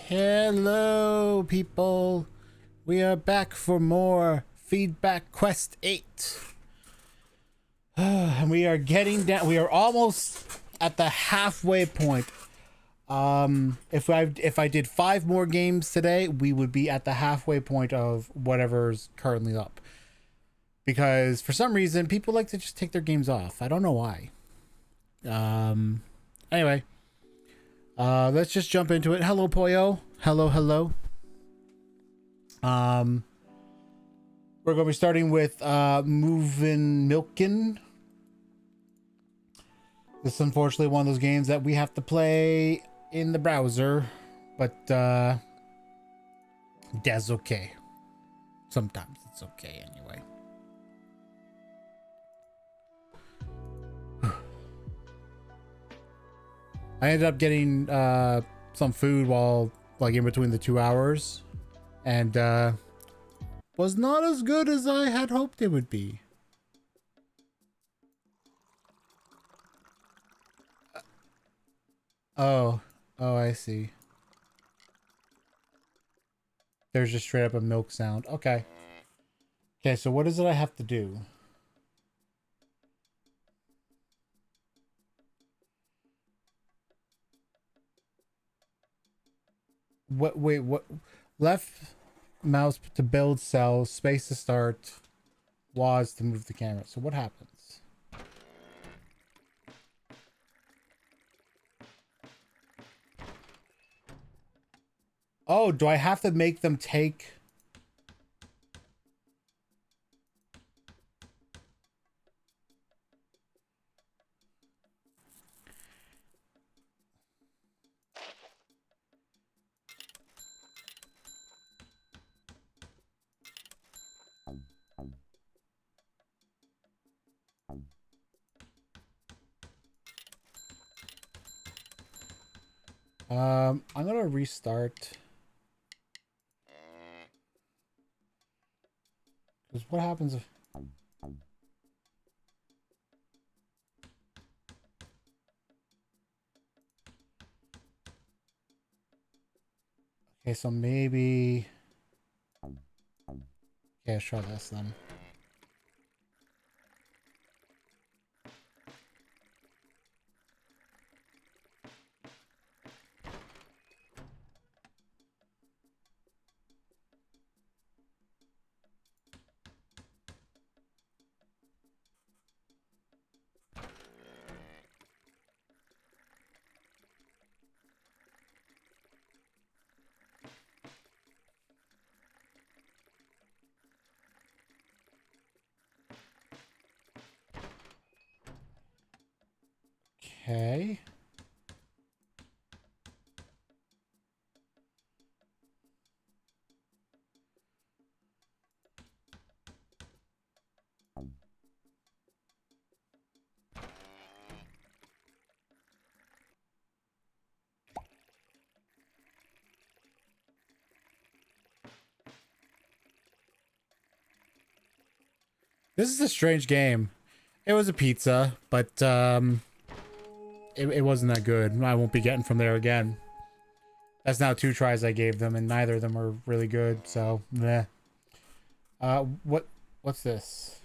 Hello, people. We are back for more Feedback Quest 8. And we are getting down. We are almost at the halfway point. If I did 5 more games today, we would be at the halfway point of whatever's currently up. Because for some reason, people like to just take their games off. I don't know why. Anyway. Let's just jump into it. Hello, Poyo. Hello. We're going to be starting with Movin Milkin. This is unfortunately one of those games that we have to play in the browser, but that's okay. Sometimes it's okay anyway. I ended up getting some food while in between the 2 hours, and was not as good as I had hoped it would be. Oh, I see. There's just straight up a milk sound. Okay, so what is it I have to do? Wait, what? Left mouse to build cells, space to start, WAS to move the camera. So what happens? Oh, do I have to make them take... I'm gonna restart. Because what happens if... Okay, so maybe... Okay, let's try this then. Okay. This is a strange game. It was a pizza, but it wasn't that good. I won't be getting from there again. That's now 2 tries I gave them, and neither of them are really good, so meh. What's this?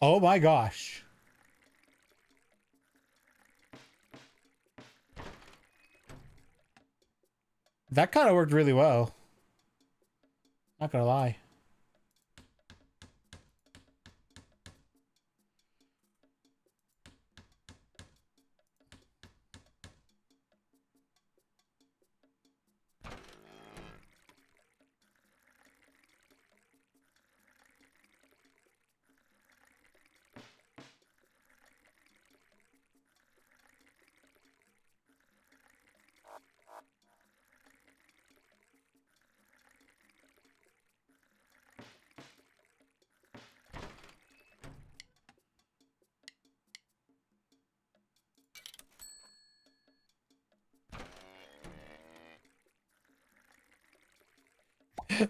Oh my gosh. That kind of worked really well. Not gonna lie.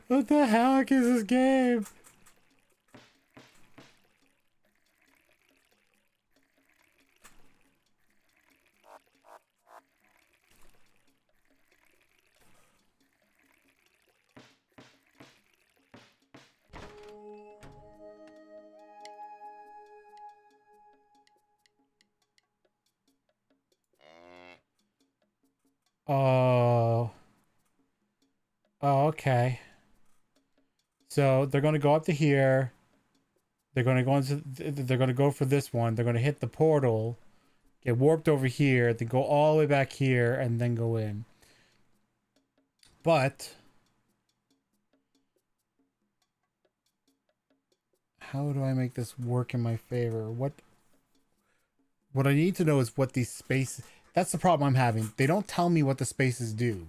What the heck is this game? Oh. Oh, okay. So they're gonna go up to here. They're gonna go into. They're gonna go for this one. They're gonna hit the portal, get warped over here, then go all the way back here, and then go in. But how do I make this work in my favor? What I need to know is what these spaces. That's the problem I'm having. They don't tell me what the spaces do.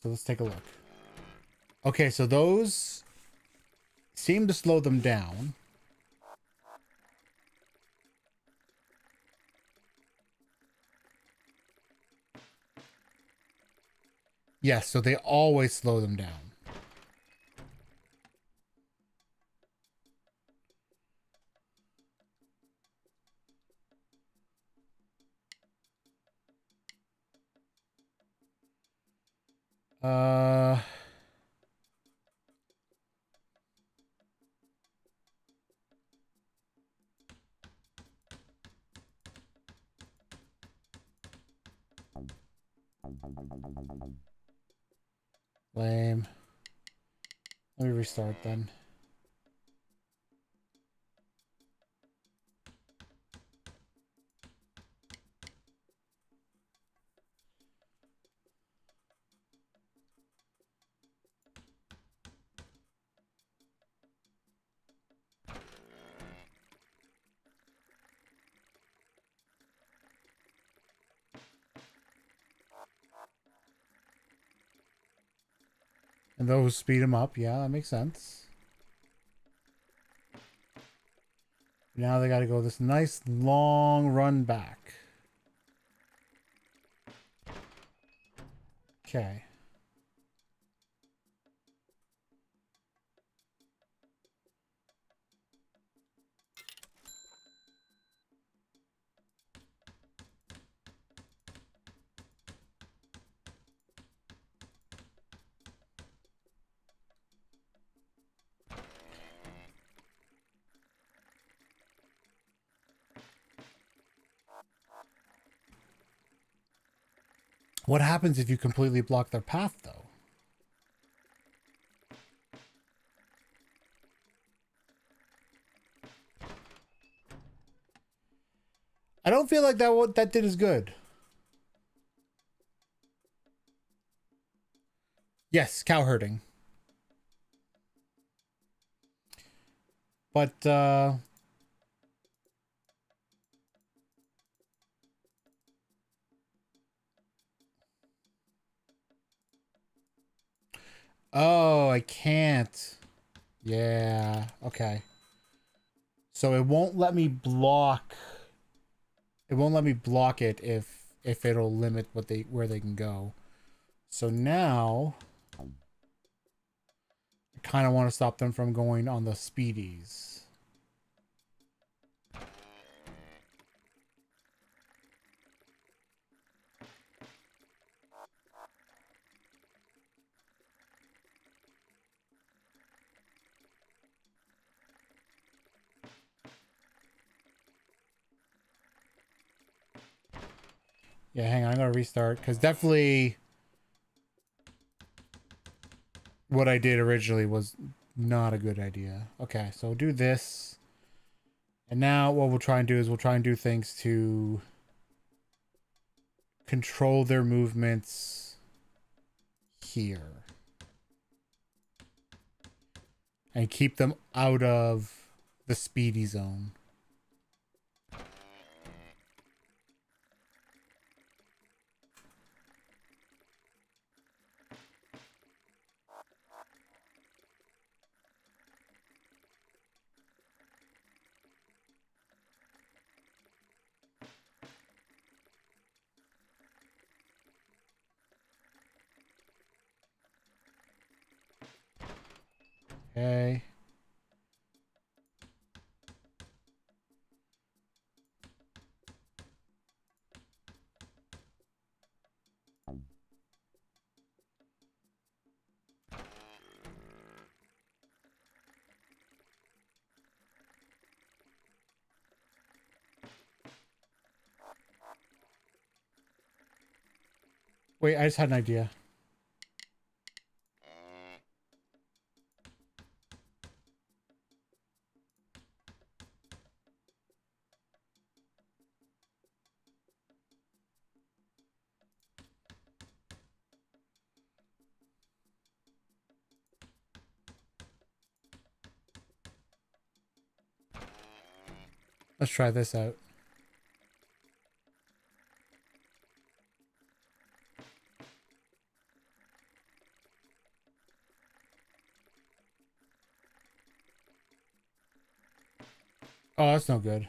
So let's take a look. Okay, so those seem to slow them down. Yes, so they always slow them down. Uh... Lame. Let me restart then. And those speed them up. Yeah, that makes sense. Now they got to go this nice long run back. Okay. What happens if you completely block their path, though? I don't feel like what that did is good. Yes, cow herding. But oh, I can't. Yeah, okay. So it won't let me block. It won't let me block it if it'll limit where they can go. So now I kind of want to stop them from going on the speedies. Yeah, hang on, I'm gonna restart because definitely what I did originally was not a good idea. Okay, so do this. And now what we'll try and do is we'll try and do things to control their movements here. And keep them out of the speedy zone. Okay. Wait, I just had an idea. Let's try this out. Oh, that's no good.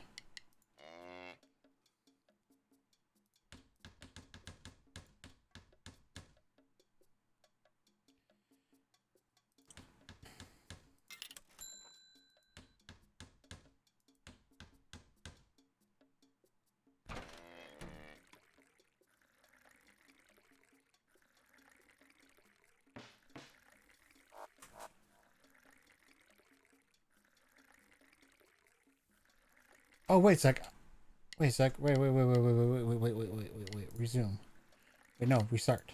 Oh, wait a sec. Wait a sec. Wait. Resume. Wait, no, restart.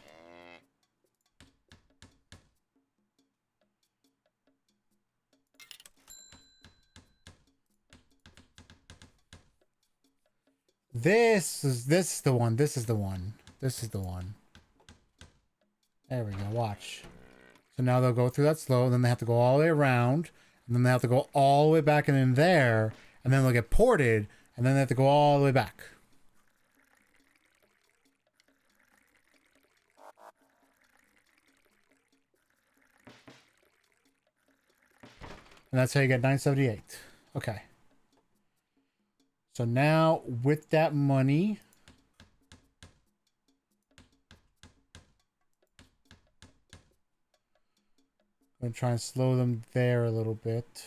This is the one. This is the one. This is the one. There we go. Watch. So now they'll go through that slow, and then they have to go all the way around, and then they have to go all the way back and in there, and then they'll get ported, and then they have to go all the way back. And that's how you get 978. Okay. So now with that money, I'm going to try and slow them there a little bit.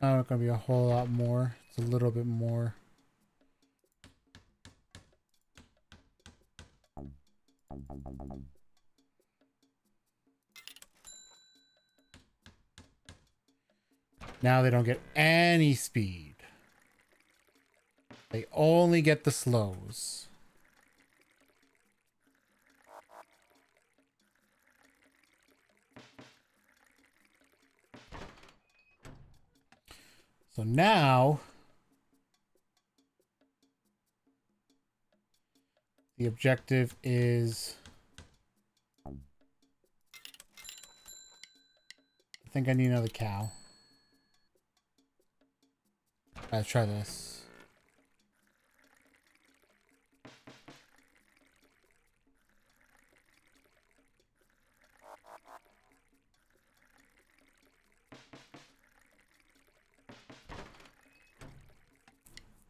Not going to be a whole lot more. It's a little bit more. Now they don't get any speed. They only get the slows. So now the objective is, I think I need another cow. Let's try this.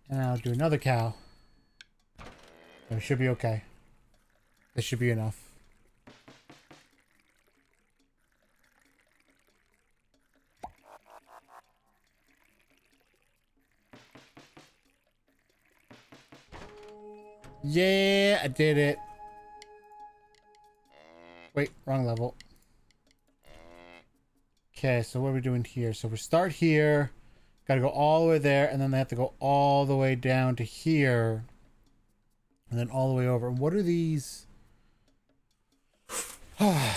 And I'll do another cow. And it should be okay. This should be enough. Yeah, I did it. Wait, wrong level. Okay, so what are we doing here? So we start here. Got to go all the way there, and then they have to go all the way down to here. And then all the way over. And what are these? Well,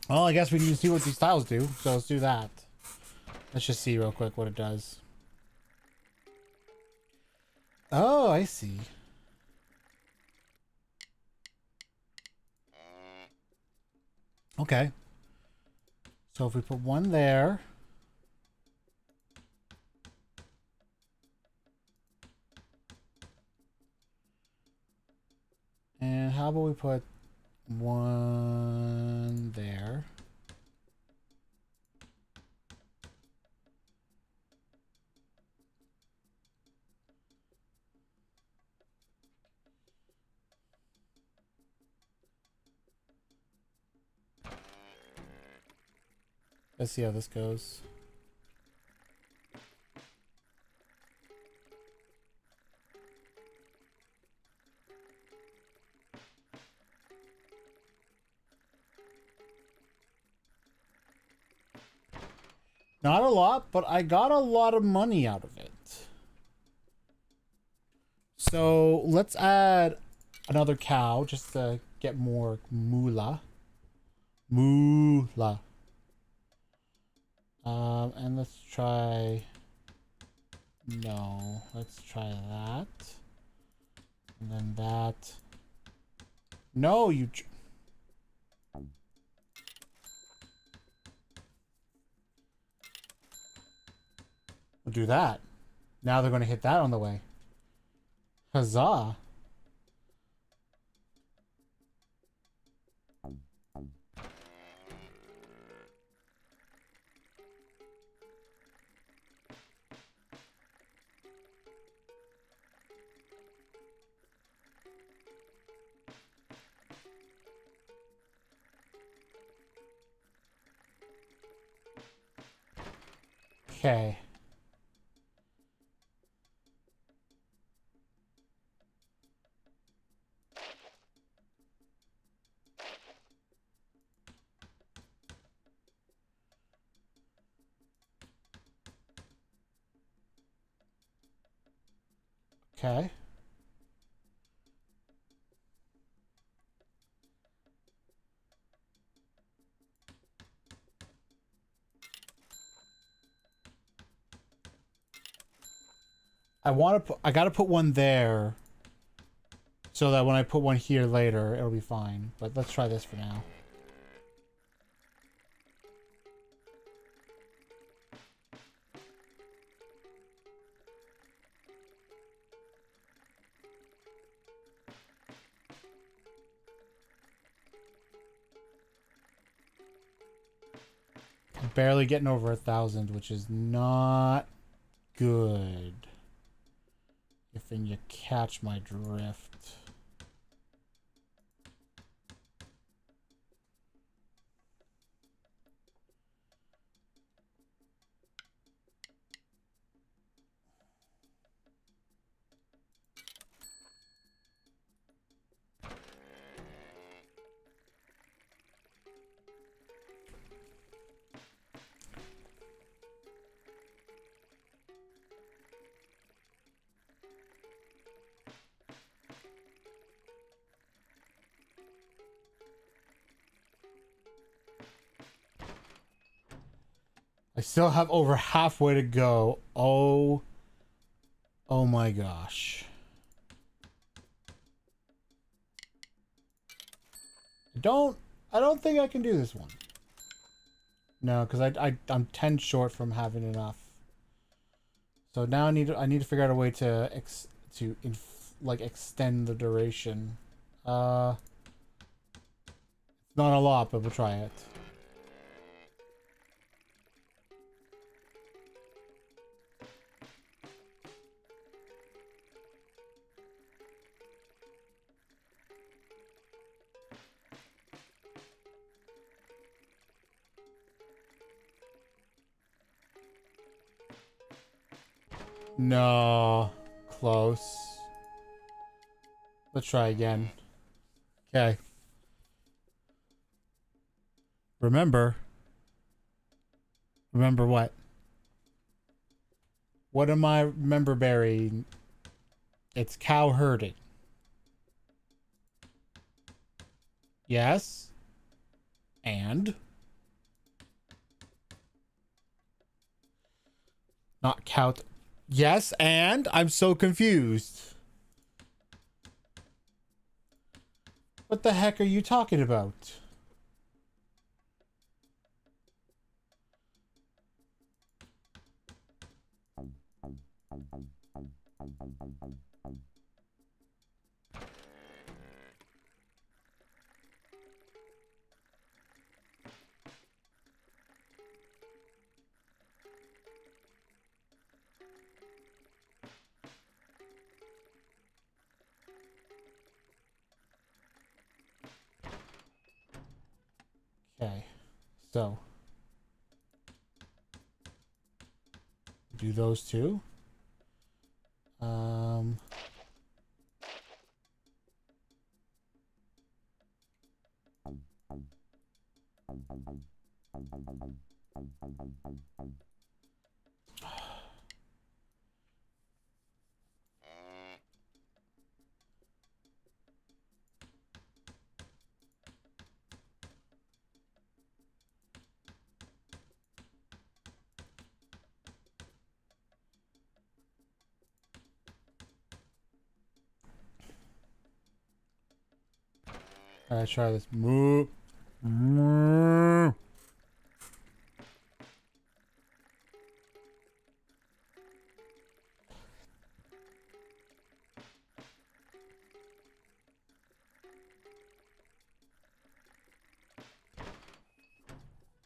I guess we need to see what these tiles do. So let's do that. Let's just see real quick what it does. Oh, I see. Okay. So if we put one there. how about we put one there? Let's see how this goes. Not a lot, but I got a lot of money out of it. So let's add another cow just to get more moolah. Moolah. And let's try... No, let's try that. And then that. No, you... We'll do that. Now they're going to hit that on the way. Huzzah. Okay. Okay. I gotta put one there so that when I put one here later, it'll be fine. But let's try this for now. Barely getting over 1,000, which is not good. If you catch my drift. I still have over halfway to go. Oh my gosh. I don't think I can do this one. No, because I'm 10 short from having enough. So now I need to figure out a way to extend the duration. It's not a lot, but we'll try it. No. Close. Let's try again. Okay. Remember what? What am I remember burying? It's cow herding. Yes. And? Not cow... Yes, and? I'm so confused. What the heck are you talking about? So do those two. Alright, try this. Move. Move.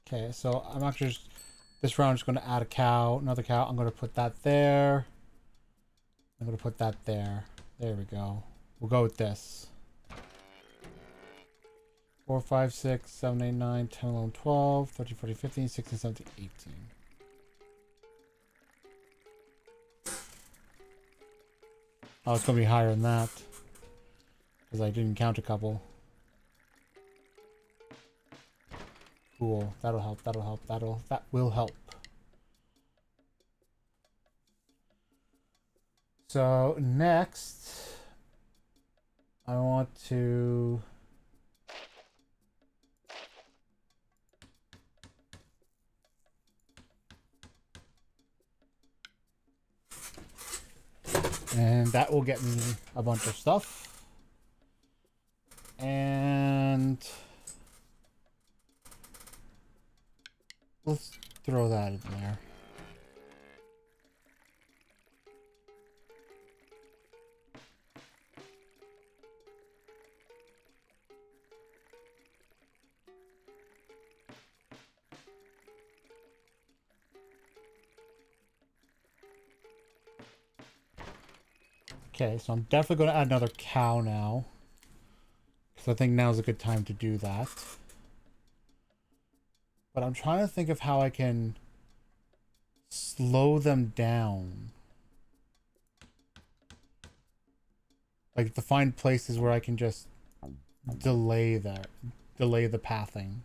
Okay, so I'm actually just, this round just going to add a cow, another cow. I'm going to put that there. I'm going to put that there. There we go. We'll go with this. 4, 5, 6, 7, 8, 9, 10, 11, 12, 13, 14, 15, 16, 17, 18. Oh, it's going to be higher than that. Because I didn't count a couple. Cool. That'll help. That'll help. That will help. So next, I want to and that will get me a bunch of stuff. And let's throw that in there. Okay, so I'm definitely going to add another cow now. Because I think now's a good time to do that. But I'm trying to think of how I can slow them down. Like to find places where I can just delay the pathing.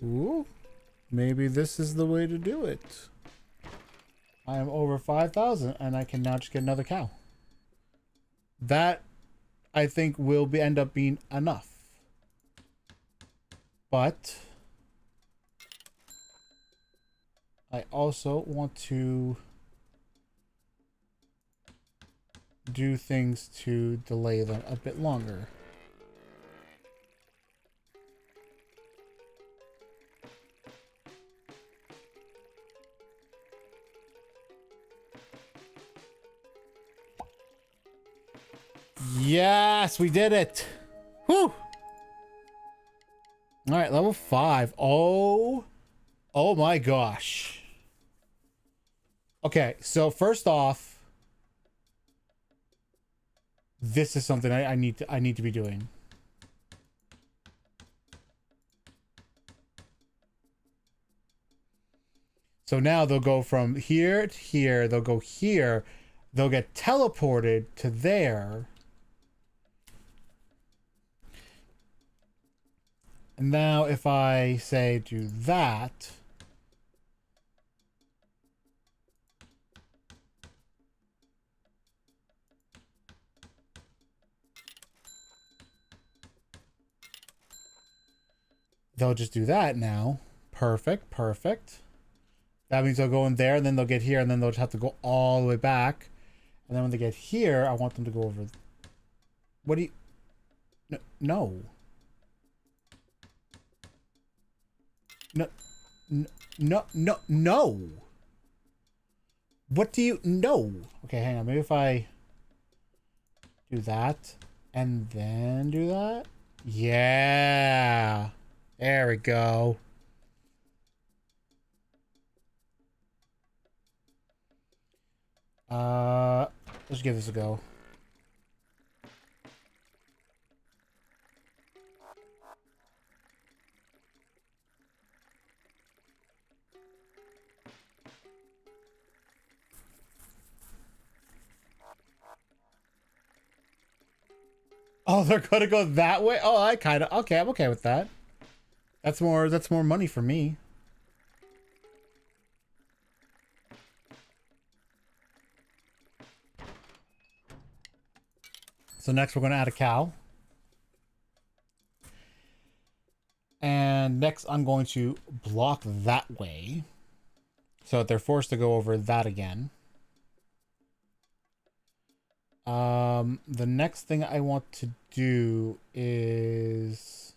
Ooh, maybe this is the way to do it. I am over 5,000 and I can now just get another cow. That, I think, will end up being enough. But I also want to do things to delay them a bit longer. Yes, we did it. Whew. All right, level 5. Oh my gosh. Okay, so first off, this is something I need to be doing. So now they'll go from here to here, they'll go here, they'll get teleported to there. And now if I say do that, they'll just do that now. Perfect, perfect. That means they'll go in there, and then they'll get here, and then they'll just have to go all the way back. And then when they get here, I want them to go over. What do you... No. No. What do you... No. Okay, hang on. Maybe if I do that. And then do that? Yeah. There we go. Let's give this a go. Oh, they're gonna go that way? Oh, I kind of... Okay, I'm okay with that. That's more money for me. So next we're gonna add a cow. And next I'm going to block that way. So that they're forced to go over that again. The next thing I want to do is...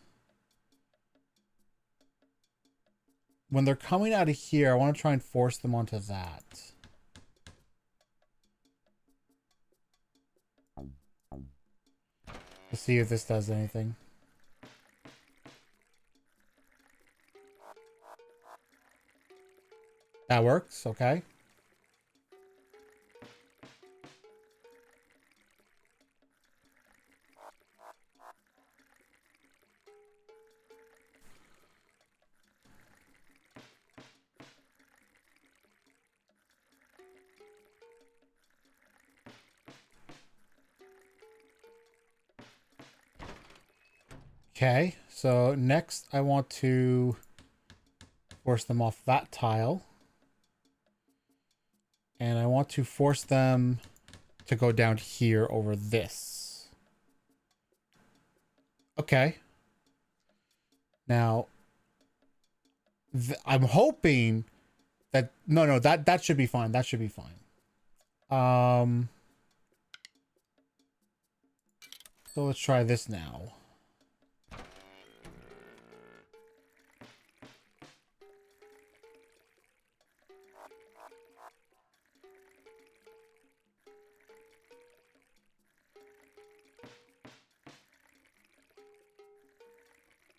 when they're coming out of here, I want to try and force them onto that. Let's see if this does anything. That works, okay. Okay, so next I want to force them off that tile. And I want to force them to go down here over this. Okay. Now, I'm hoping that... No, that should be fine. That should be fine. So let's try this now.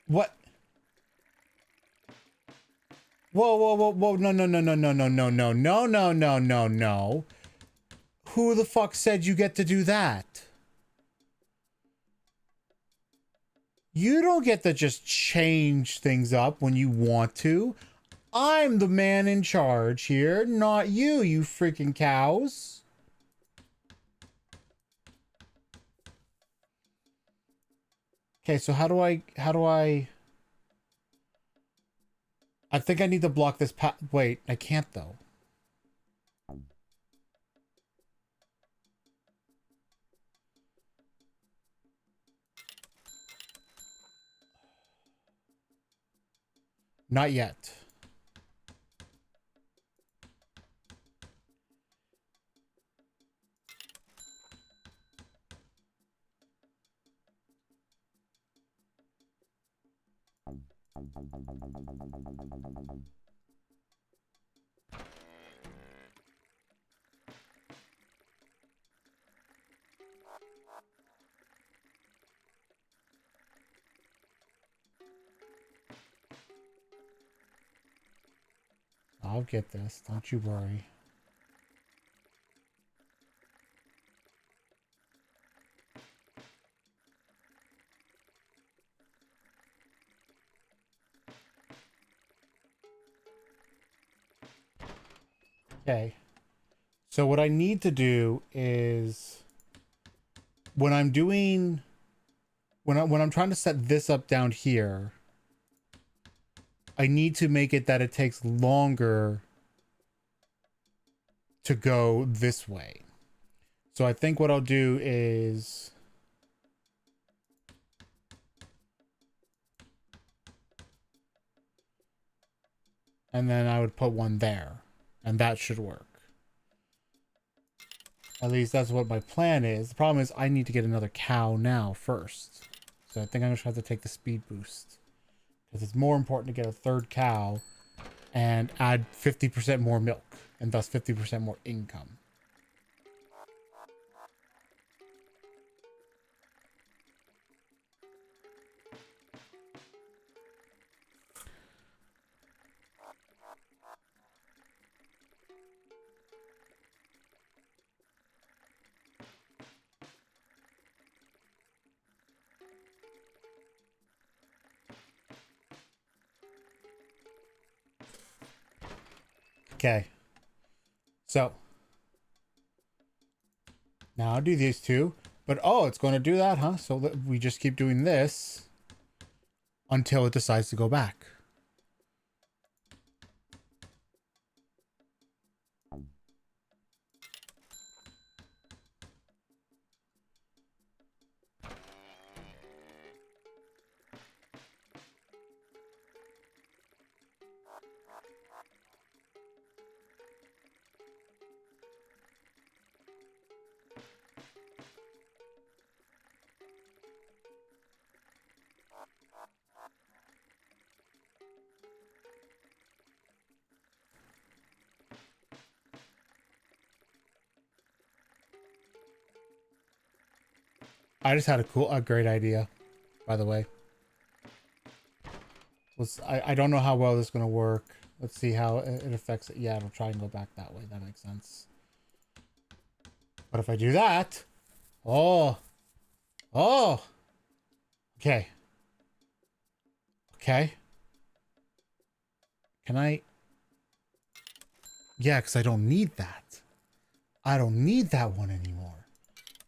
What? Whoa, no. Who the fuck said you get to do that? You don't get to just change things up when you want to. I'm the man in charge here, not you, you freaking cows. Okay, so how do I... I think I need to block this wait, I can't though. Not yet. I'll get this, don't you worry. Okay. So what I need to do is when I'm doing when I'm trying to set this up down here, I need to make it that it takes longer to go this way. So I think what I'll do is and then I would put one there and that should work. At least that's what my plan is. The problem is I need to get another cow now first. So I think I'm going to have to take the speed boost. Because it's more important to get a third cow and add 50% more milk. And thus 50% more income. Okay. So now I'll do these two. But oh, it's going to do that, huh? So we just keep doing this until it decides to go back. I just had a great idea, by the way. I don't know how well this is going to work. Let's see how it affects it. Yeah, it'll try and go back that way. That makes sense. But if I do that... Oh. Oh. Okay. Okay. Can I... Yeah, because I don't need that. I don't need that one anymore.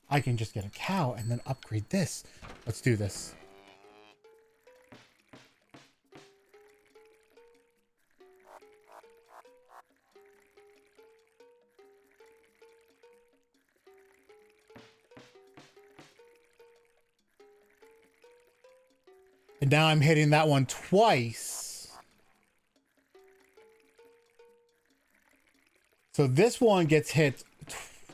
I can just get a cow and then upgrade this. Let's do this. And now I'm hitting that one twice. So this one gets hit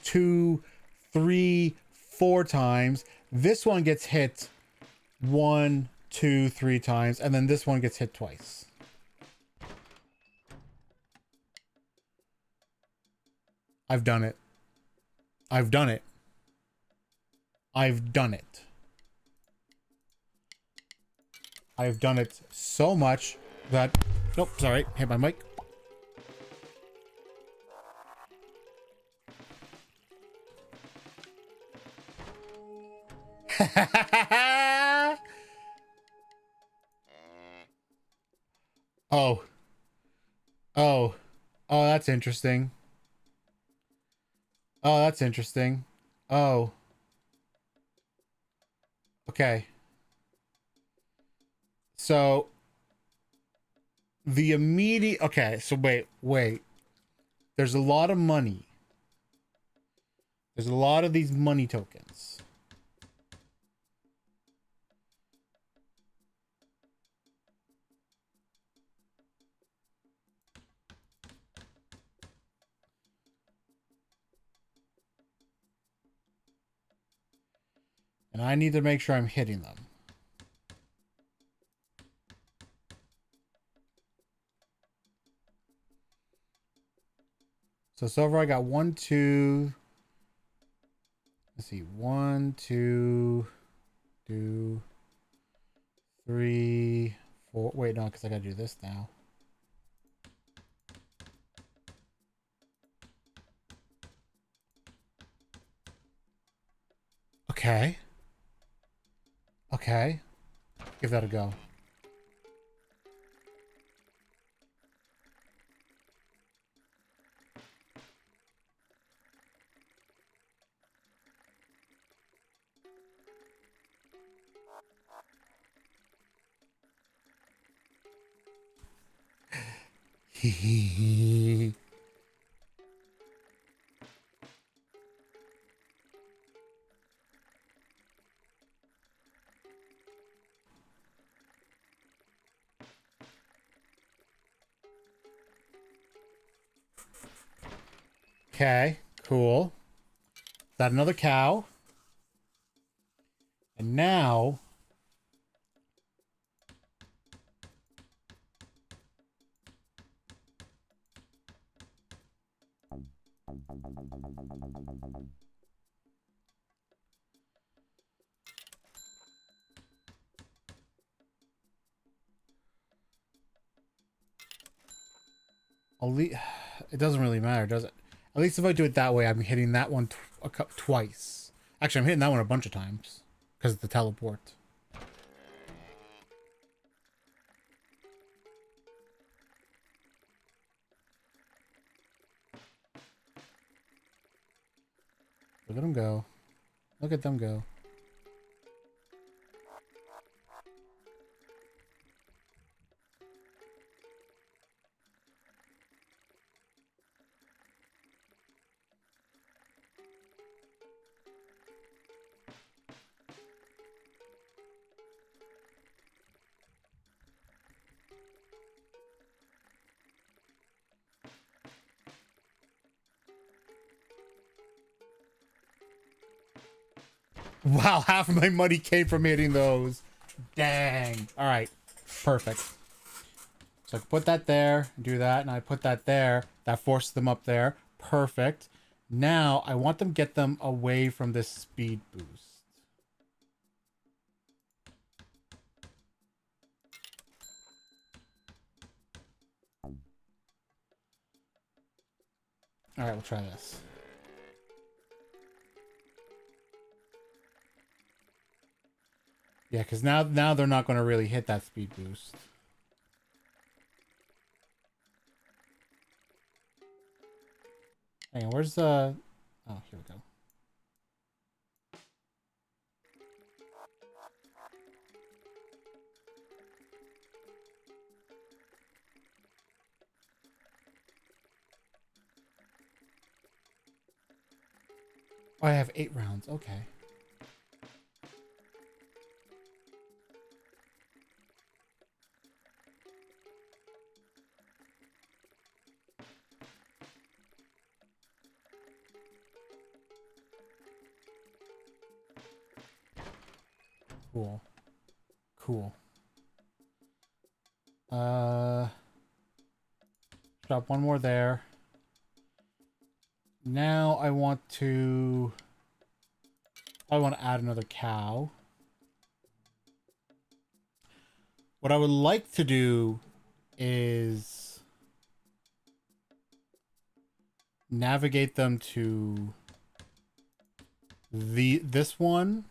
2, 3, 4 times. This one gets hit 1, 2, 3 times. And then this one gets hit twice. I've done it. I've done it. I've done it. I've done it so much that... Nope, sorry. Hit my mic. Oh. Oh. Oh, that's interesting. Oh, that's interesting. Oh. Okay. So the immediate... Okay, so wait. There's a lot of money. There's a lot of these money tokens. And I need to make sure I'm hitting them. So far I got 1, 2. Let's see. 1, 2, 2, 3, 4. Wait, no, because I gotta do this now. Okay. Okay. Give that a go. Okay, cool. Got another cow. And now... It doesn't really matter, does it? At least if I do it that way, I'm hitting that one twice. Actually, I'm hitting that one a bunch of times. Because of the teleport. Look at them go. Look at them go. Wow, half of my money came from hitting those. Dang. All right. Perfect. So I put that there, do that, and I put that there. That forces them up there. Perfect. Now I want them to get them away from this speed boost. All right, we'll try this. Yeah, because now they're not going to really hit that speed boost. Hang on, where's the... Oh, here we go. Oh, I have 8 rounds. Okay. Cool. Cool. Drop one more there. Now I want to... I want to add another cow. What I would like to do is navigate them to this one.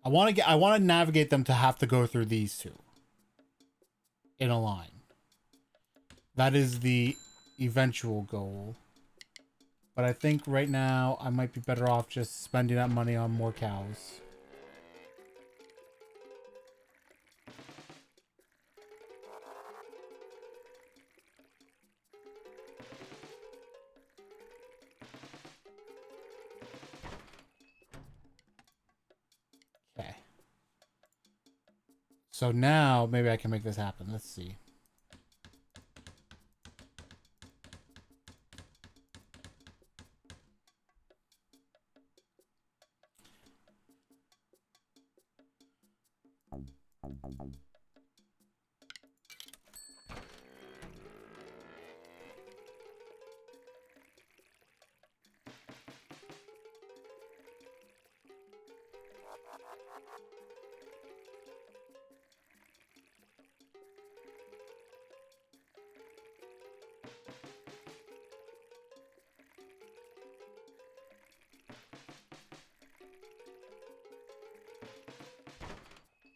I want to navigate them to have to go through these two in a line. That is the eventual goal. But I think right now I might be better off just spending that money on more cows. Okay. So now maybe I can make this happen. Let's see.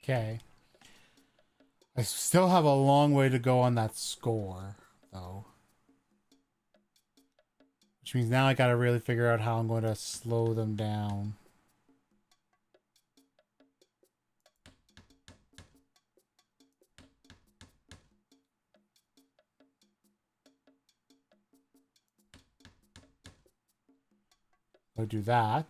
Okay. I still have a long way to go on that score, though. Which means now I gotta really figure out how I'm going to slow them down. I'll do that.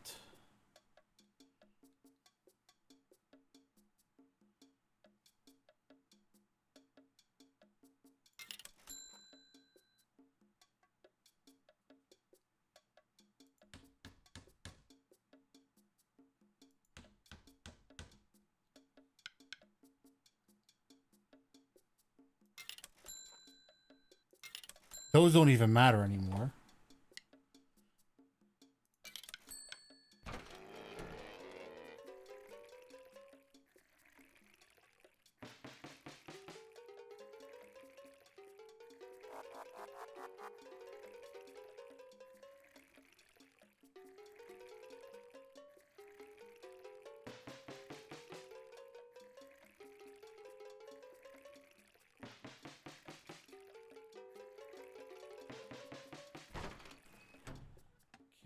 Those don't even matter anymore.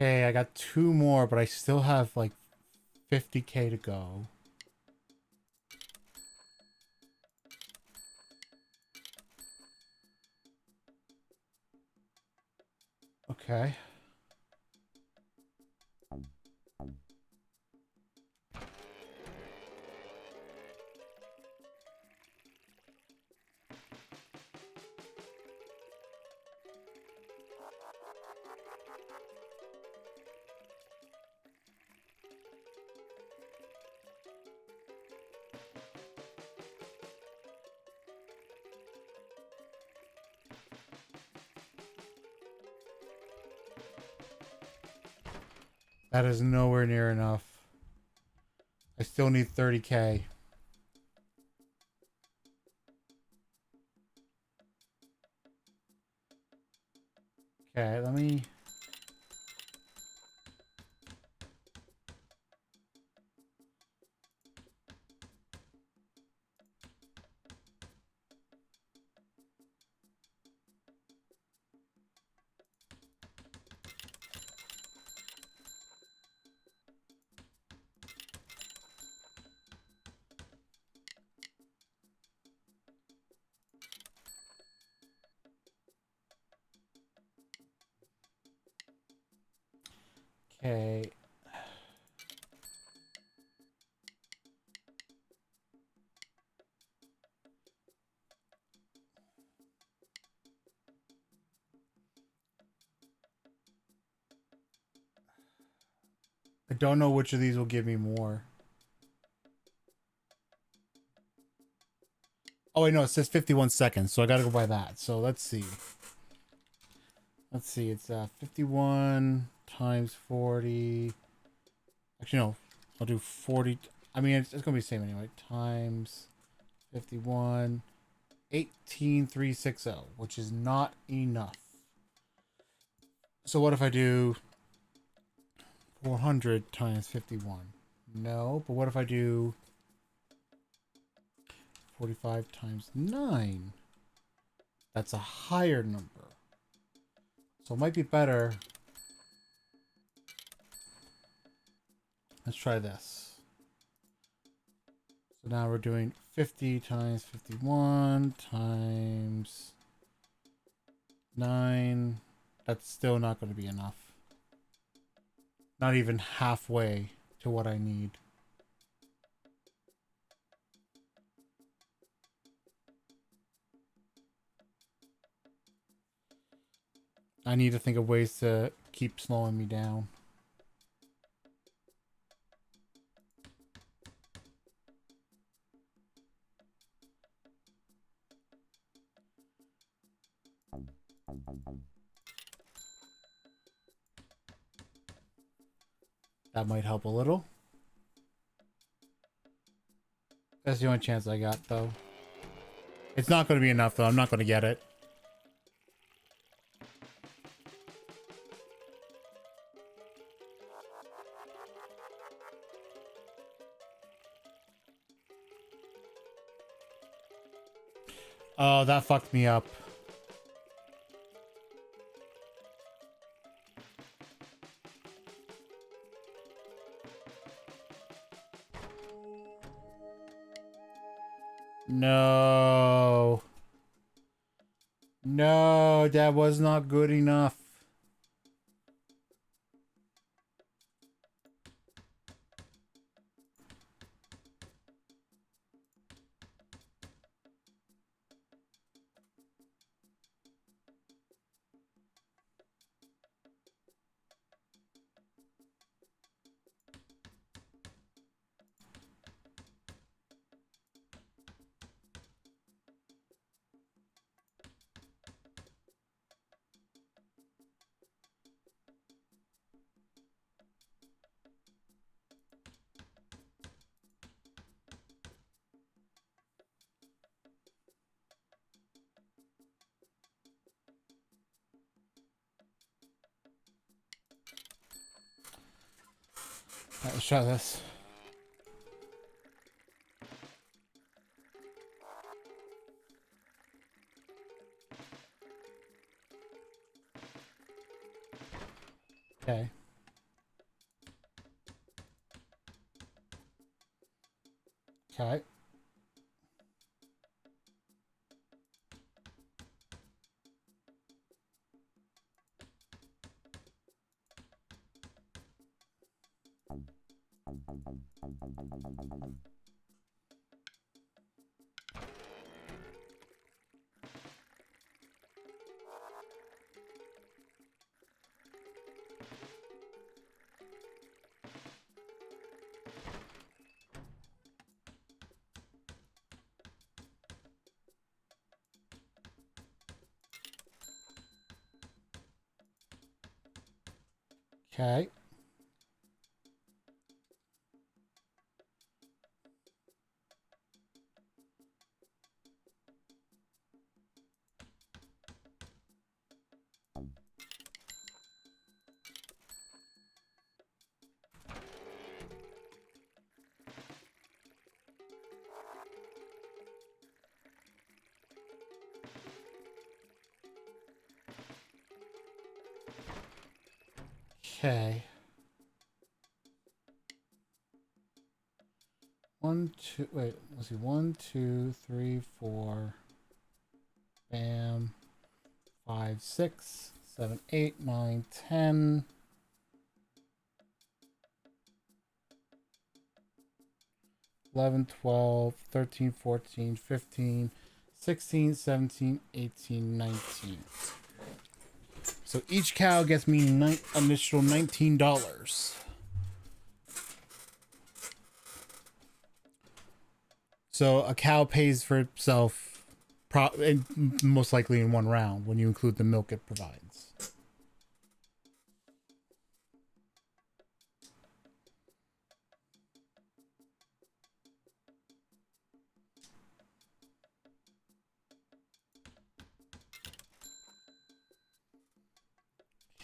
Okay, I got 2 more, but I still have like 50K to go. Okay. That is nowhere near enough. I still need 30K. Okay, let me... Okay. I don't know which of these will give me more. Oh, wait, no, it says 51 seconds, so I gotta go by that. So let's see. Let's see, it's 51 times 40. Actually, no, I'll do 40. I mean, it's gonna be the same anyway. Times 51, 18,360, which is not enough. So what if I do 400 times 51? No, but what if I do 45 times 9? That's a higher number. So it might be better. Let's try this. So now we're doing 50 times 51 times 9. That's still not going to be enough. Not even halfway to what I need. I need to think of ways to keep slowing me down. That might help a little. That's the only chance I got, though. It's not going to be enough, though. I'm not going to get it. Oh, that fucked me up. No. No, that was not good enough. Alright, let's try this. Okay. Okay. Okay. Okay. 1, 2, wait, let's see. 1, 2, 3, 4. Bam. 5, 6, 7, 8, 9, 10. 11, 12, 13, 14, 15, 16, 17, 18, 19. So each cow gets me initial $19. So a cow pays for itself most likely in one round when you include the milk it provides.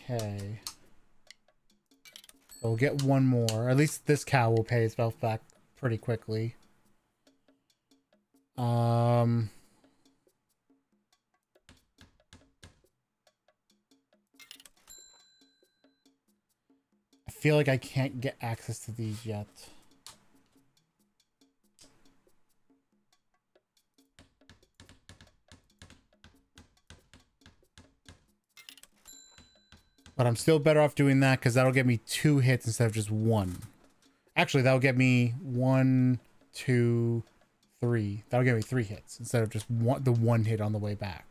Okay. So we'll get one more. At least this cow will pay itself back pretty quickly. I feel like I can't get access to these yet. But I'm still better off doing that because that'll get me 2 hits instead of just 1. Actually, that'll get me 1, 2, 3. That'll get me 3 hits instead of just the 1 hit on the way back.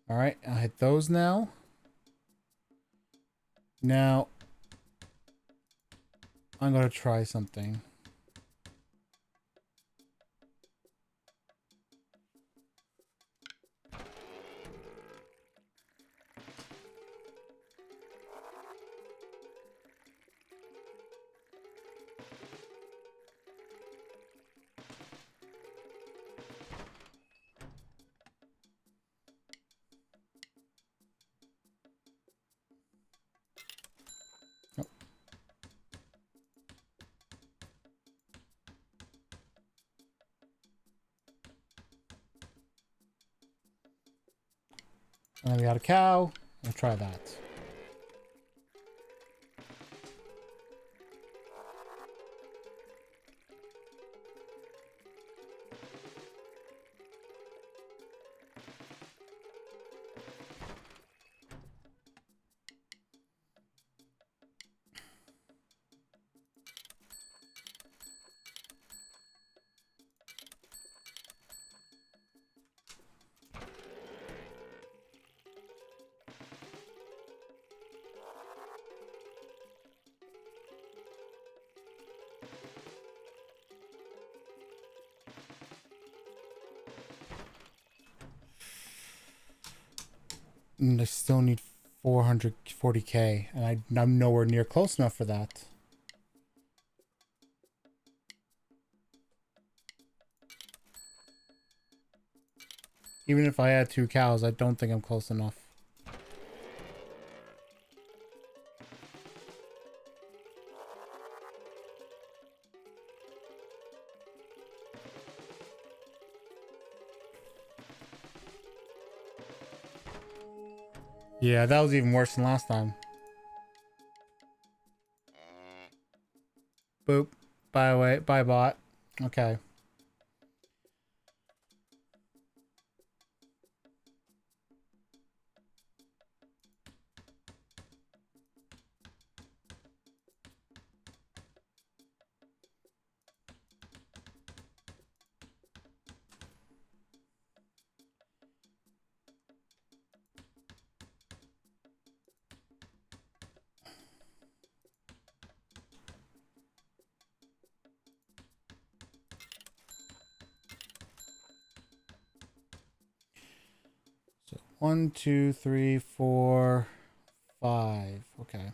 All right, I'll hit those now. Now, I'm going to try something. Oh. And then we got a cow. I'll try that. And I still need 440k, and I'm nowhere near close enough for that. Even if I had 2 cows, I don't think I'm close enough. Yeah, that was even worse than last time. Boop. Bye away. Bye bot. Okay. So 1, 2, 3, 4, 5. Okay.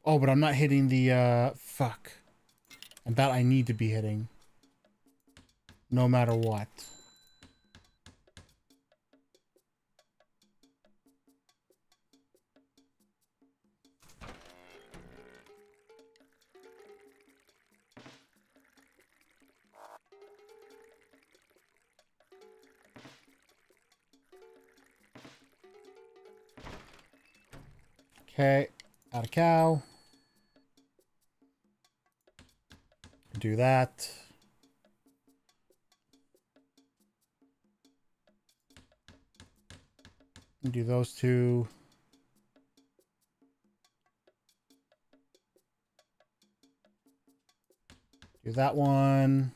Oh, but I'm not hitting the fuck. And that I need to be hitting. No matter what. Okay. Add a cow. Do that. Do those two. Do that one.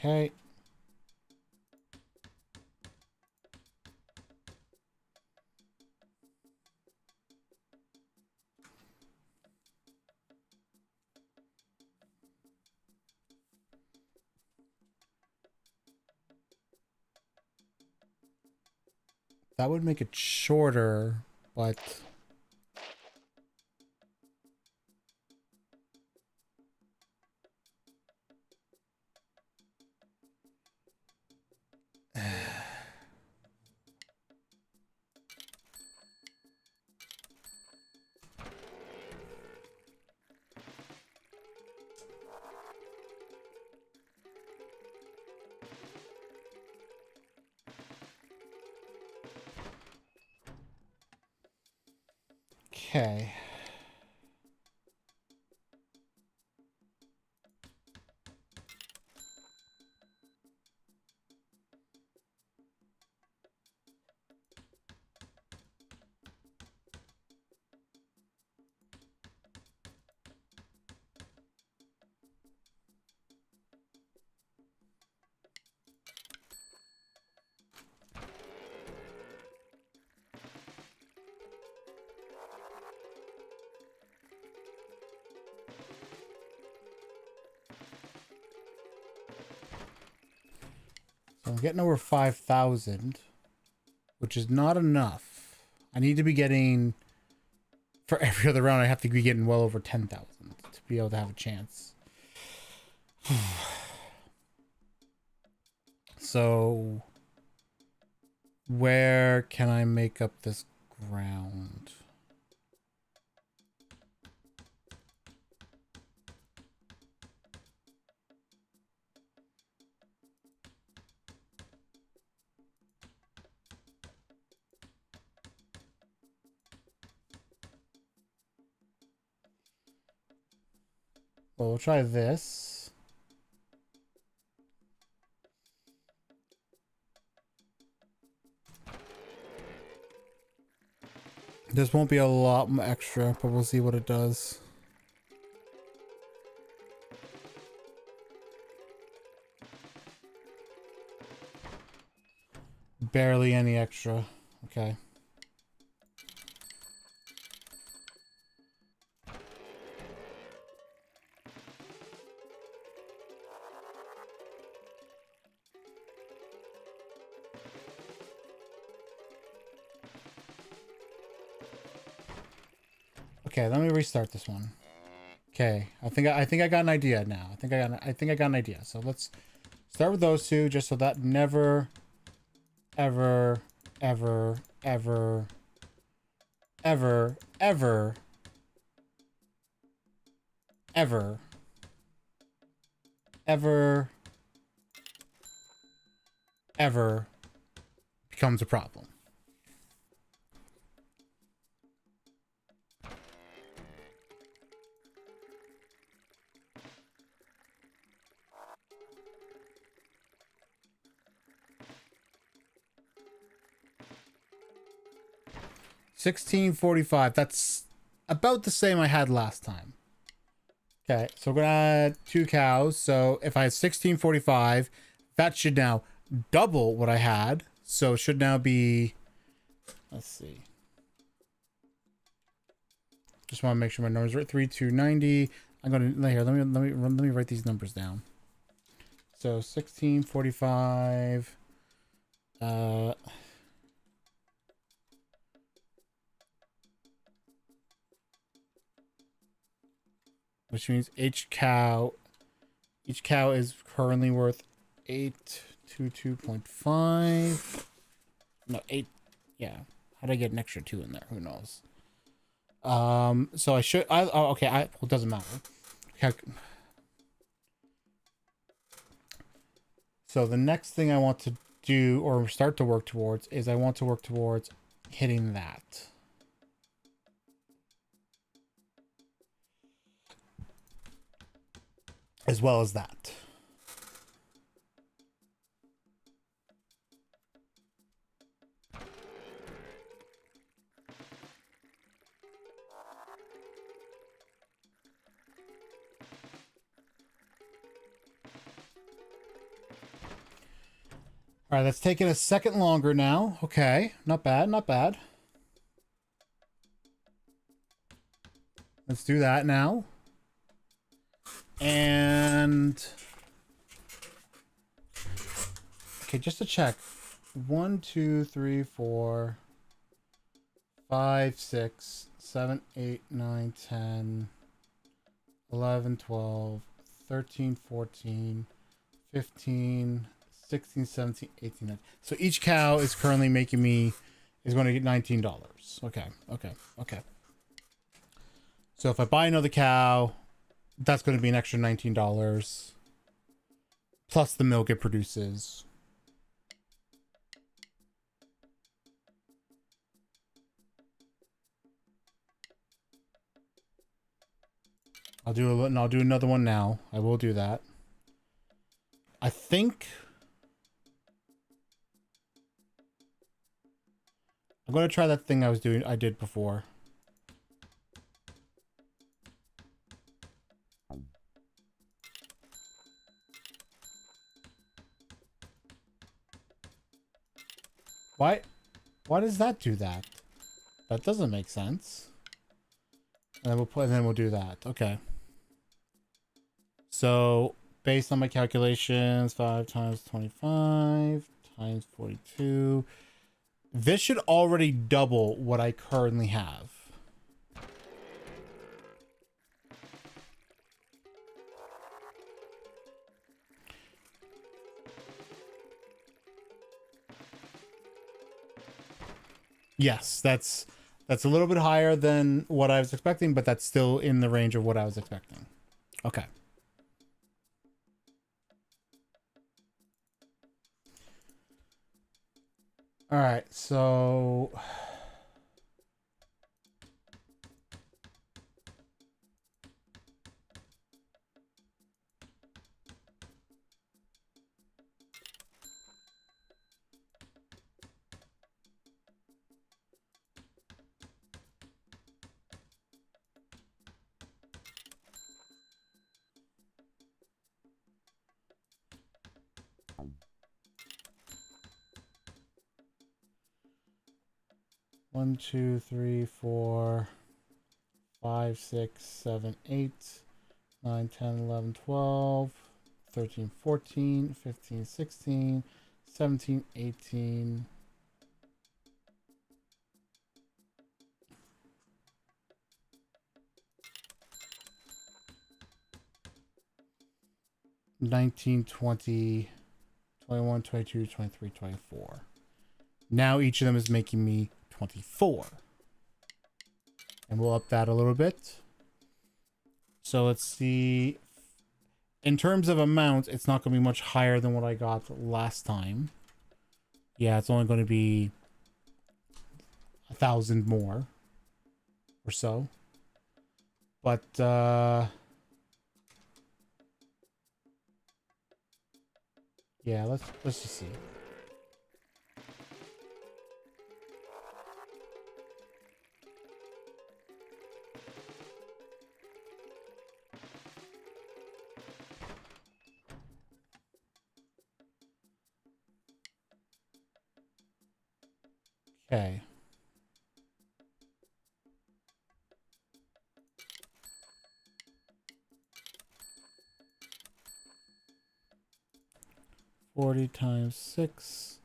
Okay. That would make it shorter, but... Okay. So I'm getting over 5,000, which is not enough. I need to be getting, for every other round, I have to be getting well over 10,000 to be able to have a chance. So, where can I make up this ground? Well, we'll try this. This won't be a lot extra, but we'll see what it does. Barely any extra. Okay. Okay, let me restart this one. Okay, I think I got an idea now. I think I got an idea. So let's start with those two, just so that never, ever, ever, ever ever, ever, ever, ever, ever becomes a problem. $16.45. That's about the same I had last time. Okay, so we're gonna add 2 cows. So if I had 16.45, that should now double what I had. So it should now be, let's see. Just want to make sure my numbers are right. 3,290. I'm gonna here. Let me write these numbers down. So 16.45. Which means each cow is currently worth 822.5. No, 8. Yeah. How did I get an extra 2 in there? Who knows? So I should, okay, well, it doesn't matter. So the next thing I want to do or start to work towards is I want to work towards hitting that. As well as that. All right, that's taking a second longer now. Okay, not bad, not bad. Let's do that now. And okay, just to check. 1, 2, 3, 4, 5, 6, 7, 8, 9, 10, 11, 12, 13, 14, 15, 16, 17, 18, 19. So each cow is currently making me, is going to get $19. Okay, okay, okay. So if I buy another cow, that's going to be an extra $19. Plus the milk it produces. I'll do another one now. I will do that. I think I'm going to try that thing I did before. Why does that do that? That doesn't make sense. And then we'll do that. Okay. So based on my calculations, 5 times 25 times 42. This should already double what I currently have. Yes, that's a little bit higher than what I was expecting, but that's still in the range of what I was expecting. Okay. All right, so 1, 2, 3, 4, 5, 6, 7, 8, 9, 10, 11, 12, 13, 14, 15, 16, 17, 18. $19, $20, $21, $22, $23, $24. Now each of them is making me $24. And we'll up that a little bit. So let's see. In terms of amount, it's not going to be much higher than what I got last time. Yeah, it's only going to be 1,000 more or so. But yeah, let's just see. Okay. $40 times 6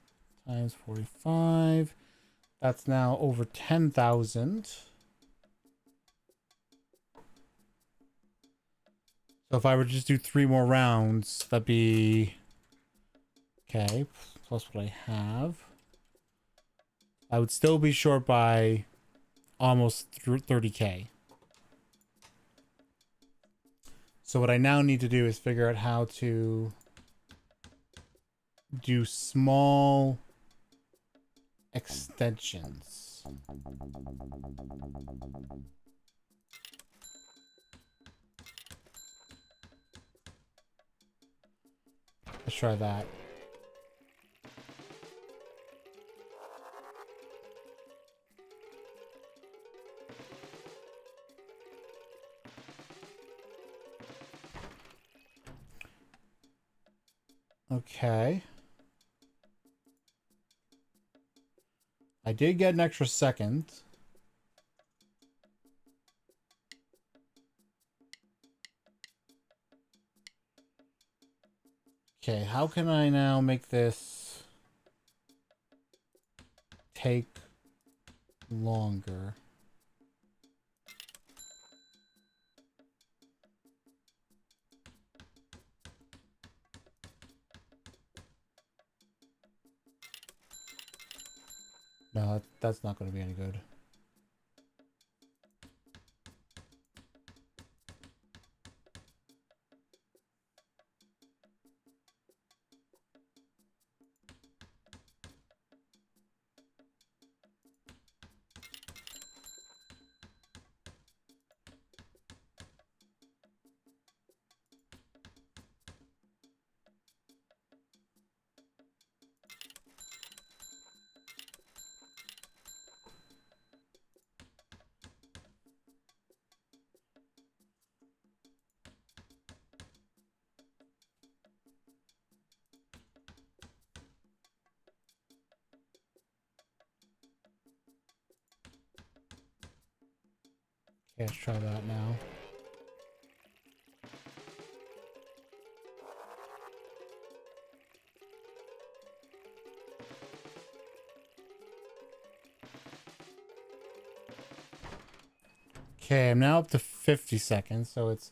times 45. That's now over 10,000. So if I were to just do 3 more rounds, that'd be okay. Plus what I have. I would still be short by almost 30k. So what I now need to do is figure out how to do small extensions. Let's try that. Okay. I did get an extra second. Okay, how can I now make this take longer? No, that's not going to be any good. Okay, let's try that now. Okay, I'm now up to 50 seconds, so it's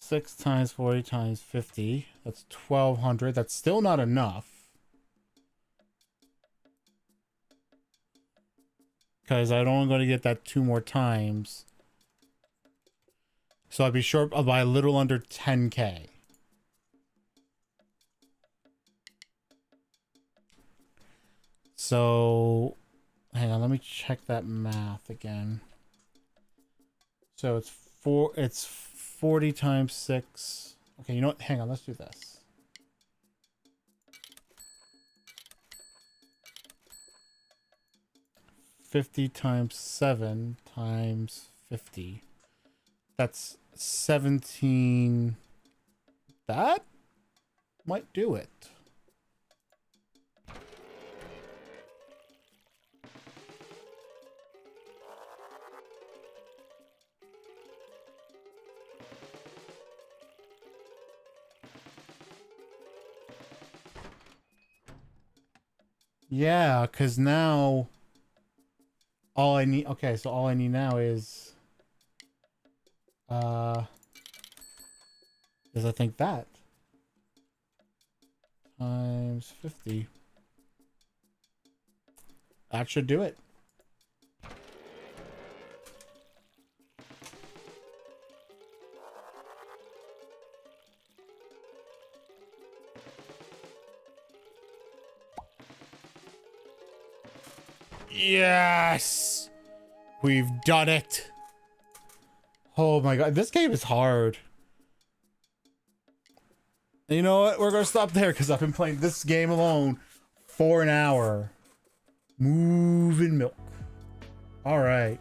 6 times 40 times 50. That's 1,200. That's still not enough. Because I'm only going to get that 2 more times. So I'd be short by a little under 10k. So, hang on, let me check that math again. So it's 40 times 6. Okay, you know what? Hang on, let's do this. $50 times 7 times 50. That's 17. That might do it. Yeah, because now all I need, okay, so all I need now is I think that times 50. That should do it. Yes! We've done it. Oh my god, this game is hard. You know what? We're gonna stop there because I've been playing this game alone for an hour. Movin Milk. All right.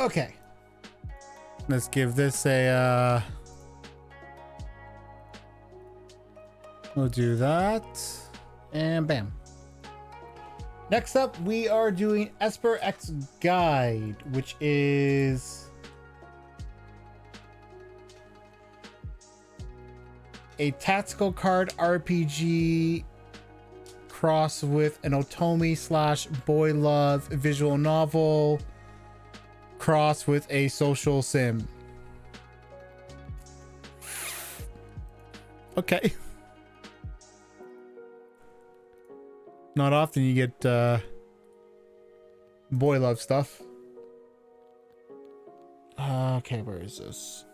Okay, Let's give this a, we'll do that. And bam. Next up, we are doing Esper X Guide, which is a tactical card RPG cross with an Otomi slash boy love visual novel cross with a social sim. Okay. Not often you get boy love stuff. Okay, where is this?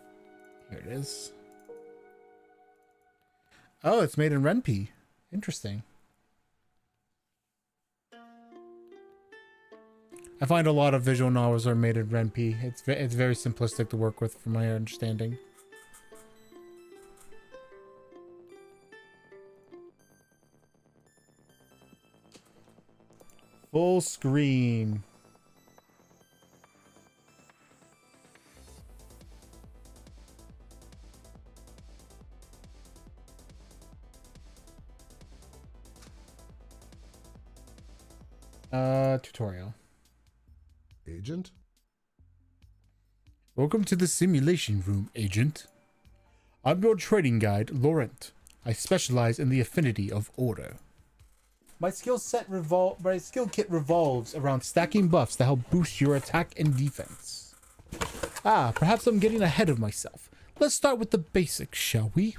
Here it is. Oh, it's made in Ren'Py. Interesting. I find a lot of visual novels are made in Ren'Py. It's very simplistic to work with, from my understanding. Full screen. Tutorial. Agent? Welcome to the simulation room, Agent. I'm your trading guide, Laurent. I specialize in the affinity of order. My skill kit revolves around stacking buffs to help boost your attack and defense. Perhaps I'm getting ahead of myself. Let's start with the basics, shall we?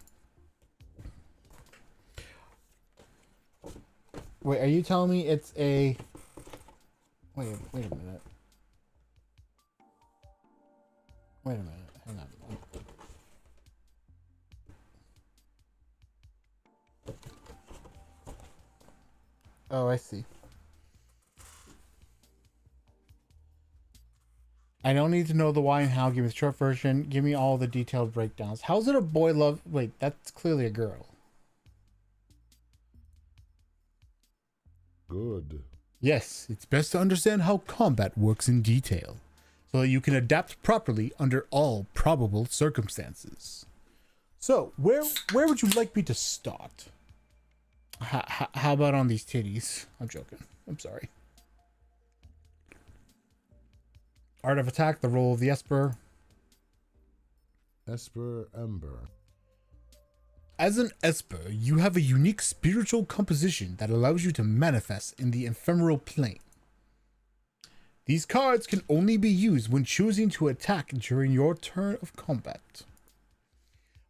Wait, are you telling me it's a... Wait a minute. Wait a minute. Hang on. Oh, I see. I don't need to know the why and how. Give me the short version. Give me all the detailed breakdowns. How's it a boy love? Wait, that's clearly a girl. Good. Yes, it's best to understand how combat works in detail, so that you can adapt properly under all probable circumstances. So, where would you like me to start? How about on these titties? I'm joking. I'm sorry. Art of attack, the role of the Esper. Esper Ember. As an Esper, you have a unique spiritual composition that allows you to manifest in the ephemeral plane. These cards can only be used when choosing to attack during your turn of combat.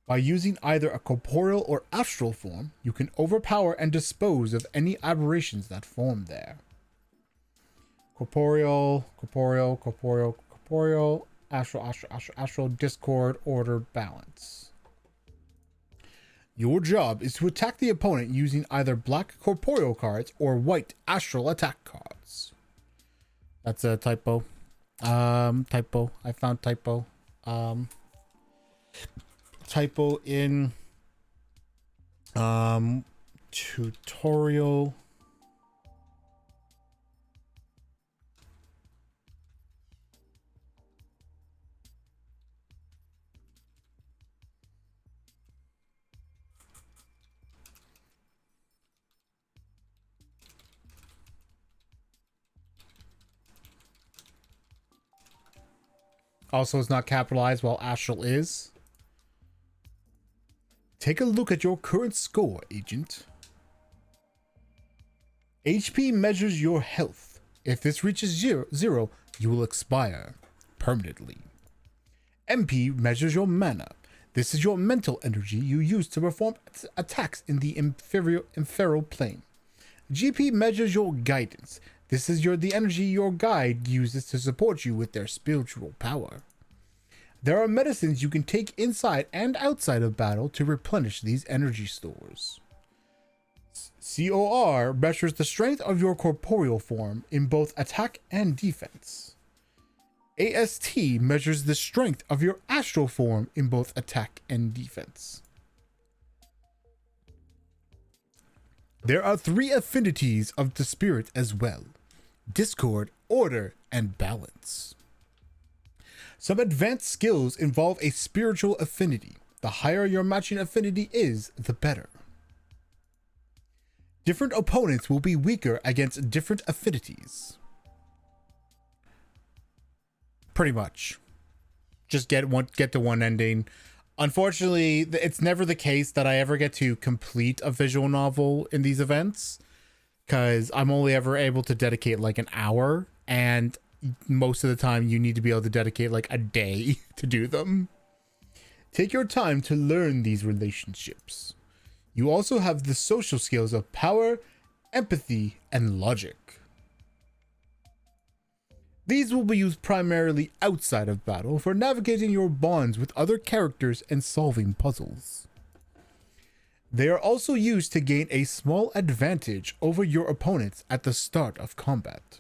By using either a corporeal or astral form, you can overpower and dispose of any aberrations that form there. Corporeal, astral, discord, order, balance. Your job is to attack the opponent using either black corporeal cards or white astral attack cards. That's a typo. Typo. I found typo. Typo in tutorial. Also, it's not capitalized while astral is. Take a look at your current score, Agent. HP measures your health. If this reaches zero, you will expire permanently. MP measures your mana. This is your mental energy you use to perform attacks in the ephemeral plane. GP measures your guidance. This is the energy your guide uses to support you with their spiritual power. There are medicines you can take inside and outside of battle to replenish these energy stores. COR measures the strength of your corporeal form in both attack and defense. AST measures the strength of your astral form in both attack and defense. There are 3 affinities of the spirit as well: discord, order, and balance. Some advanced skills involve a spiritual affinity. The higher your matching affinity is, the better. Different opponents will be weaker against different affinities. Pretty much. Just get to one ending. Unfortunately, it's never the case that I ever get to complete a visual novel in these events, because I'm only ever able to dedicate like an hour, and most of the time you need to be able to dedicate like a day to do them. Take your time to learn these relationships. You also have the social skills of power, empathy, and logic. These will be used primarily outside of battle for navigating your bonds with other characters and solving puzzles. They are also used to gain a small advantage over your opponents at the start of combat.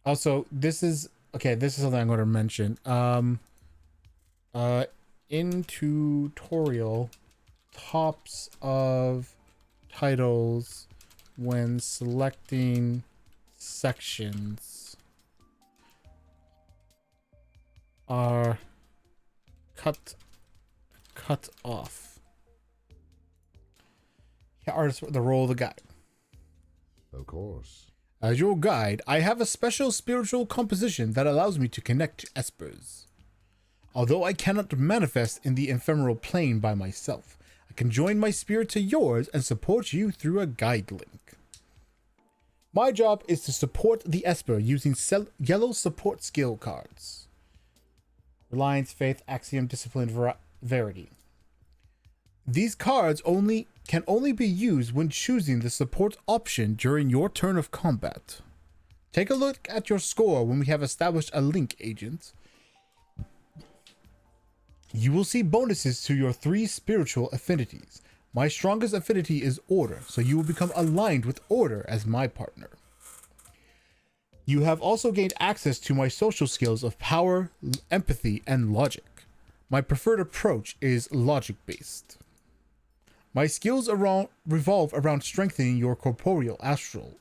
Also, this is something I'm going to mention. In tutorial, tops of titles when selecting sections are cut off. Yeah, artist, the role of the guide. Of course. As your guide, I have a special spiritual composition that allows me to connect to Espers. Although I cannot manifest in the ephemeral plane by myself, I can join my spirit to yours and support you through a guide link. My job is to support the Esper using yellow support skill cards. Reliance, Faith, Axiom, Discipline, Verity. These cards can only be used when choosing the support option during your turn of combat. Take a look at your score when we have established a link agent. You will see bonuses to your 3 spiritual affinities. My strongest affinity is Order, so you will become aligned with Order as my partner. You have also gained access to my social skills of power, empathy, and logic. My preferred approach is logic-based. My skills revolve around strengthening your corporeal, astral,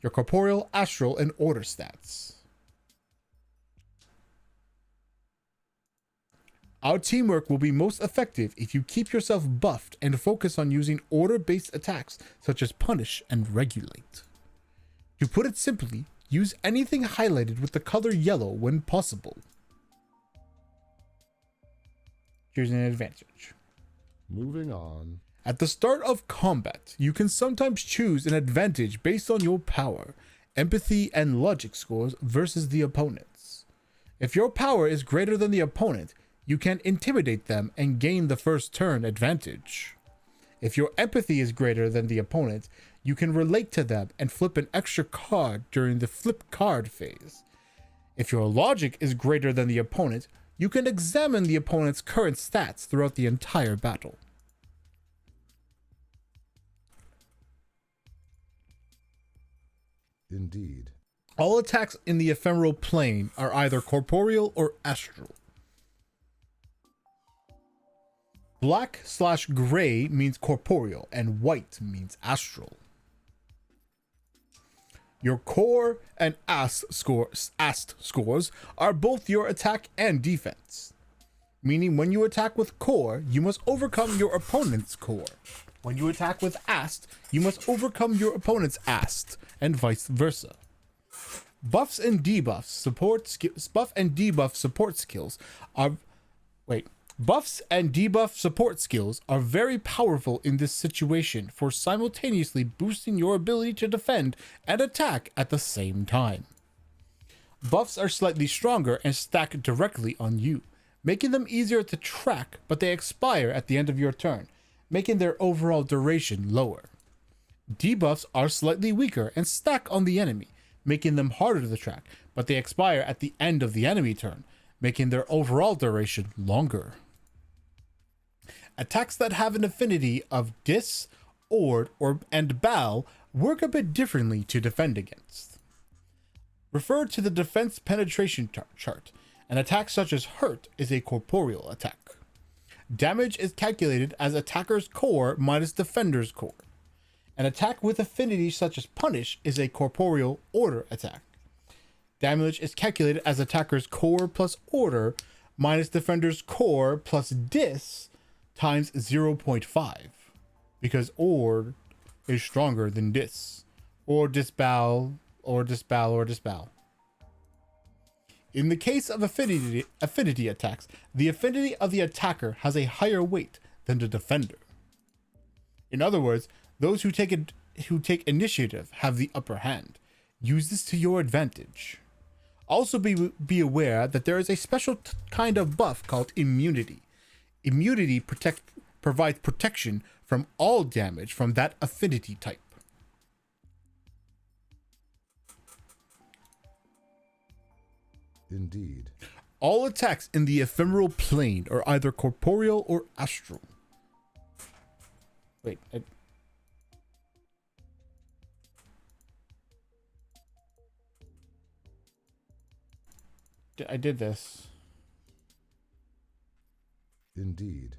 and Order stats. Our teamwork will be most effective if you keep yourself buffed and focus on using order-based attacks such as Punish and Regulate. To put it simply, use anything highlighted with the color yellow when possible. Here's an advantage. Moving on. At the start of combat, you can sometimes choose an advantage based on your power, empathy, and logic scores versus the opponents. If your power is greater than the opponent, you can intimidate them and gain the first turn advantage. If your empathy is greater than the opponent, you can relate to them and flip an extra card during the flip card phase. If your logic is greater than the opponent, you can examine the opponent's current stats throughout the entire battle. Indeed. All attacks in the ephemeral plane are either corporeal or astral. Black/gray means corporeal and white means astral. Your core and ast scores are both your attack and defense. Meaning when you attack with core, you must overcome your opponent's core. When you attack with ast, you must overcome your opponent's ast, and vice versa. Buffs and debuff support skills are very powerful in this situation for simultaneously boosting your ability to defend and attack at the same time. Buffs are slightly stronger and stack directly on you, making them easier to track, but they expire at the end of your turn, making their overall duration lower. Debuffs are slightly weaker and stack on the enemy, making them harder to track, but they expire at the end of the enemy turn, making their overall duration longer. Attacks that have an affinity of Dis, Ord, and Bal work a bit differently to defend against. Refer to the defense penetration chart. An attack such as Hurt is a corporeal attack. Damage is calculated as attacker's core minus defender's core. An attack with affinity such as Punish is a corporeal order attack. Damage is calculated as attacker's core plus order minus defender's core plus dis times 0.5. Because ord is stronger than dis. Or disbowel, or disbowel, or disbowel. In the case of affinity attacks, the affinity of the attacker has a higher weight than the defender. In other words, those who take initiative have the upper hand. Use this to your advantage. Also be aware that there is a special kind of buff called immunity. Immunity provides protection from all damage from that affinity type. Indeed. All attacks in the ephemeral plane are either corporeal or astral. Wait, I did this. Indeed.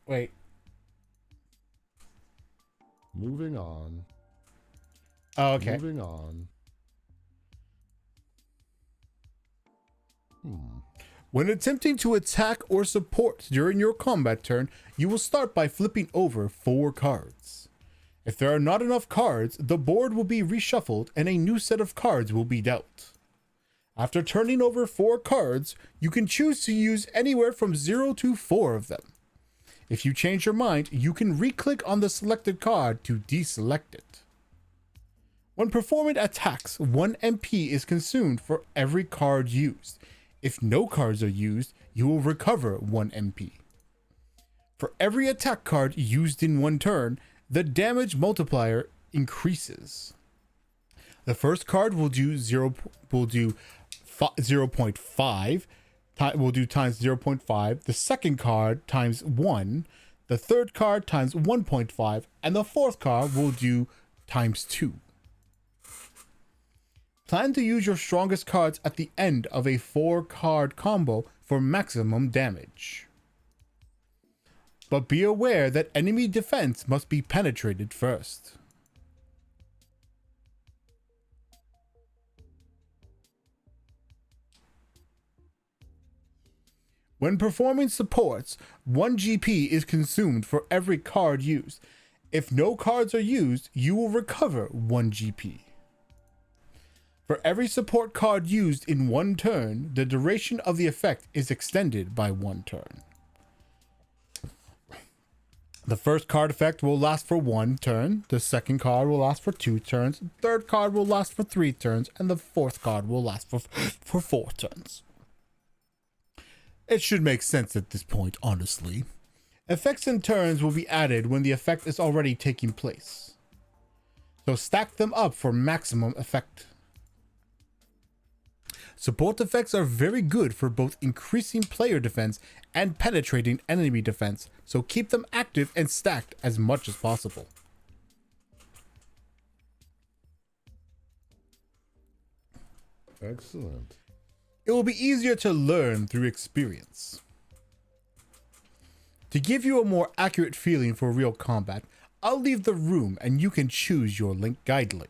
Wait. Moving on. Oh, okay. Moving on. When attempting to attack or support during your combat turn, you will start by flipping over 4 cards. If there are not enough cards, the board will be reshuffled and a new set of cards will be dealt. After turning over 4 cards, you can choose to use anywhere from 0 to 4 of them. If you change your mind, you can re-click on the selected card to deselect it. When performing attacks, 1 MP is consumed for every card used. If no cards are used, you will recover 1 MP. For every attack card used in one turn, the damage multiplier increases. The first card will do 0.5. Will do times 0.5. The second card times 1. The third card times 1.5, and the fourth card will do times 2. Plan to use your strongest cards at the end of a 4-card combo for maximum damage. But be aware that enemy defense must be penetrated first. When performing supports, 1 GP is consumed for every card used. If no cards are used, you will recover 1 GP. For every support card used in one turn, the duration of the effect is extended by 1 turn. The first card effect will last for 1 turn, the second card will last for 2 turns, the third card will last for 3 turns, and the fourth card will last for 4 turns. It should make sense at this point, honestly. Effects and turns will be added when the effect is already taking place. So stack them up for maximum effect. Support effects are very good for both increasing player defense and penetrating enemy defense, so keep them active and stacked as much as possible. Excellent. It will be easier to learn through experience. To give you a more accurate feeling for real combat, I'll leave the room and you can choose your guide link.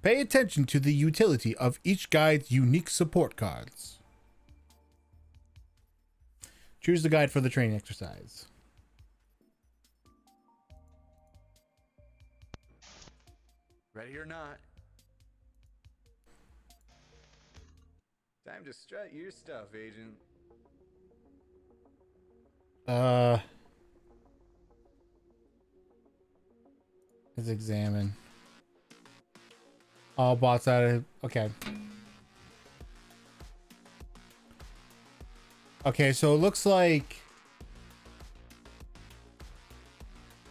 Pay attention to the utility of each guide's unique support cards. Choose the guide for the training exercise. Ready or not. Time to strut your stuff, Agent. Let's examine. All bots out of... Okay. Okay, so it looks like...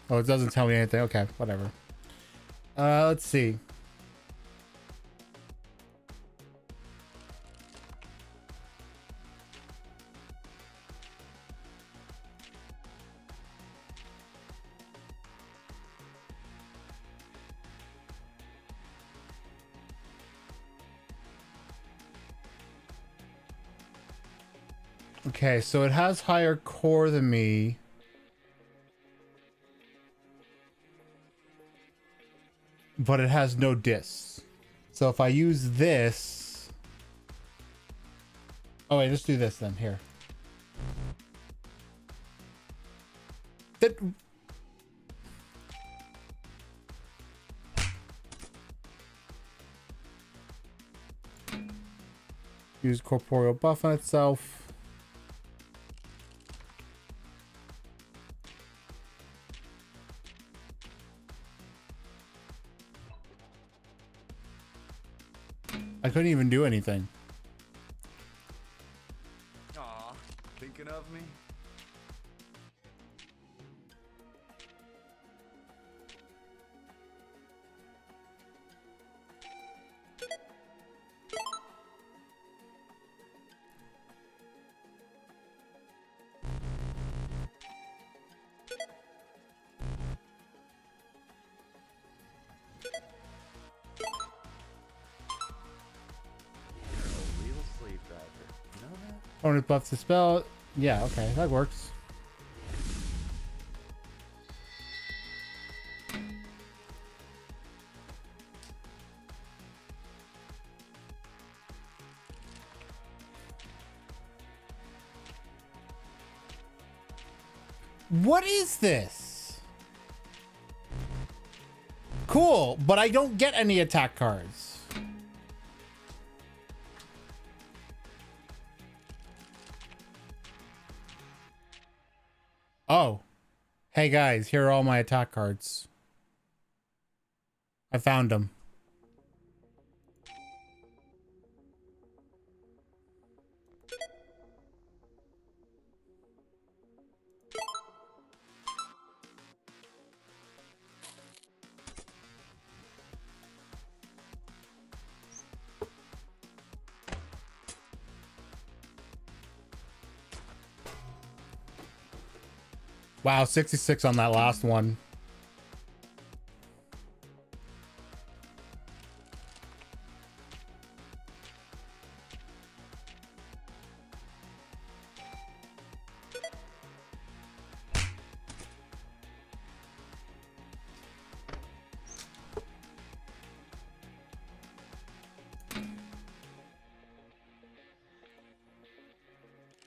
Oh, it doesn't tell me anything. Okay, whatever. Let's see. Okay, so it has higher core than me. but it has no discs. So if I use this... Oh wait, let's do this then, here. That... Use corporeal buff on itself. I couldn't even do anything. Aw, thinking of me? Real sleep driver. You know that? Opponent buffs the spell. Yeah, okay, that works. What is this? Cool, but I don't get any attack cards. Oh. Hey guys, here are all my attack cards. I found them. Wow, 66 on that last one.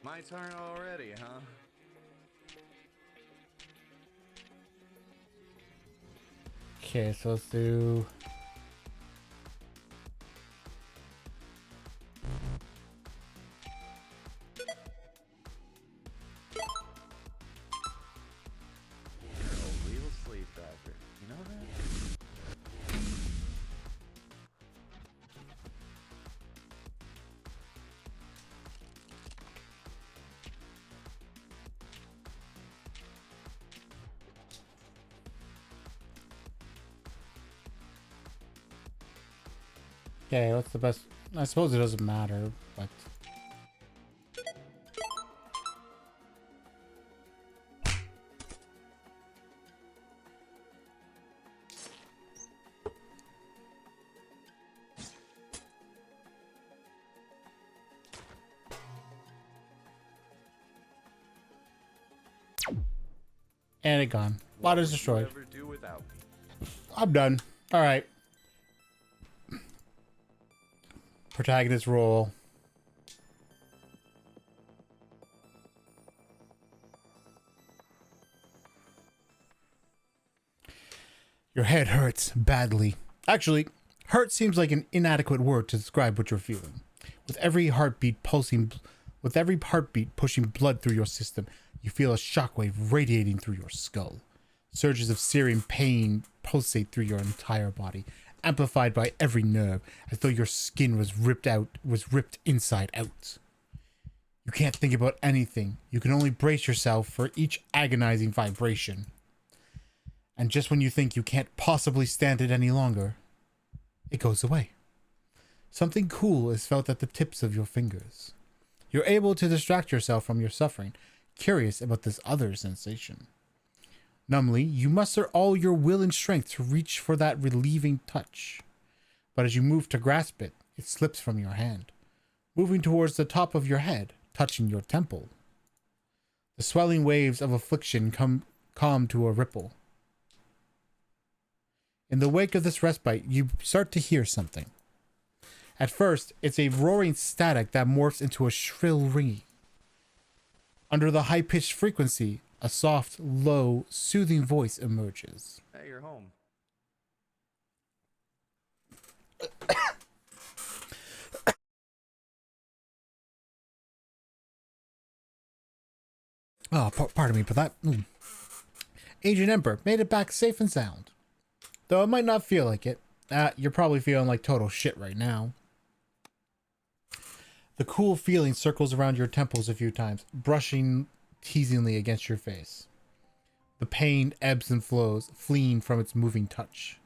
My turn already, huh? Okay, so let's do... Real sleep driver. You know that? Okay, what's the best? I suppose it doesn't matter, but... And it gone. Lot is destroyed. Never do without me. I'm done. All right. Protagonist role. Your head hurts badly. Actually, hurt seems like an inadequate word to describe what you're feeling. With every heartbeat pushing blood through your system, you feel a shockwave radiating through your skull. Surges of searing pain pulsate through your entire body, amplified by every nerve, as though your skin was ripped inside out. You can't think about anything. You can only brace yourself for each agonizing vibration. And just when you think you can't possibly stand it any longer, it goes away. Something cool is felt at the tips of your fingers. You're able to distract yourself from your suffering, curious about this other sensation. Numbly, you muster all your will and strength to reach for that relieving touch. But as you move to grasp it, it slips from your hand, moving towards the top of your head, touching your temple. The swelling waves of affliction calm to a ripple. In the wake of this respite, you start to hear something. At first, it's a roaring static that morphs into a shrill ringing. Under the high-pitched frequency, a soft, low, soothing voice emerges. Hey, you're home. Oh, pardon me for that. Agent Ember made it back safe and sound. Though it might not feel like it. You're probably feeling like total shit right now. The cool feeling circles around your temples a few times, brushing teasingly against your face. The pain ebbs and flows, fleeing from its moving touch.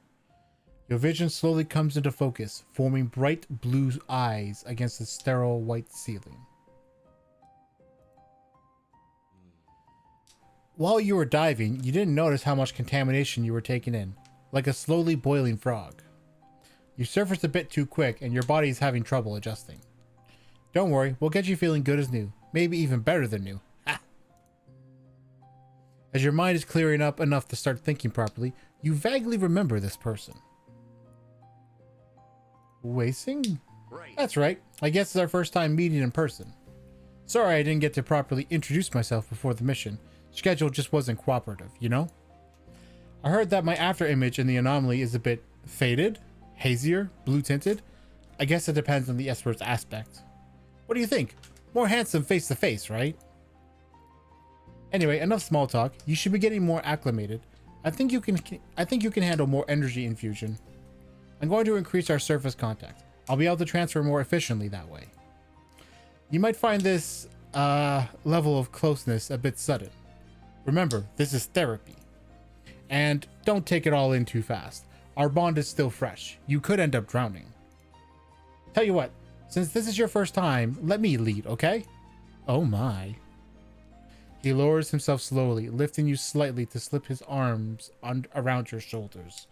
Your vision slowly comes into focus, forming bright blue eyes against the sterile white ceiling. While you were diving, you didn't notice how much contamination you were taking in, like a slowly boiling frog. You surfaced a bit too quick and your body is having trouble adjusting. Don't worry, we'll get you feeling good as new, maybe even better than new. Ha! As your mind is clearing up enough to start thinking properly, you vaguely remember this person. Wei-Sing? Right. That's right, I guess it's our first time meeting in person. Sorry I didn't get to properly introduce myself before the mission. Schedule just wasn't cooperative, you know? I heard that my after image in the anomaly is a bit faded, hazier, blue tinted. I guess it depends on the Esper's aspect. What do you think? More handsome face to face, right? Anyway, enough small talk. You should be getting more acclimated. I think you can handle more energy infusion. I'm going to increase our surface contact. I'll be able to transfer more efficiently that way. You might find this level of closeness a bit sudden. Remember, this is therapy. And don't take it all in too fast. Our bond is still fresh. You could end up drowning. Tell you what, since this is your first time, let me lead, okay? Oh my. He lowers himself slowly, lifting you slightly to slip his arms around your shoulders.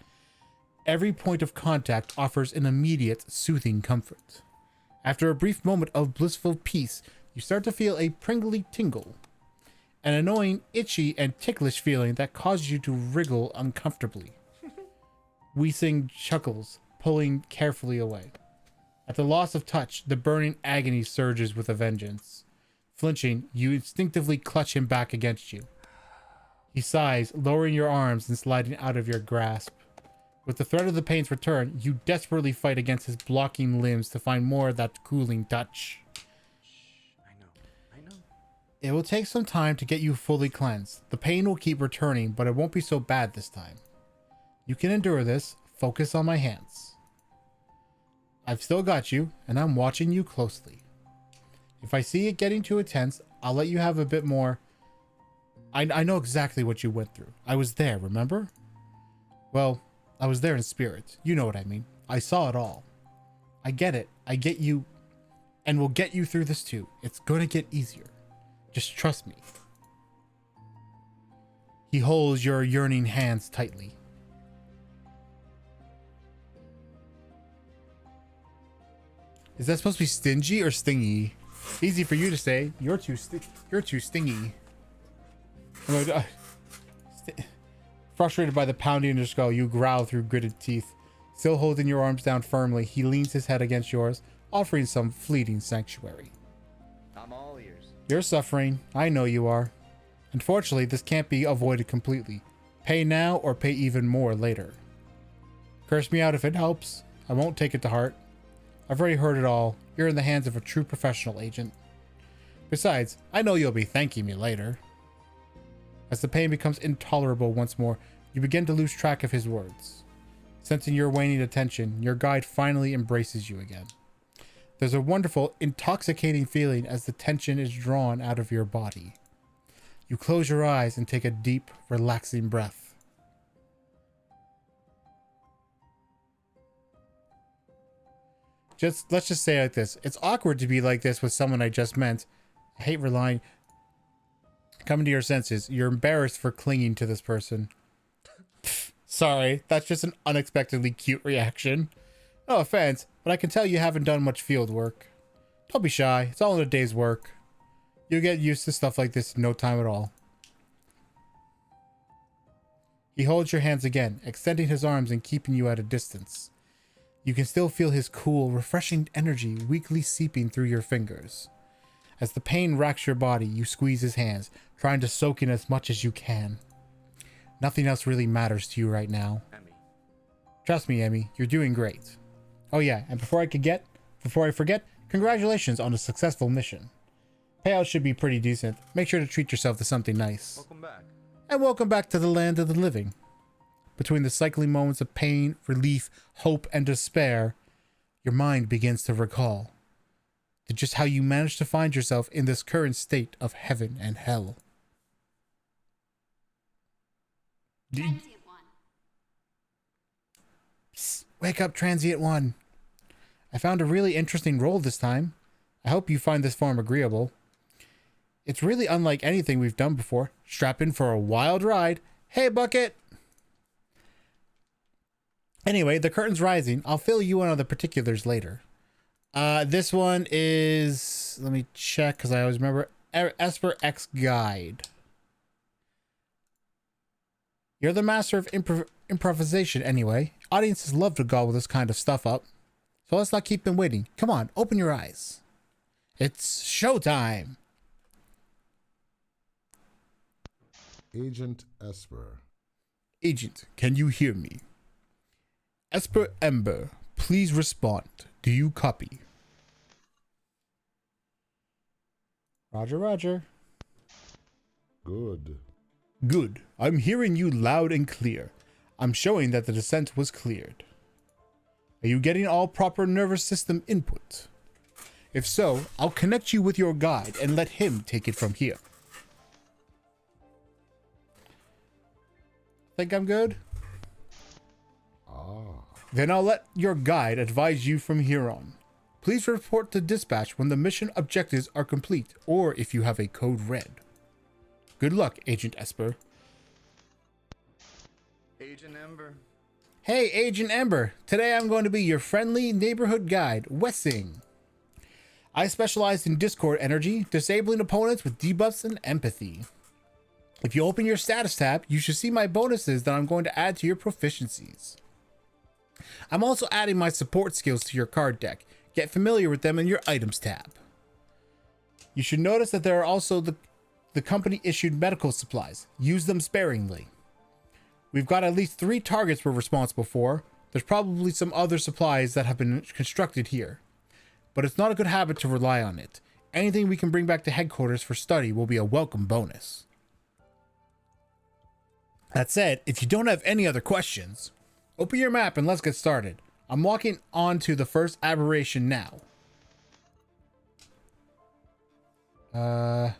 Every point of contact offers an immediate, soothing comfort. After a brief moment of blissful peace, you start to feel a pringly tingle. An annoying, itchy, and ticklish feeling that causes you to wriggle uncomfortably. Wei-Sing chuckles, pulling carefully away. At the loss of touch, the burning agony surges with a vengeance. Flinching, you instinctively clutch him back against you. He sighs, lowering your arms and sliding out of your grasp. With the threat of the pain's return, you desperately fight against his blocking limbs to find more of that cooling touch. I know. It will take some time to get you fully cleansed. The pain will keep returning, but it won't be so bad this time. You can endure this. Focus on my hands. I've still got you, and I'm watching you closely. If I see it getting too intense, I'll let you have a bit more. I know exactly what you went through. I was there, remember? Well, I was there in spirit. You know what I mean. I saw it all. I get it. I get you. And we'll get you through this too. It's gonna get easier. Just trust me. He holds your yearning hands tightly. Is that supposed to be stingy or stingy? Easy for you to say. You're too stingy. Frustrated by the pounding in your skull, you growl through gritted teeth. Still holding your arms down firmly, he leans his head against yours, offering some fleeting sanctuary. I'm all ears. You're suffering. I know you are. Unfortunately, this can't be avoided completely. Pay now or pay even more later. Curse me out if it helps. I won't take it to heart. I've already heard it all. You're in the hands of a true professional, Agent. Besides, I know you'll be thanking me later. As the pain becomes intolerable once more, you begin to lose track of his words. Sensing your waning attention, your guide finally embraces you again. There's a wonderful, intoxicating feeling as the tension is drawn out of your body. You close your eyes and take a deep, relaxing breath. Let's just say it like this. It's awkward to be like this with someone I just met. I hate relying. Coming to your senses, you're embarrassed for clinging to this person. Sorry, that's just an unexpectedly cute reaction. No offense, but I can tell you haven't done much field work. Don't be shy, it's all in a day's work. You'll get used to stuff like this in no time at all. He holds your hands again, extending his arms and keeping you at a distance. You can still feel his cool, refreshing energy weakly seeping through your fingers. As the pain racks your body, you squeeze his hands, trying to soak in as much as you can. Nothing else really matters to you right now. Emmy. Trust me, Emmy, you're doing great. Oh yeah, and before I forget, congratulations on a successful mission. Payout should be pretty decent. Make sure to treat yourself to something nice. Welcome back. And welcome back to the land of the living. Between the cycling moments of pain, relief, hope, and despair, your mind begins to recall to just how you managed to find yourself in this current state of heaven and hell. Transient one. Psst, wake up, Transient One. I found a really interesting role this time. I hope you find this form agreeable. It's really unlike anything we've done before. Strap in for a wild ride. Hey, Bucket! Anyway, the curtain's rising. I'll fill you in on the particulars later. This one is... Let me check, because I always remember. Esper X Guide. You're the master of improvisation anyway. Audiences love to gobble this kind of stuff up. So let's not keep them waiting. Come on, open your eyes. It's showtime! Agent Esper. Agent, can you hear me? Esper Ember, please respond. Do you copy? Roger, roger. Good. Good. I'm hearing you loud and clear. I'm showing that the descent was cleared. Are you getting all proper nervous system input? If so, I'll connect you with your guide and let him take it from here. Think I'm good? Then I'll let your guide advise you from here on. Please report to dispatch when the mission objectives are complete or if you have a code red. Good luck, Agent Esper. Agent Ember. Hey, Agent Ember. Today I'm going to be your friendly neighborhood guide, Wessing. I specialize in Discord energy, disabling opponents with debuffs and empathy. If you open your status tab, you should see my bonuses that I'm going to add to your proficiencies. I'm also adding my support skills to your card deck. Get familiar with them in your items tab. You should notice that there are also the company issued medical supplies. Use them sparingly. We've got at least 3 targets we're responsible for. There's probably some other supplies that have been constructed here. But it's not a good habit to rely on it. Anything we can bring back to headquarters for study will be a welcome bonus. That said, if you don't have any other questions, open your map and let's get started. I'm walking on to the first aberration now. To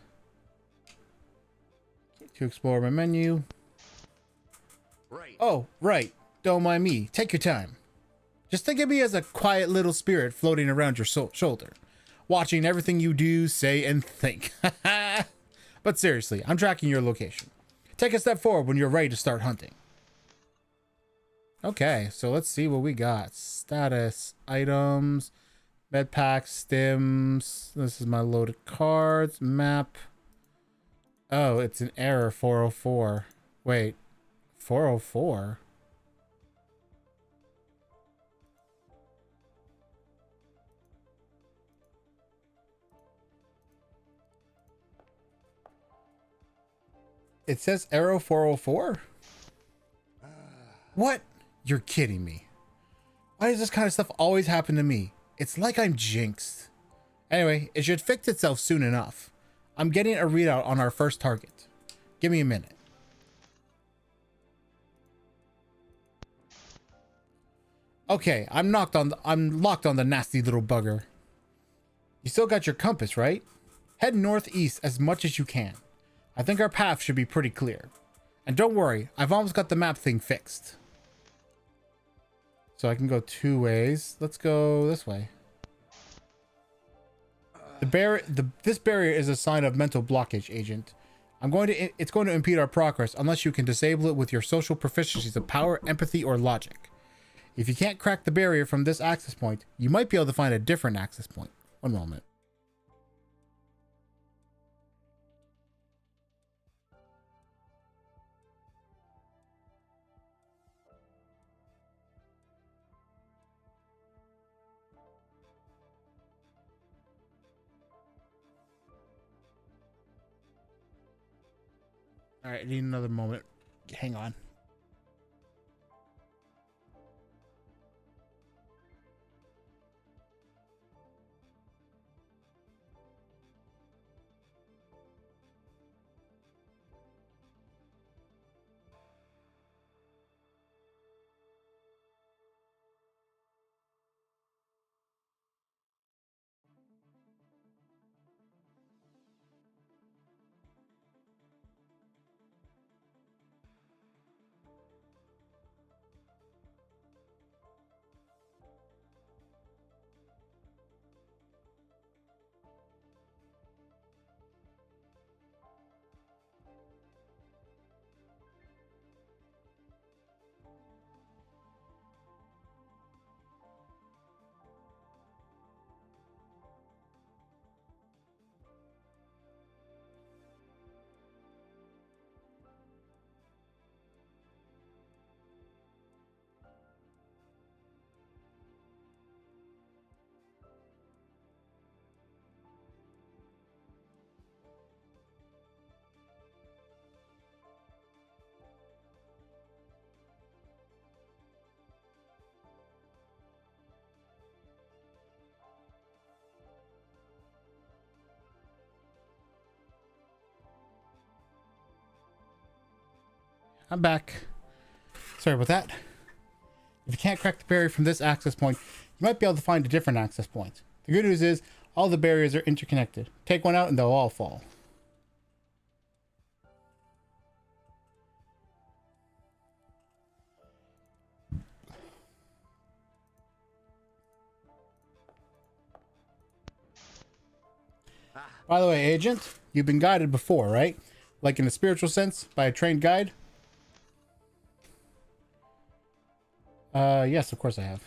explore my menu. Right. Oh, right. Don't mind me. Take your time. Just think of me as a quiet little spirit floating around your shoulder, watching everything you do, say, and think. But seriously, I'm tracking your location. Take a step forward when you're ready to start hunting. Okay, so let's see what we got. Status, items, med pack, stims. This is my loaded cards, map. Oh, it's an error, 404. Wait, 404? It says Arrow 404? What? You're kidding me. Why does this kind of stuff always happen to me? It's like I'm jinxed. Anyway, it should fix itself soon enough. I'm getting a readout on our first target. Give me a minute. Okay, I'm locked on the nasty little bugger. You still got your compass, right? Head northeast as much as you can. I think our path should be pretty clear. And don't worry, I've almost got the map thing fixed. So I can go 2 ways. Let's go this way. This barrier is a sign of mental blockage, Agent. It's going to impede our progress unless you can disable it with your social proficiencies of power, empathy, or logic. If you can't crack the barrier from this access point, you might be able to find a different access point. One moment. All right, I need another moment. Hang on. I'm back. Sorry about that. If you can't crack the barrier from this access point, you might be able to find a different access point. The good news is, all the barriers are interconnected. Take one out and they'll all fall. By the way, Agent, you've been guided before, right? Like in a spiritual sense, by a trained guide? Yes, of course I have.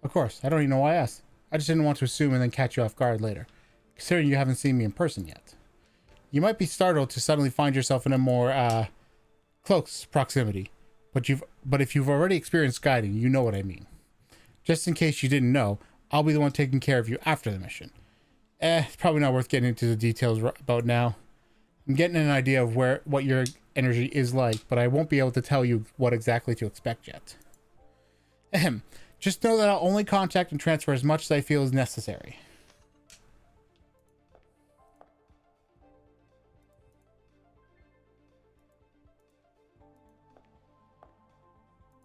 Of course, I don't even know why I asked. I just didn't want to assume and then catch you off guard later, considering you haven't seen me in person yet. You might be startled to suddenly find yourself in a more, close proximity, but if you've already experienced guiding, you know what I mean. Just in case you didn't know, I'll be the one taking care of you after the mission. It's probably not worth getting into the details about now. I'm getting an idea of what your energy is like, but I won't be able to tell you what exactly to expect yet. Ahem. Just know that I'll only contact and transfer as much as I feel is necessary.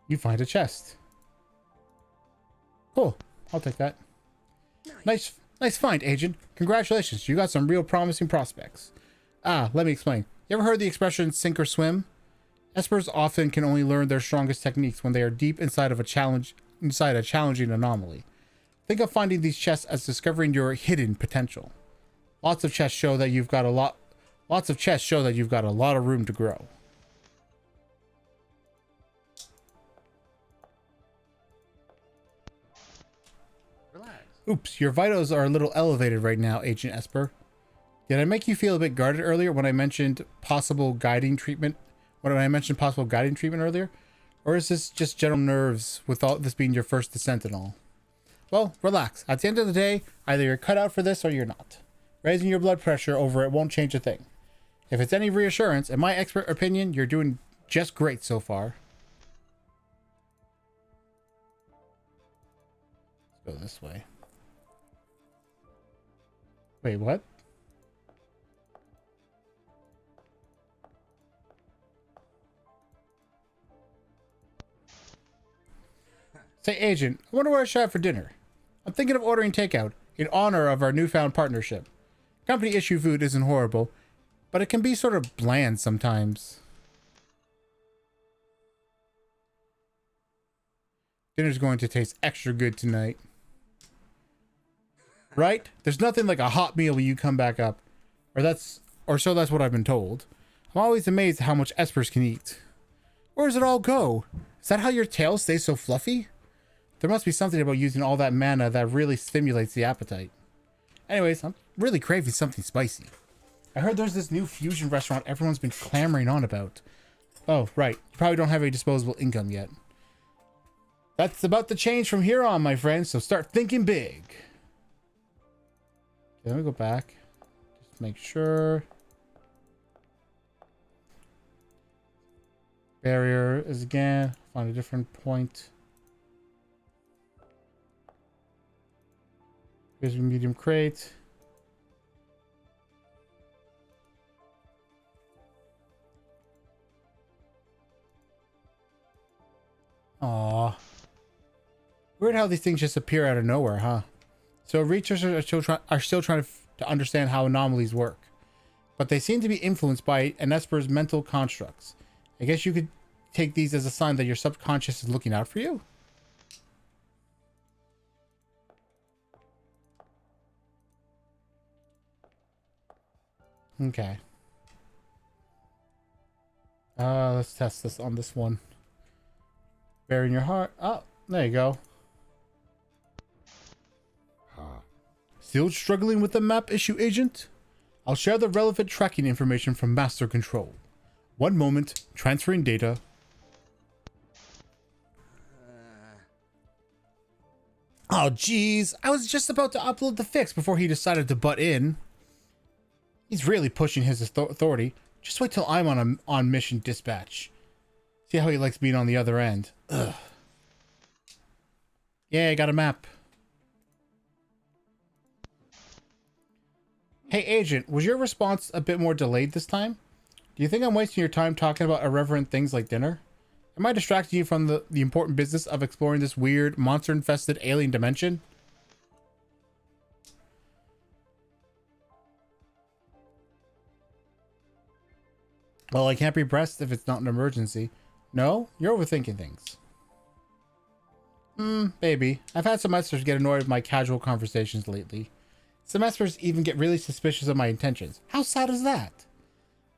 You find a chest. Cool. I'll take that. Nice find, Agent. Congratulations. You got some real promising prospects. Let me explain. You ever heard the expression sink or swim? Espers often can only learn their strongest techniques when they are deep inside a challenging anomaly. Think of finding these chests as discovering your hidden potential. Lots of chests show that you've got a lot of room to grow. Relax. Oops, your vitals are a little elevated right now, Agent Esper. Did I make you feel a bit guarded earlier when I mentioned possible guiding treatment? Earlier? Or is this just general nerves with all this being your first descent and all? Well, relax. At the end of the day, either you're cut out for this or you're not. Raising your blood pressure over it won't change a thing. If it's any reassurance, in my expert opinion, you're doing just great so far. Let's go this way. Wait, what? Say, Agent, I wonder what I should have for dinner. I'm thinking of ordering takeout in honor of our newfound partnership. Company issue food isn't horrible, but it can be sort of bland sometimes. Dinner's going to taste extra good tonight. Right? There's nothing like a hot meal when you come back up. Or so that's what I've been told. I'm always amazed at how much espers can eat. Where does it all go? Is that how your tail stays so fluffy? There must be something about using all that mana that really stimulates the appetite. Anyways, I'm really craving something spicy. I heard there's this new fusion restaurant everyone's been clamoring on about. Oh, right. You probably don't have any disposable income yet. That's about to change from here on, my friend, so start thinking big. Okay, let me go back. Just make sure. Barrier is again. Find a different point. Here's a medium crate. Aww. Weird how these things just appear out of nowhere, huh? So researchers are still trying to understand how anomalies work. But they seem to be influenced by an Esper's mental constructs. I guess you could take these as a sign that your subconscious is looking out for you? Okay. Let's test this on this one. Bear in your heart. Oh, there you go. Still struggling with the map issue, Agent? I'll share the relevant tracking information from Master Control. One moment, transferring data. Oh, geez. I was just about to upload the fix before he decided to butt in. He's really pushing his authority. Just wait till I'm on mission dispatch. See how he likes being on the other end. Ugh. Yeah, I got a map. Hey, Agent, was your response a bit more delayed this time? Do you think I'm wasting your time talking about irreverent things like dinner? Am I distracting you from the important business of exploring this weird, monster-infested alien dimension? Well, I can't be pressed if it's not an emergency. No, you're overthinking things. Maybe. I've had semesters get annoyed with my casual conversations lately. Semesters even get really suspicious of my intentions. How sad is that?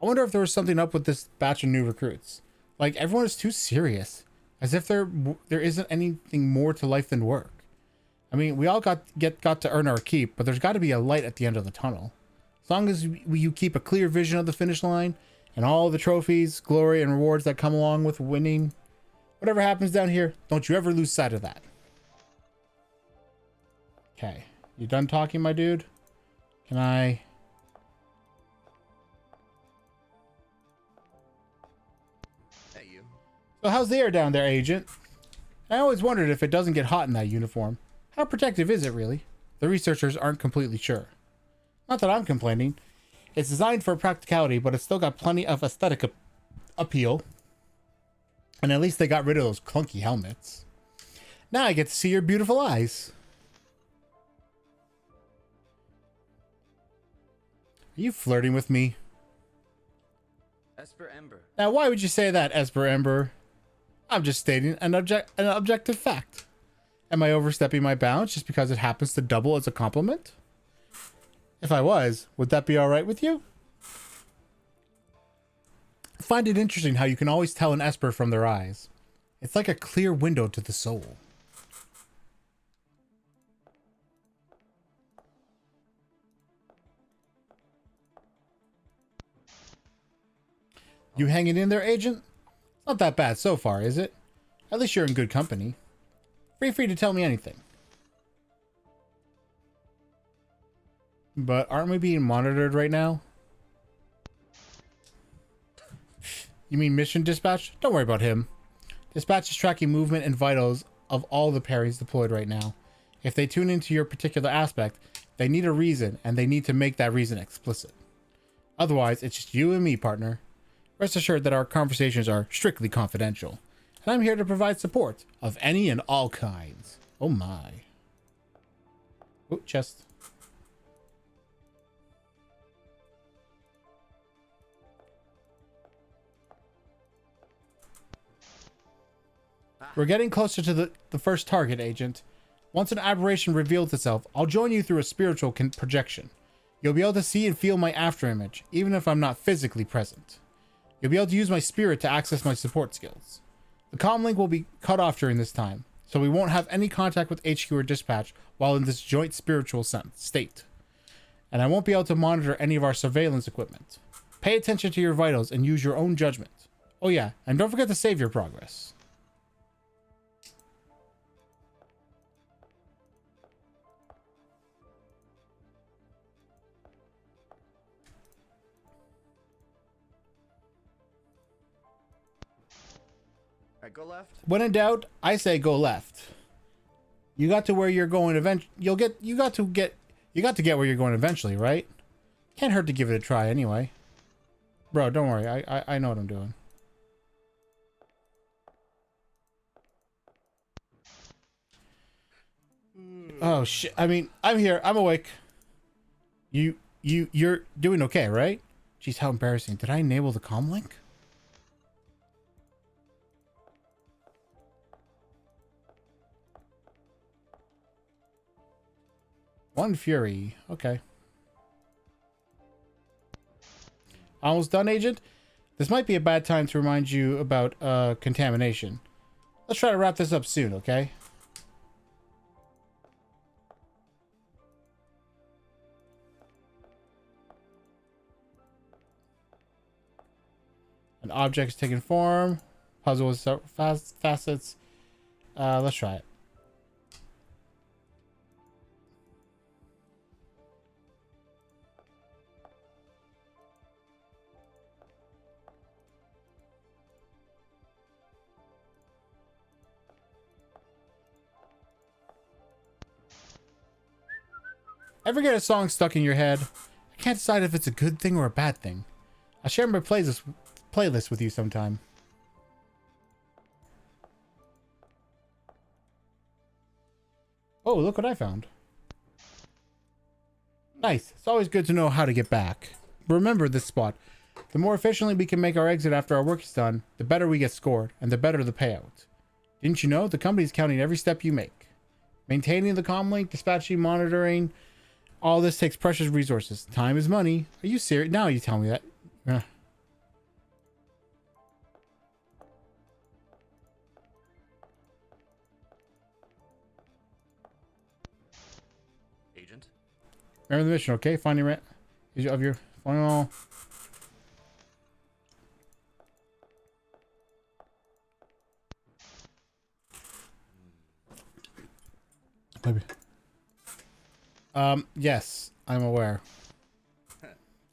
I wonder if there was something up with this batch of new recruits. Like, everyone is too serious. As if there isn't anything more to life than work. I mean, we all got to earn our keep, but there's got to be a light at the end of the tunnel. As long as you keep a clear vision of the finish line, and all the trophies, glory, and rewards that come along with winning, whatever happens down here, don't you ever lose sight of that. Okay. You done talking, my dude? Can I... Hey, you. So how's the air down there, Agent? I always wondered if it doesn't get hot in that uniform. How protective is it, really? The researchers aren't completely sure. Not that I'm complaining. It's designed for practicality, but it's still got plenty of aesthetic appeal. And at least they got rid of those clunky helmets. Now I get to see your beautiful eyes. Are you flirting with me? Esper Ember. Now, why would you say that, Esper Ember? I'm just stating an objective fact. Am I overstepping my bounds just because it happens to double as a compliment? If I was, would that be alright with you? I find it interesting how you can always tell an Esper from their eyes. It's like a clear window to the soul. You hanging in there, Agent? It's not that bad so far, is it? At least you're in good company. Feel free to tell me anything. But aren't we being monitored right now? You mean Mission Dispatch? Don't worry about him. Dispatch is tracking movement and vitals of all the pairings deployed right now. If they tune into your particular aspect, they need a reason, and they need to make that reason explicit. Otherwise, it's just you and me, partner. Rest assured that our conversations are strictly confidential, and I'm here to provide support of any and all kinds. Oh my. Oh, chest. We're getting closer to the first target, Agent. Once an aberration reveals itself, I'll join you through a spiritual projection. You'll be able to see and feel my afterimage, even if I'm not physically present. You'll be able to use my spirit to access my support skills. The comm link will be cut off during this time, so we won't have any contact with HQ or dispatch while in this joint spiritual state. And I won't be able to monitor any of our surveillance equipment. Pay attention to your vitals and use your own judgment. Oh yeah, and don't forget to save your progress. Alright, go left. When in doubt, I say go left. You got to where you're going eventually. You got to get where you're going eventually, right? Can't hurt to give it a try anyway. Bro, don't worry. I know what I'm doing. Oh shit. I mean, I'm here. I'm awake. You're doing okay, right? Jeez, how embarrassing. Did I enable the comm link? One Fury. Okay. Almost done, Agent? This might be a bad time to remind you about contamination. Let's try to wrap this up soon, okay? An object's taking form. Puzzle with several facets. Let's try it. Ever get a song stuck in your head? I can't decide if it's a good thing or a bad thing. I'll share my playlist with you sometime. Oh, look what I found. Nice. It's always good to know how to get back. Remember this spot. The more efficiently we can make our exit after our work is done, the better we get scored, and the better the payout. Didn't you know? The company's counting every step you make. Maintaining the comm link, dispatching, monitoring, all this takes precious resources. Time is money. Are you serious? Now you tell me that. Agent. Remember the mission, okay? Finding rent of your final. Maybe. Yes, I'm aware.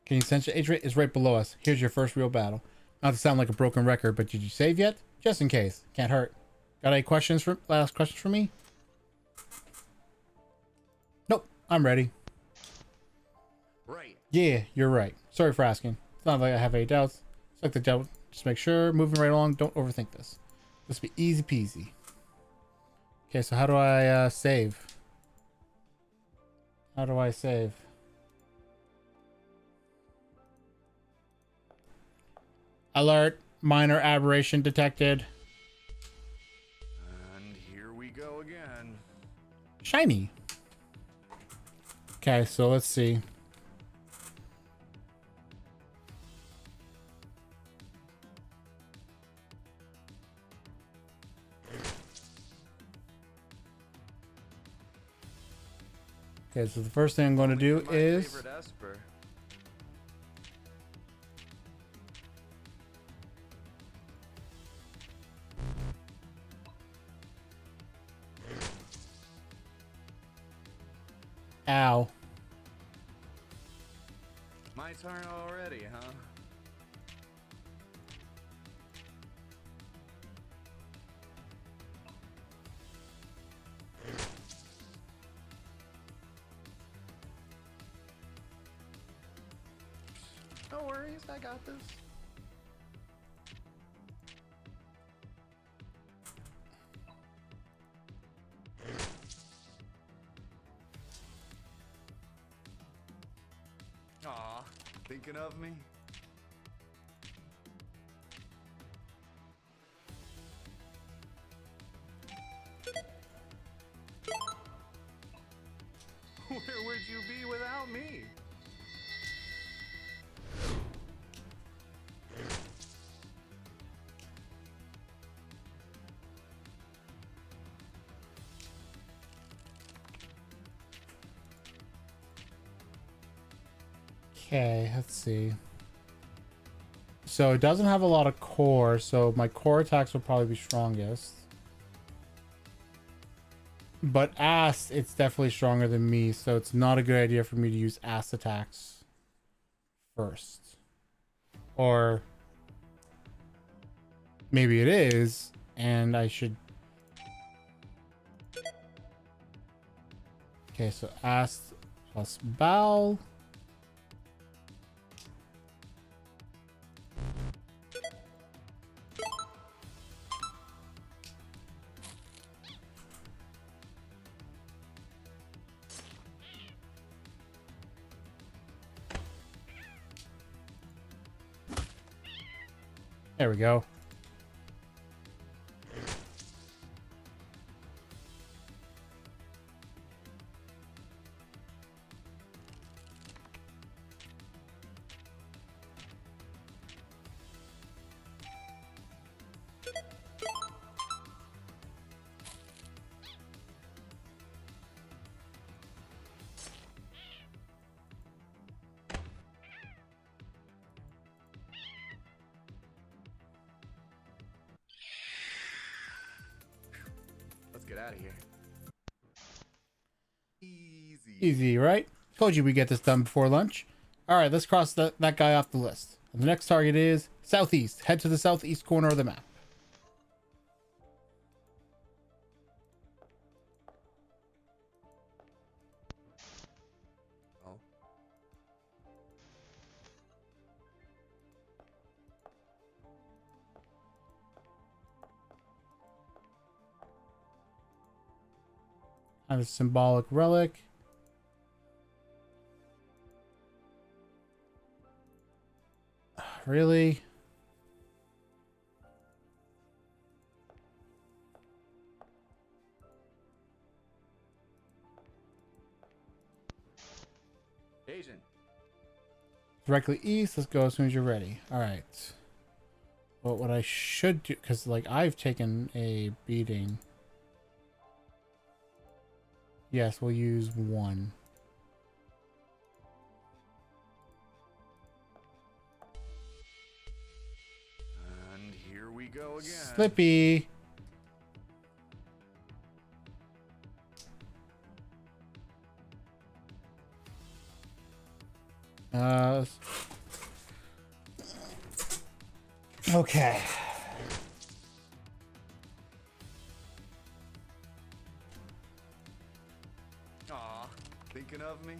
Can you sense your age rate is right below us? Here's your first real battle. Not to sound like a broken record, but did you save yet? Just in case. Can't hurt. Got any last questions for me? Nope, I'm ready. Right. Yeah, you're right. Sorry for asking. It's not like I have any doubts. It's like the doubt. Just make sure, moving right along, don't overthink this. This will be easy peasy. Okay, so how do I save? How do I save? Alert. Minor aberration detected. And here we go again. Shiny. Okay, so let's see. Okay, so the first thing I'm going to do My is... favorite Esper. Ow. My turn already, huh? No worries, I got this. Aw, thinking of me? Where would you be without me? Okay, let's see. So it doesn't have a lot of core, so my core attacks will probably be strongest. But ass, it's definitely stronger than me, so it's not a good idea for me to use ass attacks first. Or maybe it is, And I should... Okay, so ask plus bow. There we go. Let's get out of here. Easy. Easy, right? Told you we get this done before lunch. All right, let's cross that guy off the list. And the next target is southeast. Head to the southeast corner of the map. Oh. Have a symbolic relic. Really? Agent. Directly east. Let's go as soon as you're ready. All right. Well, what I should do, because like I've taken a beating. Yes, we'll use one. And here we go again. Slippy. Okay. Aw, thinking of me?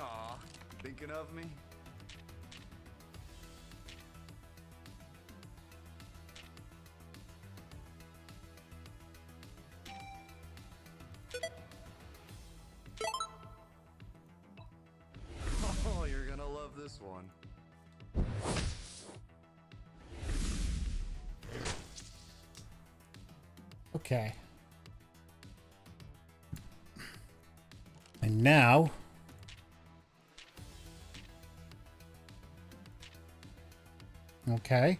Aw, thinking of me? Oh, you're gonna love this one. Okay. And now okay.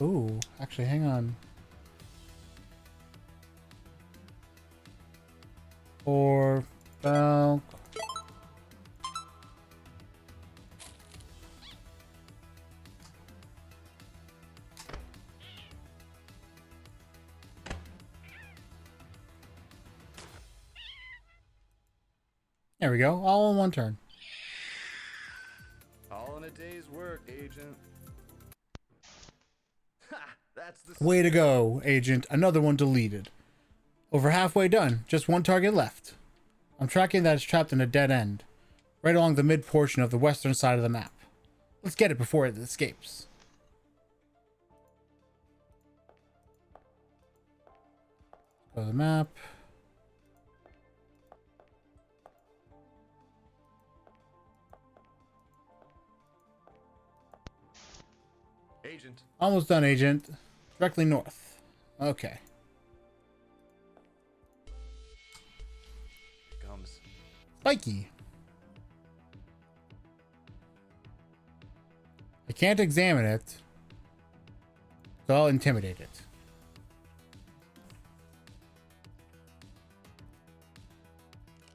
Ooh, actually, hang on. Or Falk. There we go. All in one turn. All in a day's work, Agent. Ha! That's the Way to go, Agent. Another one deleted. Over halfway done. Just one target left. I'm tracking that it's trapped in a dead end, right along the mid portion of the western side of the map. Let's get it before it escapes. Go to the map. Agent. Almost done, Agent. Directly north. Okay. Here comes. Spiky. I can't examine it, so I'll intimidate it.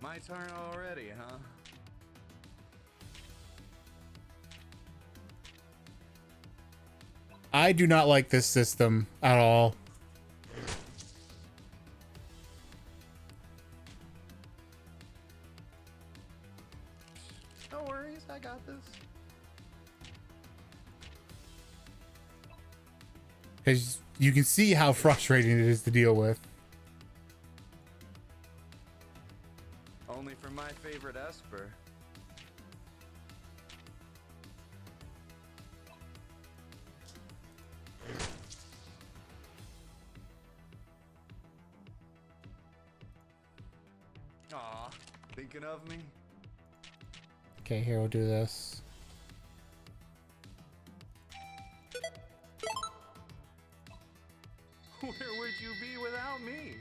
My turn already, huh? I do not like this system at all. No worries, I got this. Because you can see how frustrating it is to deal with. Only for my favorite Esper. Aw, thinking of me? Okay, here we'll do this. Where would you be without me?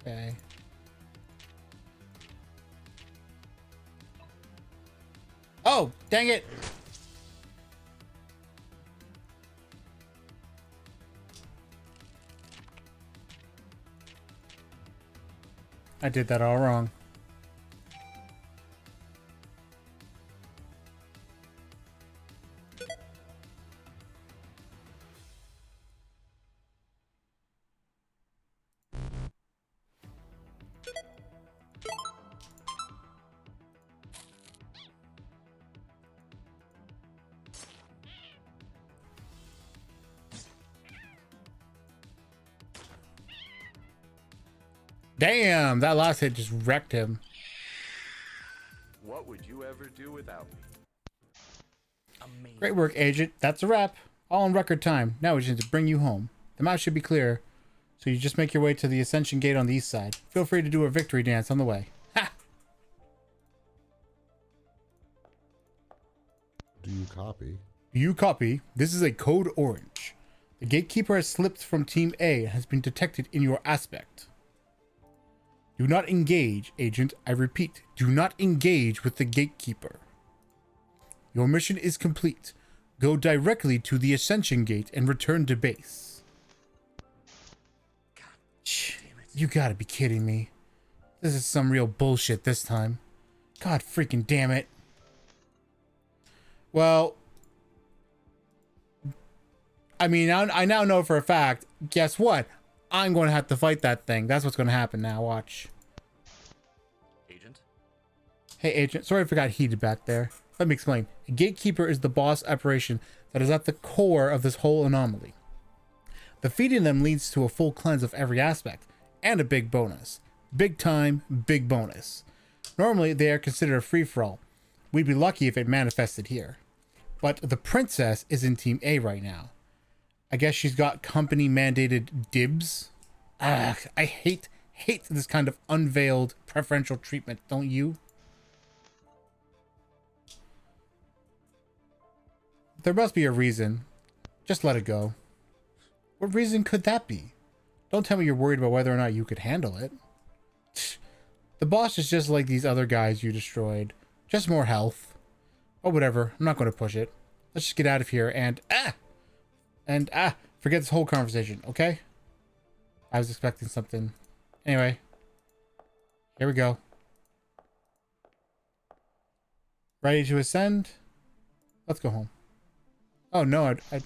Okay. Oh, dang it. I did that all wrong. Damn, that last hit just wrecked him. What would you ever do without me? Amazing. Great work, Agent. That's a wrap. All in record time. Now we just need to bring you home. The map should be clear, so you just make your way to the Ascension Gate on the east side. Feel free to do a victory dance on the way. Ha! Do you copy? You copy. This is a code orange. The gatekeeper has slipped from Team A and has been detected in your aspect. Do not engage, Agent. I repeat, do not engage with the gatekeeper. Your mission is complete. Go directly to the Ascension Gate and return to base. You gotta be kidding me. This is some real bullshit this time. God freaking damn it. Well, I mean, I now know for a fact, guess what? I'm going to have to fight that thing. That's what's going to happen now. Watch. Agent? Hey, Agent. Sorry if I got heated back there. Let me explain. A gatekeeper is the boss operation that is at the core of this whole anomaly. Defeating them leads to a full cleanse of every aspect, and a big bonus. Big time, big bonus. Normally, they are considered a free-for-all. We'd be lucky if it manifested here. But the princess is in Team A right now. I guess she's got company-mandated dibs. Ugh, I hate this kind of unveiled preferential treatment, don't you? There must be a reason. Just let it go. What reason could that be? Don't tell me you're worried about whether or not you could handle it. The boss is just like these other guys you destroyed. Just more health. Or whatever. I'm not going to push it. Let's just get out of here and forget this whole conversation, okay? I was expecting something. Anyway. Here we go. Ready to ascend? Let's go home. Oh no, Had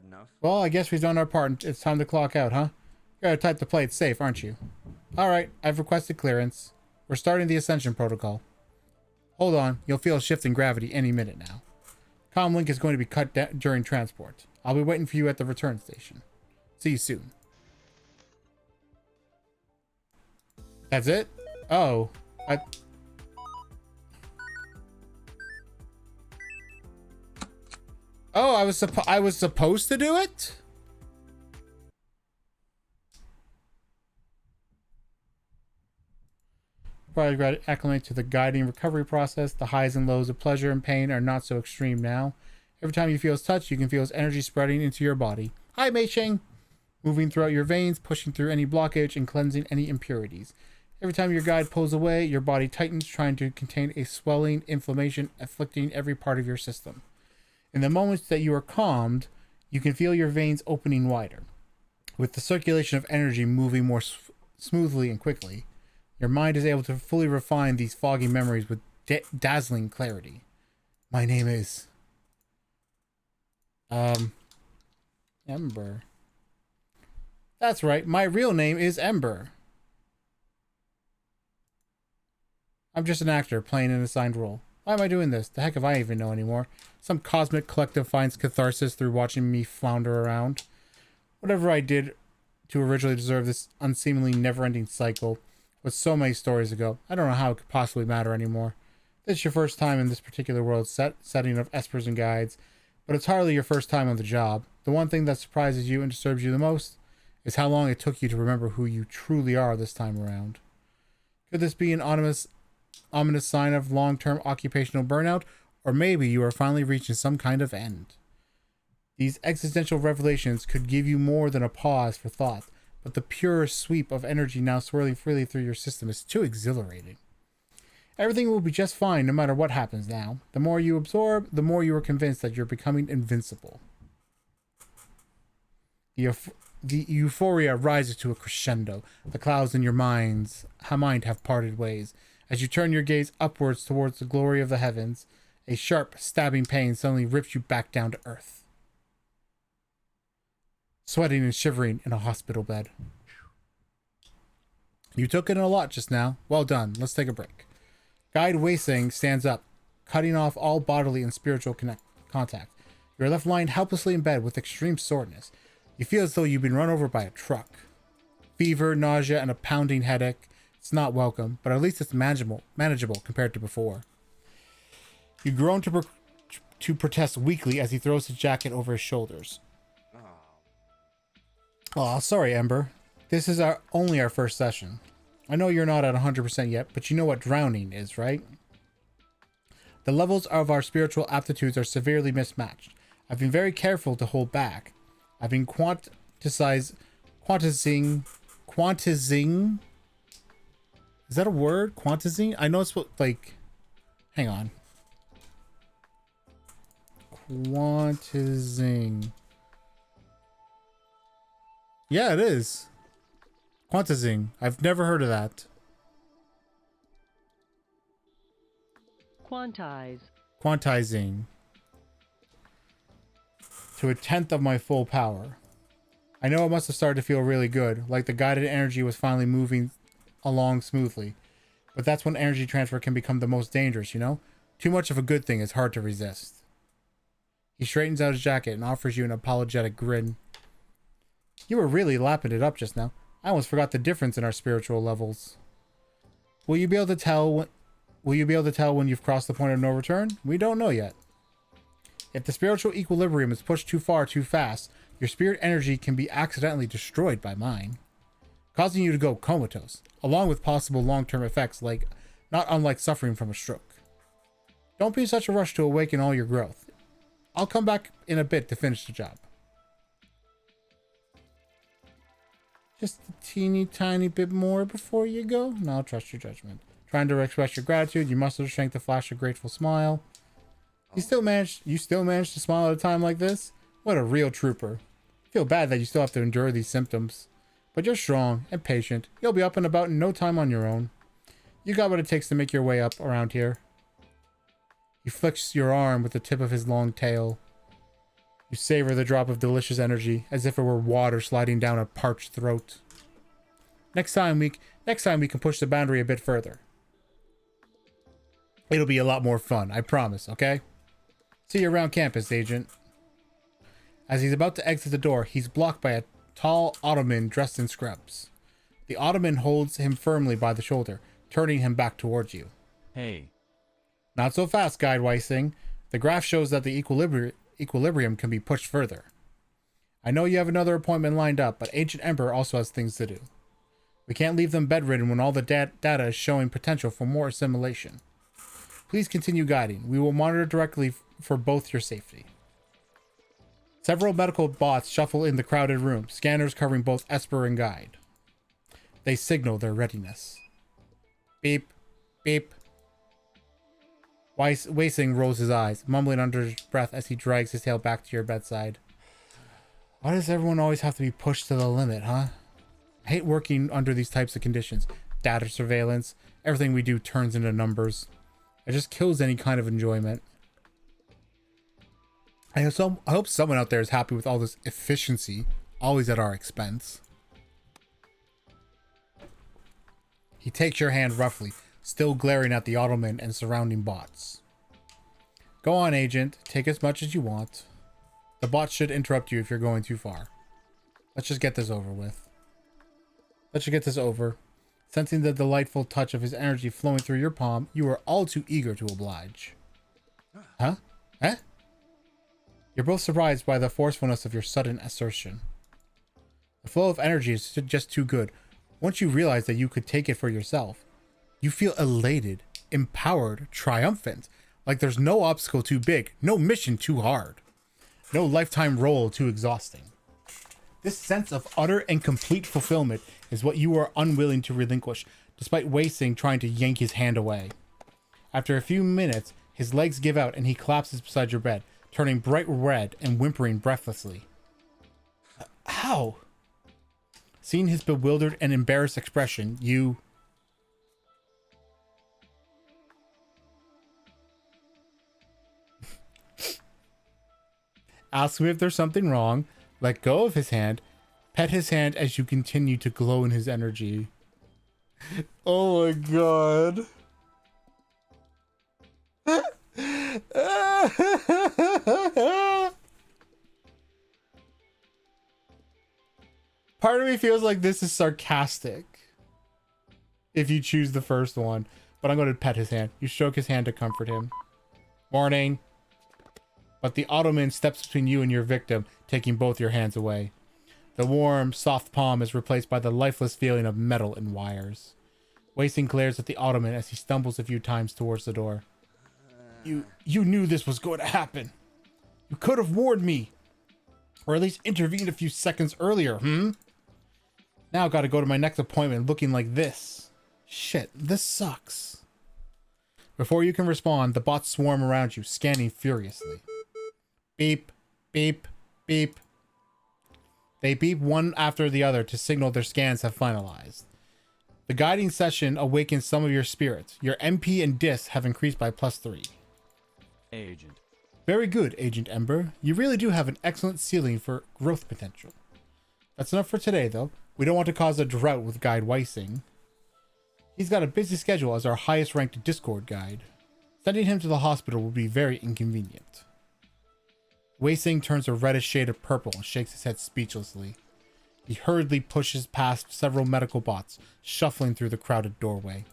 enough? well, I guess we've done our part. It's time to clock out, huh? You gotta type to play it safe, aren't you? Alright, I've requested clearance. We're starting the Ascension Protocol. Hold on, you'll feel a shift in gravity any minute now. Comlink is going to be cut during transport. I'll be waiting for you at the return station. See you soon. That's it? Oh. Oh, I was supposed to do it? Probably acclimate to the guiding recovery process. The highs and lows of pleasure and pain are not so extreme now. Every time you feel his touch, you can feel his energy spreading into your body. Hi, Mei Shing! Moving throughout your veins, pushing through any blockage and cleansing any impurities. Every time your guide pulls away, your body tightens, trying to contain a swelling inflammation afflicting every part of your system. In the moments that you are calmed, you can feel your veins opening wider. With the circulation of energy moving more smoothly and quickly, your mind is able to fully refine these foggy memories with dazzling clarity. My name is... Ember. That's right, my real name is Ember. I'm just an actor playing an assigned role. Why am I doing this? The heck if I even know anymore. Some cosmic collective finds catharsis through watching me flounder around. Whatever I did to originally deserve this unseemingly never-ending cycle was so many stories ago. I don't know how it could possibly matter anymore. This is your first time in this particular world setting of Espers and Guides, but it's hardly your first time on the job. The one thing that surprises you and disturbs you the most is how long it took you to remember who you truly are this time around. Could this be an ominous sign of long-term occupational burnout, or maybe you are finally reaching some kind of end? These existential revelations could give you more than a pause for thought, but the pure sweep of energy now swirling freely through your system is too exhilarating. Everything will be just fine no matter what happens now. The more you absorb, the more you are convinced that you're becoming invincible. The euphoria rises to a crescendo. The clouds in your mind have parted ways. As you turn your gaze upwards towards the glory of the heavens, a sharp, stabbing pain suddenly rips you back down to earth. Sweating and shivering in a hospital bed. You took in a lot just now. Well done. Let's take a break. Guide Weising stands up, cutting off all bodily and spiritual contact. You are left lying helplessly in bed with extreme soreness. You feel as though you've been run over by a truck. Fever, nausea, and a pounding headache. It's not welcome, but at least it's manageable compared to before. You groan to protest weakly as he throws his jacket over his shoulders. Oh, sorry, Ember. This is only our first session. I know you're not at 100% yet, but you know what drowning is, right? The levels of our spiritual aptitudes are severely mismatched. I've been very careful to hold back. I've been quantizing. Is that a word? Quantizing? I know it's what, like, hang on. Quantizing. Yeah, it is. Quantizing. I've never heard of that. Quantizing. To a tenth of my full power. I know it must have started to feel really good, like the guided energy was finally moving along smoothly. But that's when energy transfer can become the most dangerous, you know? Too much of a good thing is hard to resist. He straightens out his jacket and offers you an apologetic grin. You were really lapping it up just now. I almost forgot the difference in our spiritual levels. Will you be able to tell when you've crossed the point of no return? We don't know yet. If the spiritual equilibrium is pushed too far too fast, your spirit energy can be accidentally destroyed by mine, causing you to go comatose, along with possible long-term effects not unlike suffering from a stroke. Don't be in such a rush to awaken all your growth. I'll come back in a bit to finish the job. Just a teeny tiny bit more before you go? No, I'll trust your judgment. Trying to express your gratitude, you muster the strength to flash a grateful smile. You still managed to smile at a time like this? What a real trooper. I feel bad that you still have to endure these symptoms. But you're strong and patient. You'll be up and about in no time on your own. You got what it takes to make your way up around here. He flicks your arm with the tip of his long tail. You savor the drop of delicious energy, as if it were water sliding down a parched throat. Next time we can push the boundary a bit further. It'll be a lot more fun, I promise, okay? See you around campus, Agent. As he's about to exit the door, he's blocked by a tall Ottoman dressed in scrubs. The Ottoman holds him firmly by the shoulder, turning him back towards you. Hey. Not so fast, Guide Weising. The graph shows that the equilibrium can be pushed further. I know you have another appointment lined up, but Ancient Emperor also has things to do. We can't leave them bedridden when all the data is showing potential for more assimilation. Please continue guiding. We will monitor directly for both your safety. Several medical bots shuffle in the crowded room, scanners covering both Esper and Guide. They signal their readiness. Beep. Beep. Wasing rolls his eyes, mumbling under his breath as he drags his tail back to your bedside. Why does everyone always have to be pushed to the limit, huh? I hate working under these types of conditions. Data surveillance. Everything we do turns into numbers. It just kills any kind of enjoyment. I hope someone out there is happy with all this efficiency, always at our expense. He takes your hand roughly, still glaring at the ottoman and surrounding bots. Go on, Agent. Take as much as you want. The bots should interrupt you if you're going too far. Let's just get this over with. Let's just get this over. Sensing the delightful touch of his energy flowing through your palm, you are all too eager to oblige. Huh? Eh? You're both surprised by the forcefulness of your sudden assertion. The flow of energy is just too good. Once you realize that you could take it for yourself, you feel elated, empowered, triumphant, like there's no obstacle too big, no mission too hard, no lifetime role too exhausting. This sense of utter and complete fulfillment is what you are unwilling to relinquish, despite Wasting trying to yank his hand away. After a few minutes, his legs give out and he collapses beside your bed, turning bright red and whimpering breathlessly. How? Seeing his bewildered and embarrassed expression, you... ask him if there's something wrong, let go of his hand, pet his hand as you continue to glow in his energy. Oh my god. Part of me feels like this is sarcastic if you choose the first one, but I'm going to pet his hand. You stroke his hand to comfort him. Morning. But the ottoman steps between you and your victim, taking both your hands away. The warm, soft palm is replaced by the lifeless feeling of metal and wires. Wasting glares at the ottoman as he stumbles a few times towards the door. You knew this was going to happen. You could have warned me. Or at least intervened a few seconds earlier, Now I've got to go to my next appointment looking like this. Shit, this sucks. Before you can respond, the bots swarm around you, scanning furiously. Beep, beep, beep. They beep one after the other to signal their scans have finalized. The guiding session awakens some of your spirits. Your MP and DIS have increased by +3. Agent. Very good, Agent Ember. You really do have an excellent ceiling for growth potential. That's enough for today, though. We don't want to cause a drought with Guide Weissing. He's got a busy schedule as our highest ranked Discord guide. Sending him to the hospital will be very inconvenient. Weissing turns a reddish shade of purple and shakes his head speechlessly. He hurriedly pushes past several medical bots, shuffling through the crowded doorway.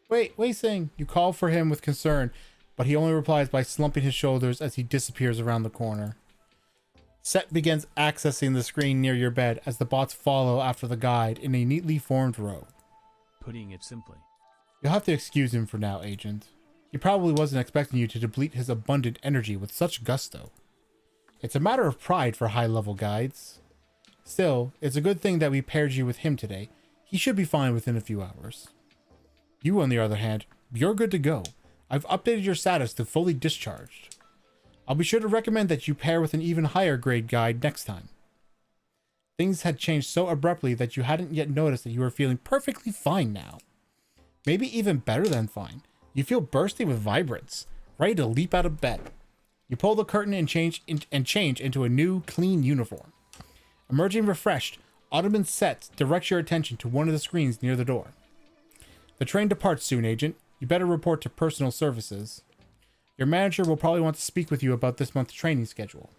Wait, Weissing! You call for him with concern, but he only replies by slumping his shoulders as he disappears around the corner. Set begins accessing the screen near your bed as the bots follow after the guide in a neatly formed row. Putting it simply. You'll have to excuse him for now, Agent. He probably wasn't expecting you to deplete his abundant energy with such gusto. It's a matter of pride for high-level guides. Still, it's a good thing that we paired you with him today. He should be fine within a few hours. You, on the other hand, you're good to go. I've updated your status to fully discharged. I'll be sure to recommend that you pair with an even higher grade guide next time. Things had changed so abruptly that you hadn't yet noticed that you were feeling perfectly fine now. Maybe even better than fine. You feel bursting with vibrance, ready to leap out of bed. You pull the curtain and change into a new, clean uniform. Emerging refreshed, Ottoman Set directs your attention to one of the screens near the door. The train departs soon, Agent. You better report to personal services. Your manager will probably want to speak with you about this month's training schedule.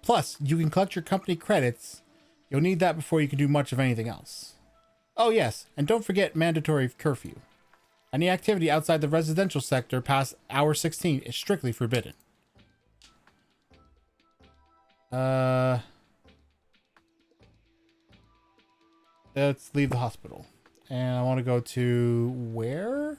Plus, you can collect your company credits. You'll need that before you can do much of anything else. Oh yes, and don't forget mandatory curfew. Any activity outside the residential sector past hour 16 is strictly forbidden. Let's leave the hospital. And I want to go to where?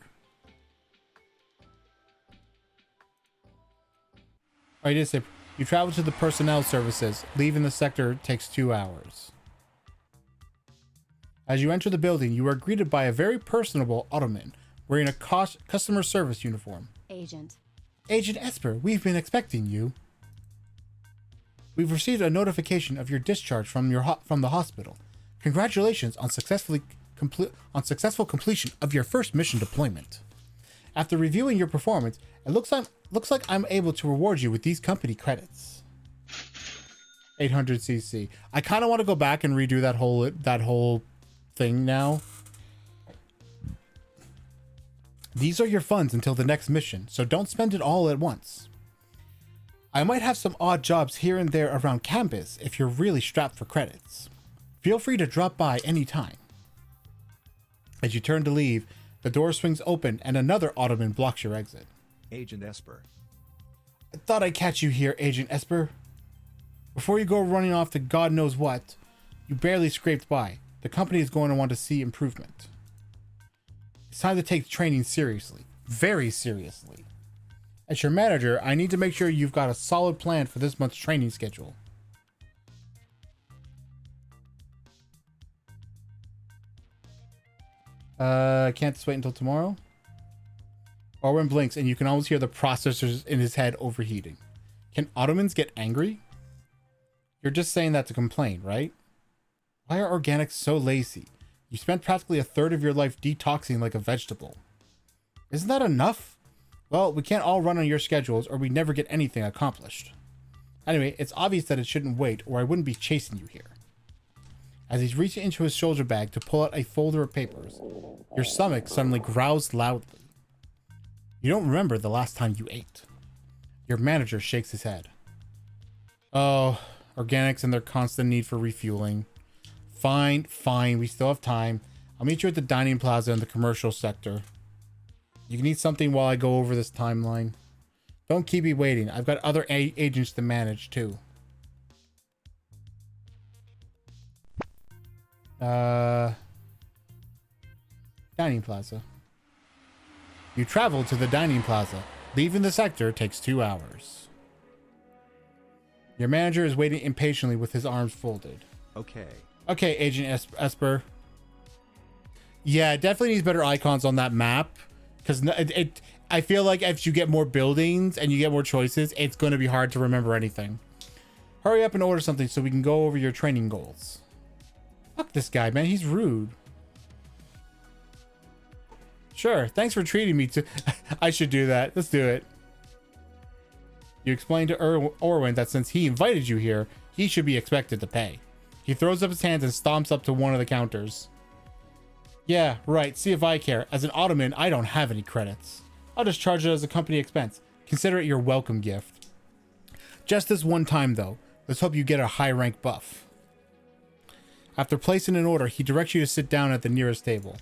Oh, you You travel to the personnel services. Leaving the sector takes 2 hours. As you enter the building, you are greeted by a very personable Ottoman wearing a customer service uniform. Agent. Agent Esper, we've been expecting you. We've received a notification of your discharge from the hospital. Congratulations on successful completion of your first mission deployment. After reviewing your performance, it looks like I'm able to reward you with these company credits. 800cc. I kind of want to go back and redo that whole thing now. These are your funds until the next mission, so don't spend it all at once. I might have some odd jobs here and there around campus if you're really strapped for credits. Feel free to drop by anytime. As you turn to leave, the door swings open and another Ottoman blocks your exit. Agent Esper. I thought I'd catch you here, Agent Esper. Before you go running off to God knows what, you barely scraped by. The company is going to want to see improvement. It's time to take training seriously. Very seriously. As your manager, I need to make sure you've got a solid plan for this month's training schedule. Can't just wait until tomorrow? Orwin blinks and you can almost hear the processors in his head overheating. Can Ottomans get angry? You're just saying that to complain, right? Why are organics so lazy? You spent practically a third of your life detoxing like a vegetable. Isn't that enough? Well, we can't all run on your schedules or we never get anything accomplished. Anyway, it's obvious that it shouldn't wait or I wouldn't be chasing you here. As he's reaching into his shoulder bag to pull out a folder of papers, your stomach suddenly growls loudly. You don't remember the last time you ate. Your manager shakes his head. Oh, organics and their constant need for refueling. Fine, we still have time. I'll meet you at the dining plaza in the commercial sector. You can eat something while I go over this timeline. Don't keep me waiting. I've got other agents to manage too. Dining plaza. You travel to the dining plaza. Leaving the sector takes 2 hours. Your manager is waiting impatiently with his arms folded. Okay, Agent Esper. Yeah, it definitely needs better icons on that map. Because I feel like if you get more buildings and you get more choices, it's going to be hard to remember anything. Hurry up and order something so we can go over your training goals. Fuck this guy, man. He's rude. Sure. Thanks for treating me to... I should do that. Let's do it. You explain to Orwin that since he invited you here, he should be expected to pay. He throws up his hands and stomps up to one of the counters. Yeah, right. See if I care. As an Ottoman, I don't have any credits. I'll just charge it as a company expense. Consider it your welcome gift. Just this one time, though. Let's hope you get a high rank buff. After placing an order, he directs you to sit down at the nearest table.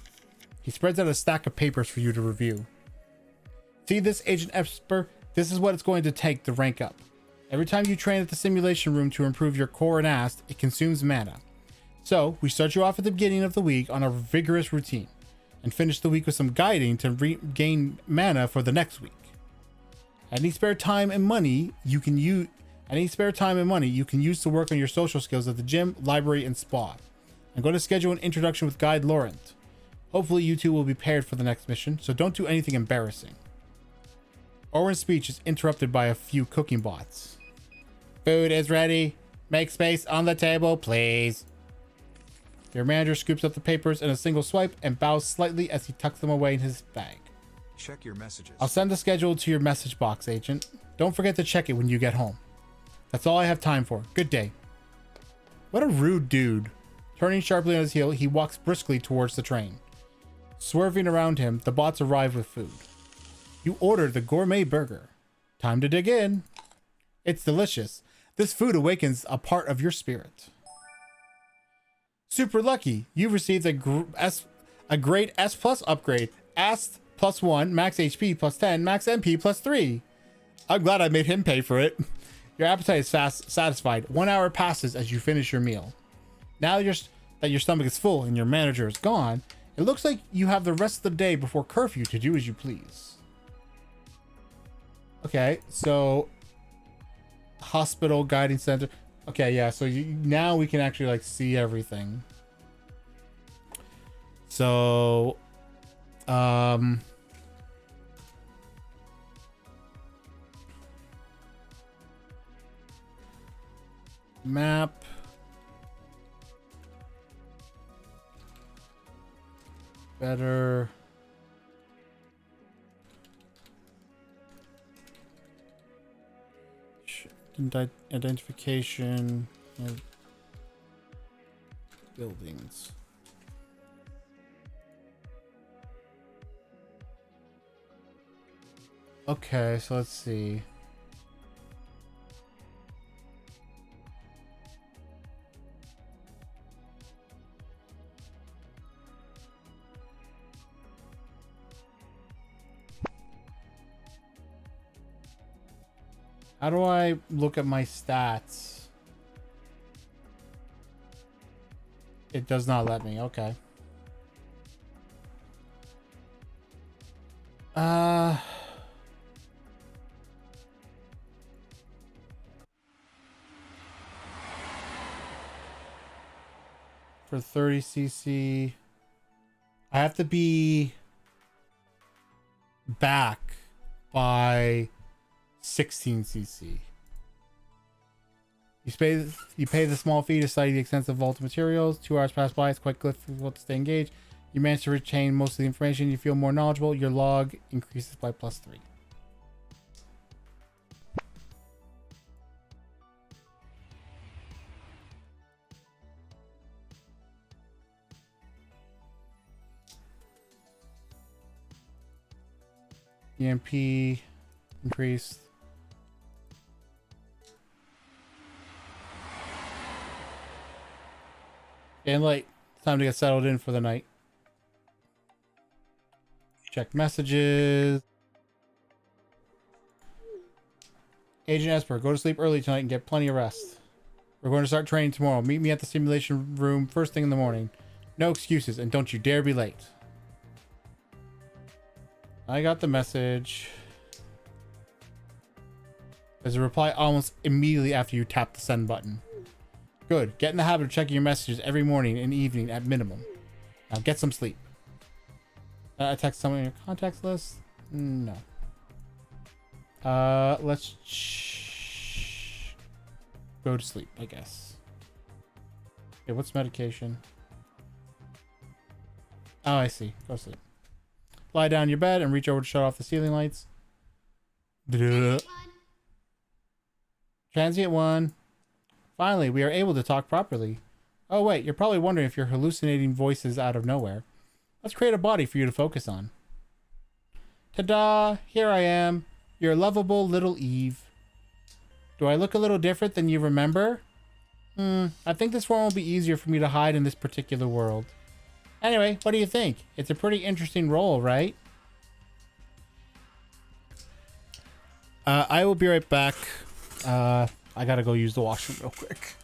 He spreads out a stack of papers for you to review. See this, Agent Esper? This is what it's going to take to rank up. Every time you train at the simulation room to improve your core and ast, it consumes mana. So, we start you off at the beginning of the week on a vigorous routine, and finish the week with some guiding to regain mana for the next week. Any spare time and money you can use to work on your social skills at the gym, library, and spa. I'm going to schedule an introduction with Guide Laurent. Hopefully you two will be paired for the next mission, so don't do anything embarrassing. Orwin's speech is interrupted by a few cooking bots. Food is ready. Make space on the table, please. Your manager scoops up the papers in a single swipe and bows slightly as he tucks them away in his bag. Check your messages. I'll send the schedule to your message box, Agent. Don't forget to check it when you get home. That's all I have time for. Good day. What a rude dude. Turning sharply on his heel, he walks briskly towards the train. Swerving around him, the bots arrive with food. You ordered the gourmet burger. Time to dig in. It's delicious. This food awakens a part of your spirit. Super lucky. You've received a grade S plus upgrade. Ast plus 1, max HP plus 10, max MP plus 3. I'm glad I made him pay for it. Your appetite is satisfied. 1 hour passes as you finish your meal. Now that your stomach is full and your manager is gone, it looks like you have the rest of the day before curfew to do as you please. Okay, so hospital guiding center. Okay, yeah, so now we can actually like see everything. So map. Better. Identification of buildings. Okay, so let's see. How do I look at my stats? It does not let me. Okay. For 30cc, I have to be back by 16cc. You pay the small fee to study the extensive vault of materials. 2 hours pass by. It's quite difficult to stay engaged. You manage to retain most of the information. You feel more knowledgeable. Your log increases by +3. EMP increased. And like, time to get settled in for the night. Check messages. Agent Esper, go to sleep early tonight and get plenty of rest. We're going to start training tomorrow. Meet me at the simulation room first thing in the morning. No excuses, and don't you dare be late. I got the message. There's a reply almost immediately after you tap the send button. Good. Get in the habit of checking your messages every morning and evening at minimum. Now get some sleep. I text someone in your contacts list? No. Let's go to sleep, I guess. Okay, what's medication? Oh, I see. Go to sleep. Lie down in your bed and reach over to shut off the ceiling lights. Duh. Transient 1. Finally, we are able to talk properly. Oh wait, you're probably wondering if you're hallucinating voices out of nowhere. Let's create a body for you to focus on. Ta-da! Here I am, your lovable little Eve. Do I look a little different than you remember? I think this one will be easier for me to hide in this particular world. Anyway, what do you think? It's a pretty interesting role, right? I will be right back. I gotta go use the washroom real quick.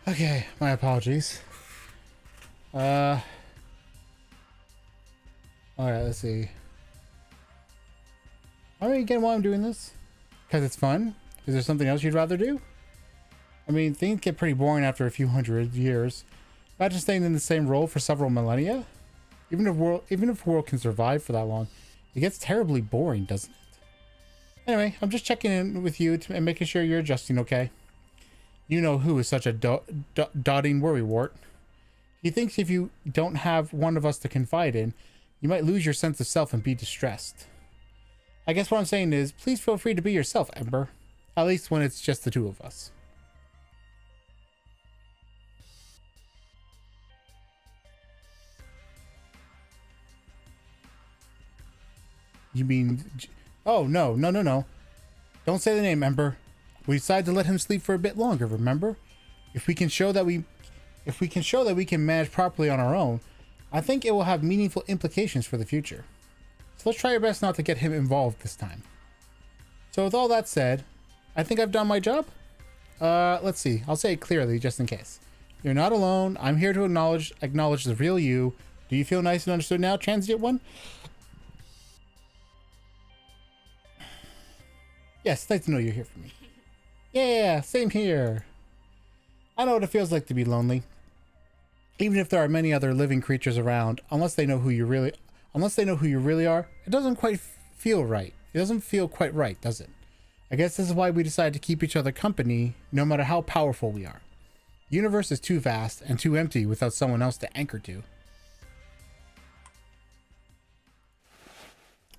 Okay, my apologies. Alright, let's see. I mean, again, why I'm doing this? Because it's fun? Is there something else you'd rather do? I mean, things get pretty boring after a few hundred years. Imagine staying in the same role for several millennia. Even if world can survive for that long, it gets terribly boring, doesn't it? Anyway, I'm just checking in with you and making sure you're adjusting okay. You know who is such a dotting worrywart. He thinks if you don't have one of us to confide in, you might lose your sense of self and be distressed. I guess what I'm saying is, please feel free to be yourself, Ember. At least when it's just the two of us. You mean... Oh, no. Don't say the name, Ember. We decided to let him sleep for a bit longer, remember? If we can show that we can manage properly on our own, I think it will have meaningful implications for the future. So let's try our best not to get him involved this time. So with all that said, I think I've done my job. Let's see. I'll say it clearly just in case. You're not alone. I'm here to acknowledge the real you. Do you feel nice and understood now, transient one? Yes, it's nice to know you're here for me. Yeah, same here. I know what it feels like to be lonely. Even if there are many other living creatures around, unless they know who you really are, it doesn't quite feel right. It doesn't feel quite right, does it? I guess this is why we decided to keep each other company, no matter how powerful we are. The universe is too vast and too empty without someone else to anchor to.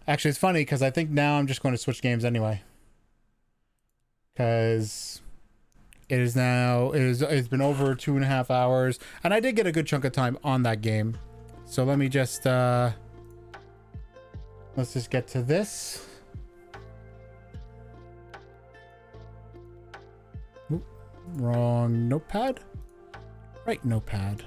Actually, it's funny because I think now I'm just going to switch games anyway. Because it's been over 2.5 hours, and I did get a good chunk of time on that game. So let me just let's just get to this. Oop, wrong notepad. Right notepad.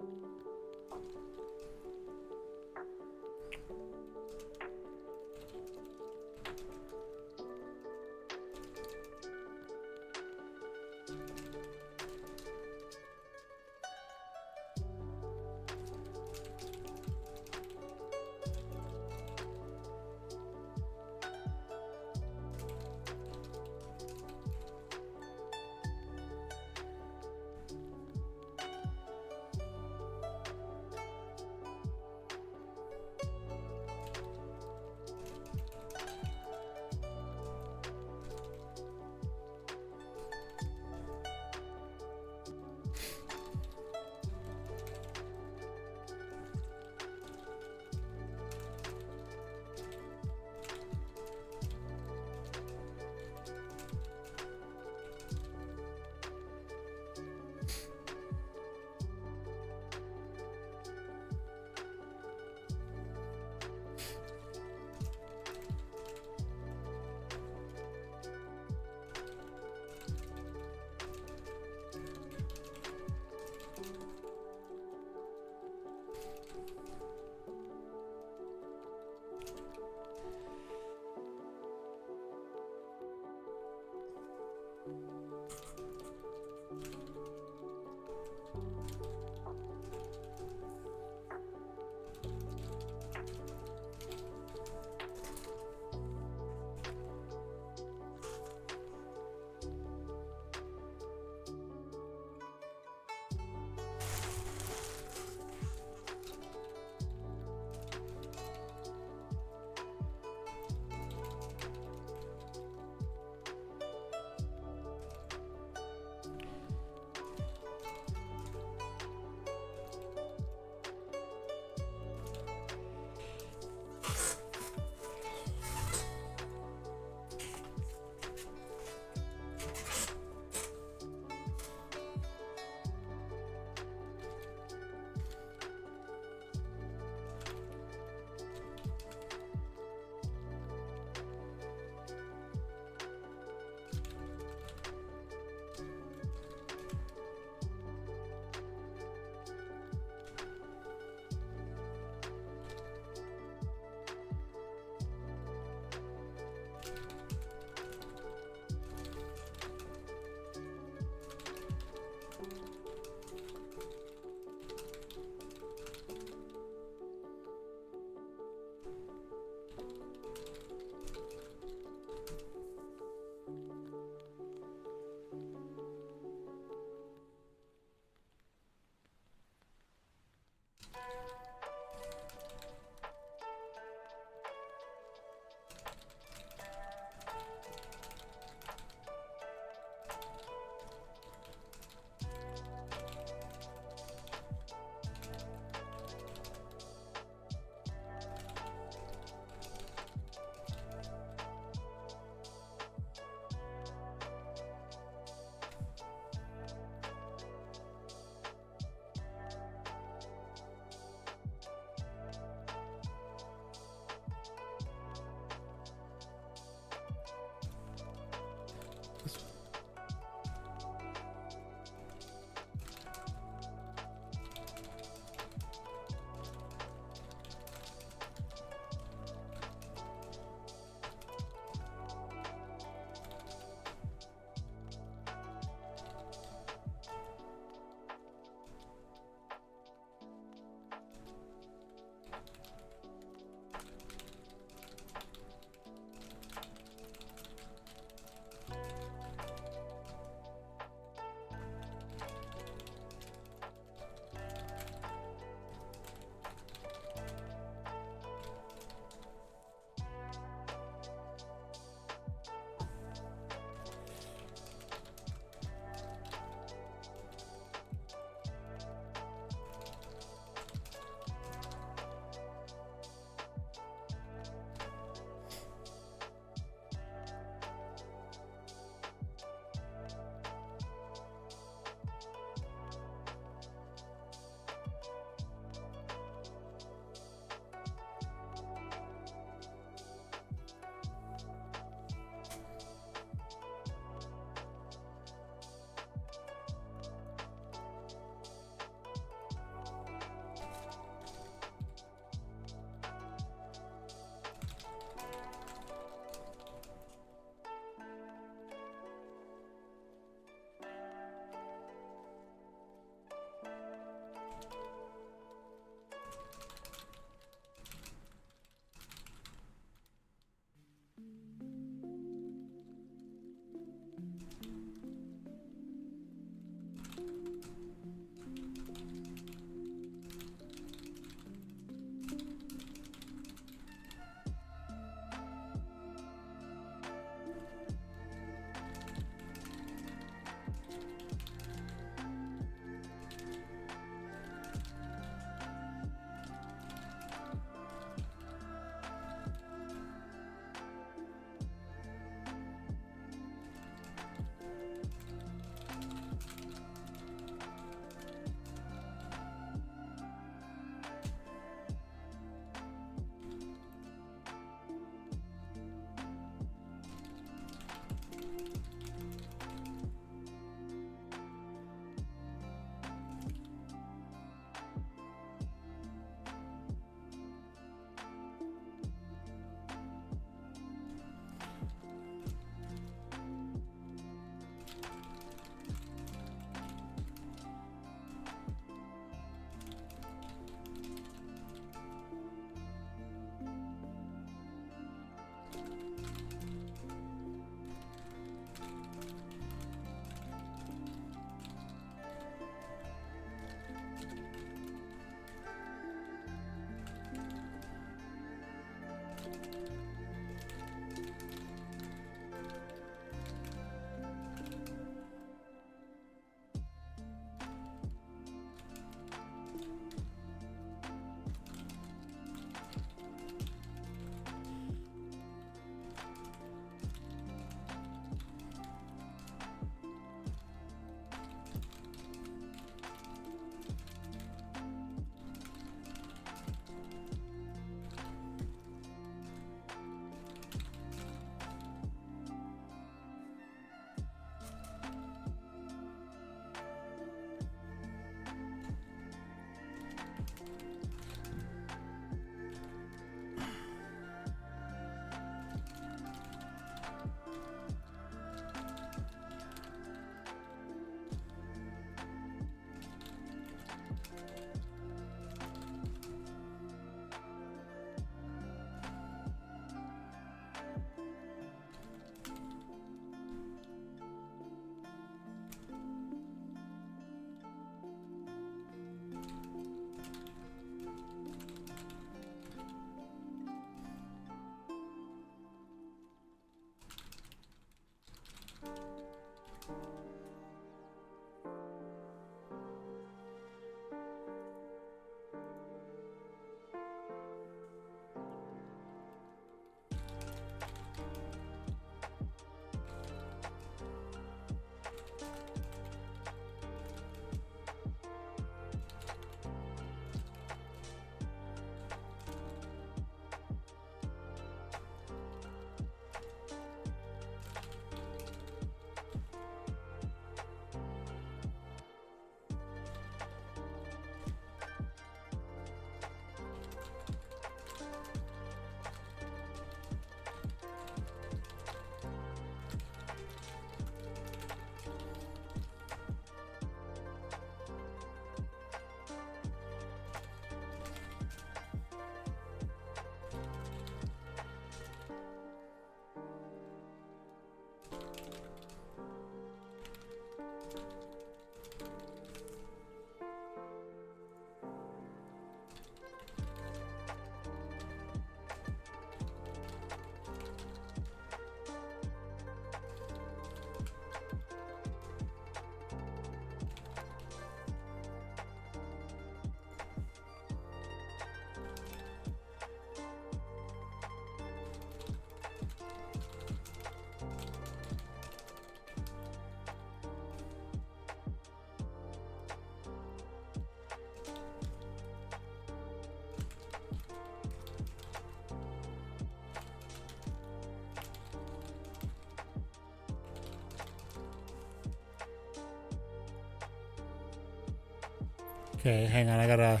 Okay, hang on. I gotta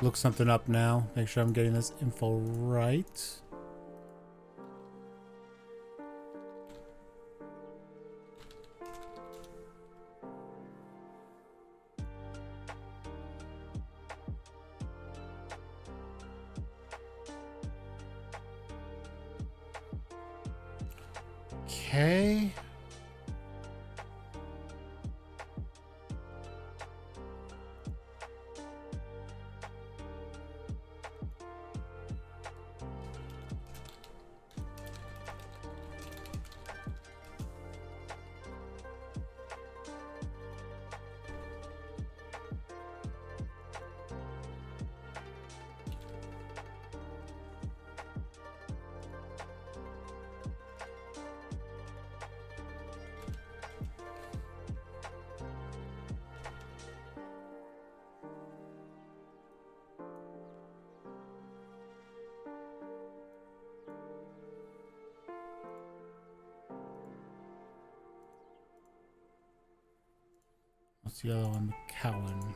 look something up now. Make sure I'm getting this info right. Okay. What's the other one? McCowan.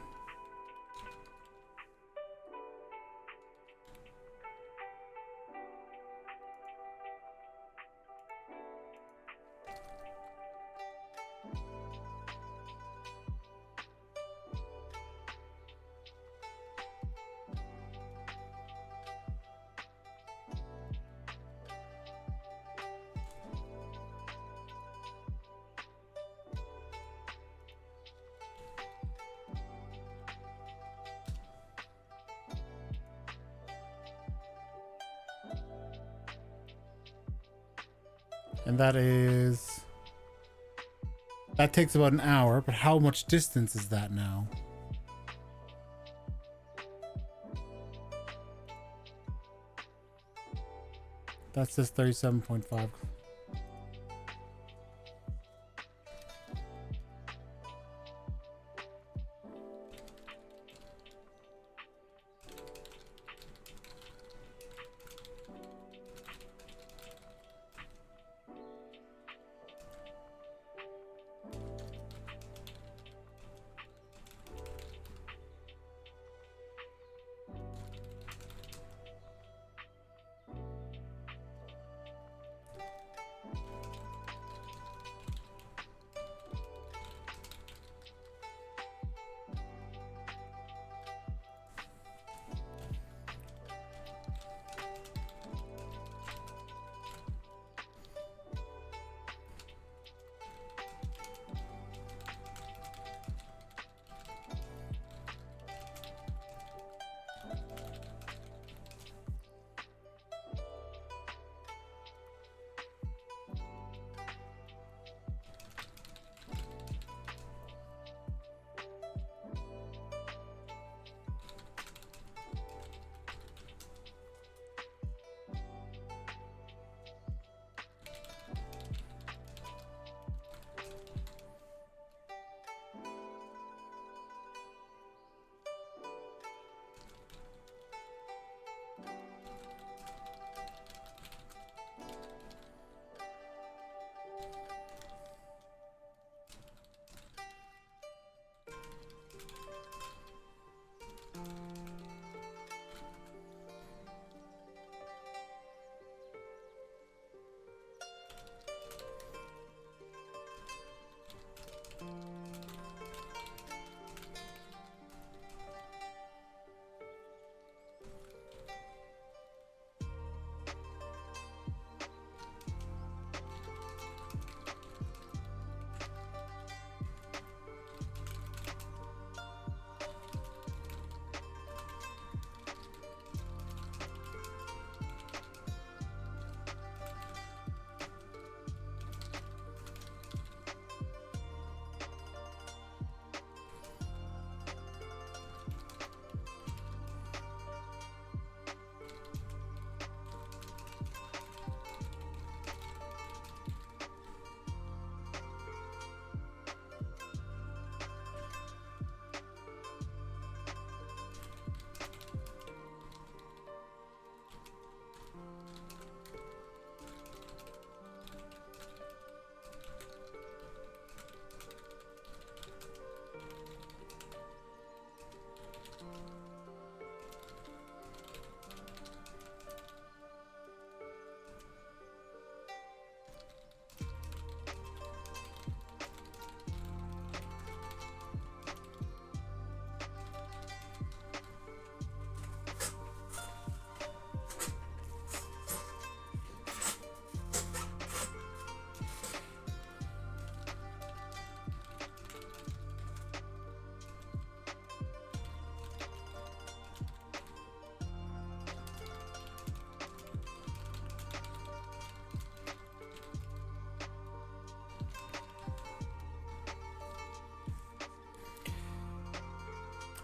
And that takes about an hour, but how much distance is that now? That's just 37.5.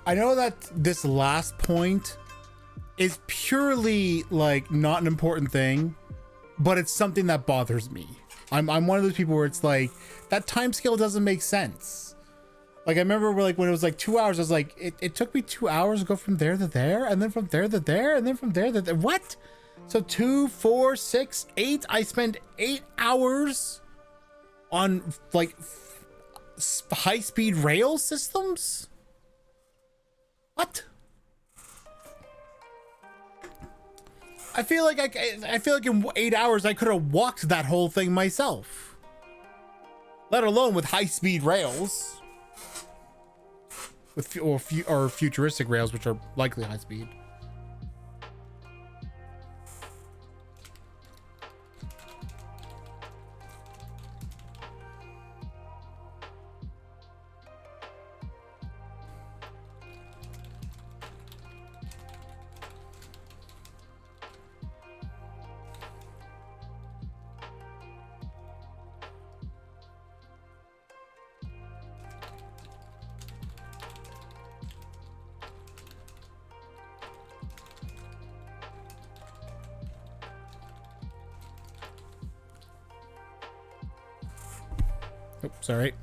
I know that this last point is purely like not an important thing, but it's something that bothers me. I'm one of those people where it's like that time scale doesn't make sense. Like I remember like when it was like 2 hours, I was like, it took me 2 hours to go from there to there, and then from there to there, and then from there to there. What? So 2, 4, 6, 8. I spent 8 hours on like high-speed rail systems. What? I feel like in 8 hours I could have walked that whole thing myself, let alone with high-speed rails, with or futuristic rails, which are likely high speed. Oops, sorry.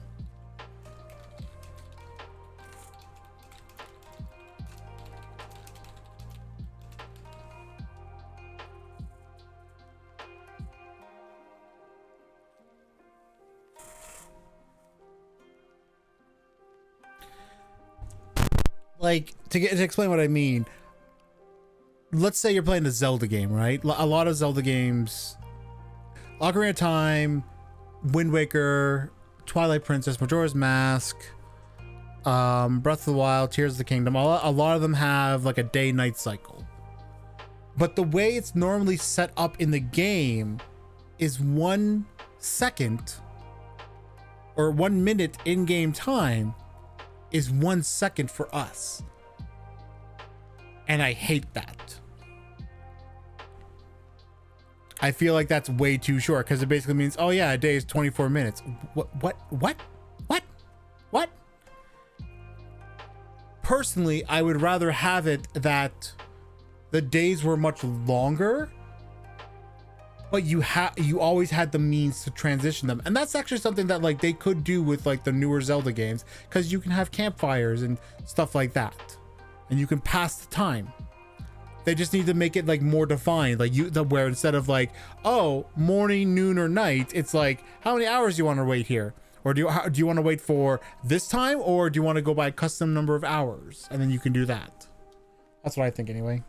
Like, to explain what I mean, let's say you're playing a Zelda game, right? A lot of Zelda games, Ocarina of Time, Wind Waker, Twilight Princess, Majora's Mask, Breath of the Wild, Tears of the Kingdom, a lot of them have like a day-night cycle. But the way it's normally set up in the game is 1 second or 1 minute in-game time is 1 second for us. And I hate that. I feel like that's way too short because it basically means, oh yeah, a day is 24 minutes. What? Personally, I would rather have it that the days were much longer, but you always had the means to transition them. And that's actually something that like they could do with like the newer Zelda games, because you can have campfires and stuff like that, and you can pass the time. They just need to make it like more defined, like where instead of like, oh, morning, noon, or night, it's like, how many hours do you want to wait here? Or do you want to wait for this time, or do you want to go by a custom number of hours? And then you can do that. That's what I think anyway.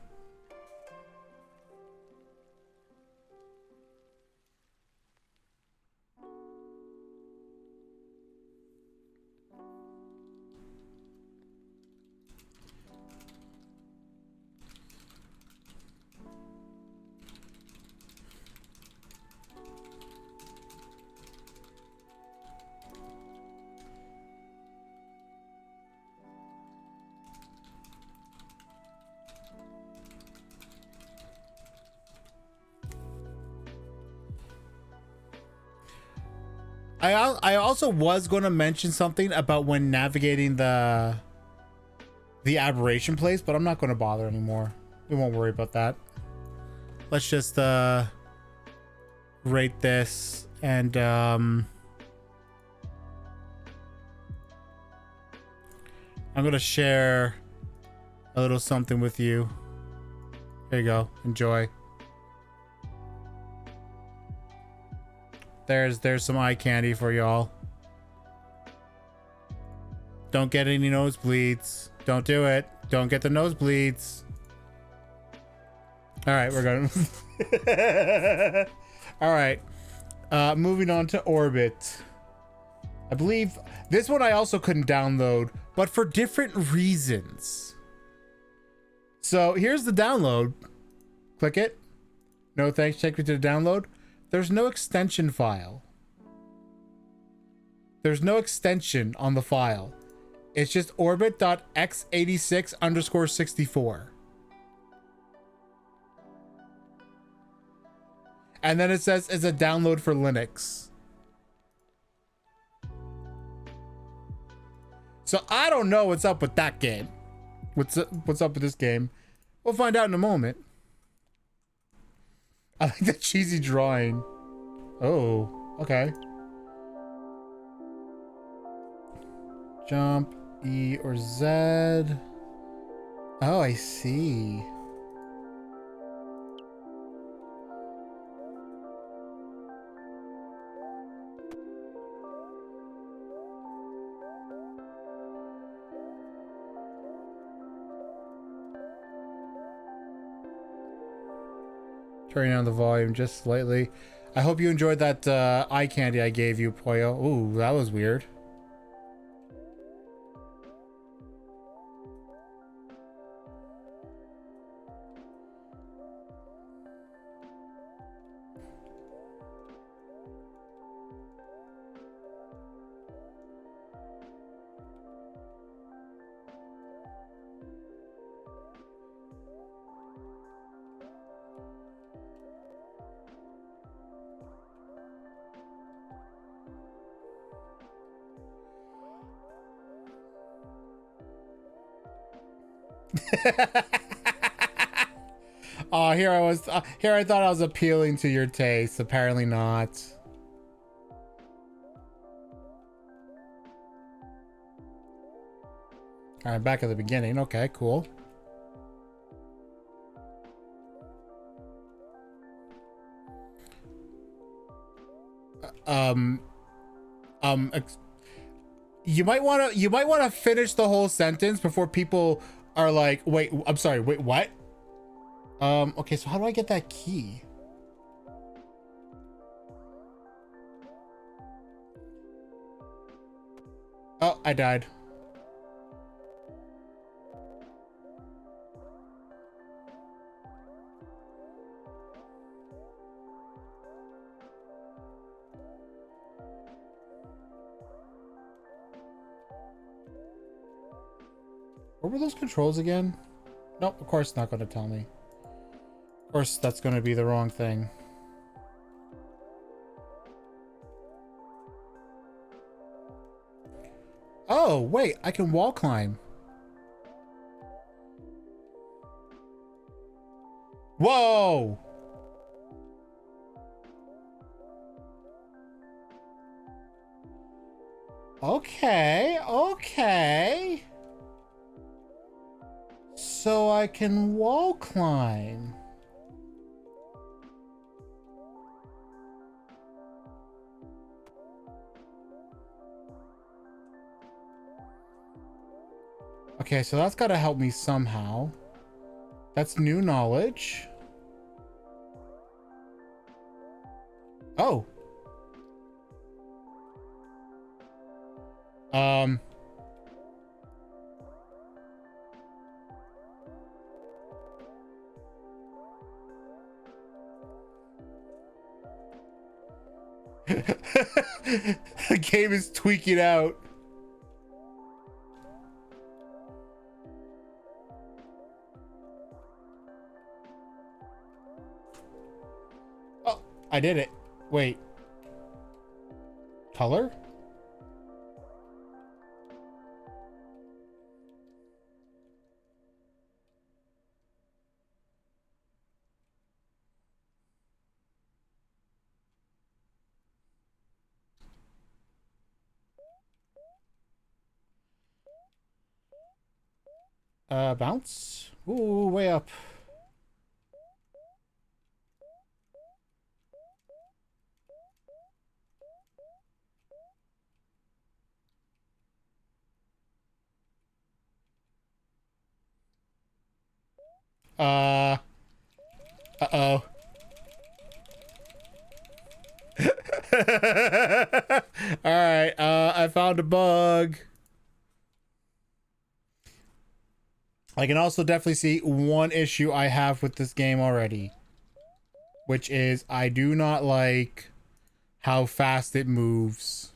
I also was going to mention something about when navigating the aberration place, but I'm not going to bother anymore. We won't worry about that. Let's just rate this, and I'm going to share a little something with you. There you go. Enjoy. There's some eye candy for y'all. Don't get any nosebleeds. Don't do it. Don't get the nosebleeds. All right, we're going. All right. Moving on to Orbit. I believe this one I also couldn't download, but for different reasons. So here's the download. Click it. No thanks. Check me to the download. There's no extension file. There's no extension on the file. It's just orbit.x86_64. And then it says it's a download for Linux. So I don't know what's up with that game. What's up with this game? We'll find out in a moment. I like the cheesy drawing. Oh, okay. Jump, E or Z. Oh, I see. Turning on the volume just slightly. I hope you enjoyed that eye candy I gave you, Poyo. Ooh, that was weird. Oh, here I was. Here I thought I was appealing to your taste. Apparently not. All right, back at the beginning. Okay, cool. Um, you might want to finish the whole sentence before people are like, wait, I'm sorry, wait, what? Okay, so how do I get that key? Oh, I died. What were those controls again? Nope, of course it's not going to tell me. Of course, that's going to be the wrong thing. Oh, wait, I can wall climb. Whoa! Okay, okay. So I can wall climb. Okay, so that's got to help me somehow. That's new knowledge. Oh. The game is tweaking out. Oh, I did it. Wait. Color? Bounce? Ooh, way up. Uh-oh. Alright, I found a bug. I can also definitely see one issue I have with this game already, which is I do not like how fast it moves.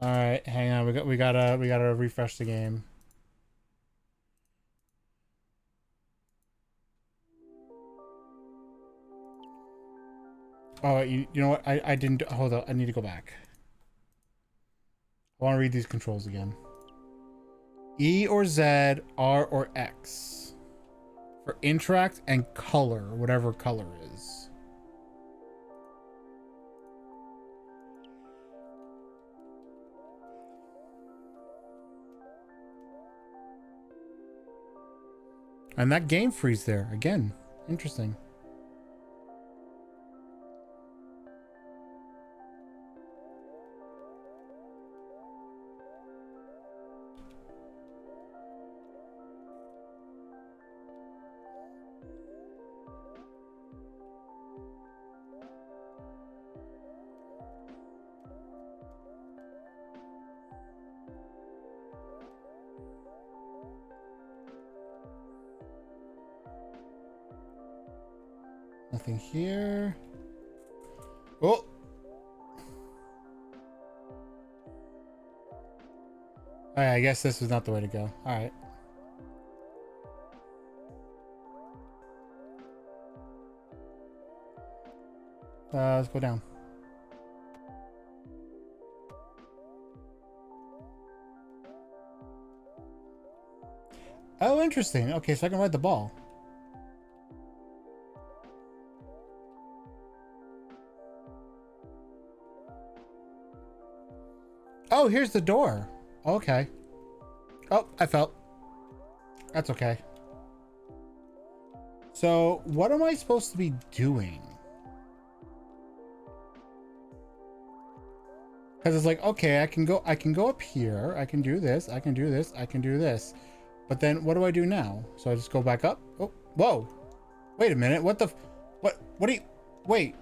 All right, hang on. We gotta refresh the game. Oh, you know what? I didn't hold on. I need to go back. I want to read these controls again. E or Z, R or X for interact and color, whatever color is. And that game freeze there again. Interesting. Nothing here. Oh! Alright, I guess this was not the way to go. Alright. Let's go down. Oh, interesting. Okay, so I can ride the ball. Oh, here's the door. Okay. Oh, I fell. That's okay. So, what am I supposed to be doing? Because it's like, okay, I can go up here. I can do this. I can do this. I can do this. But then what do I do now? So I just go back up? Oh, whoa. Wait a minute. What do you, wait.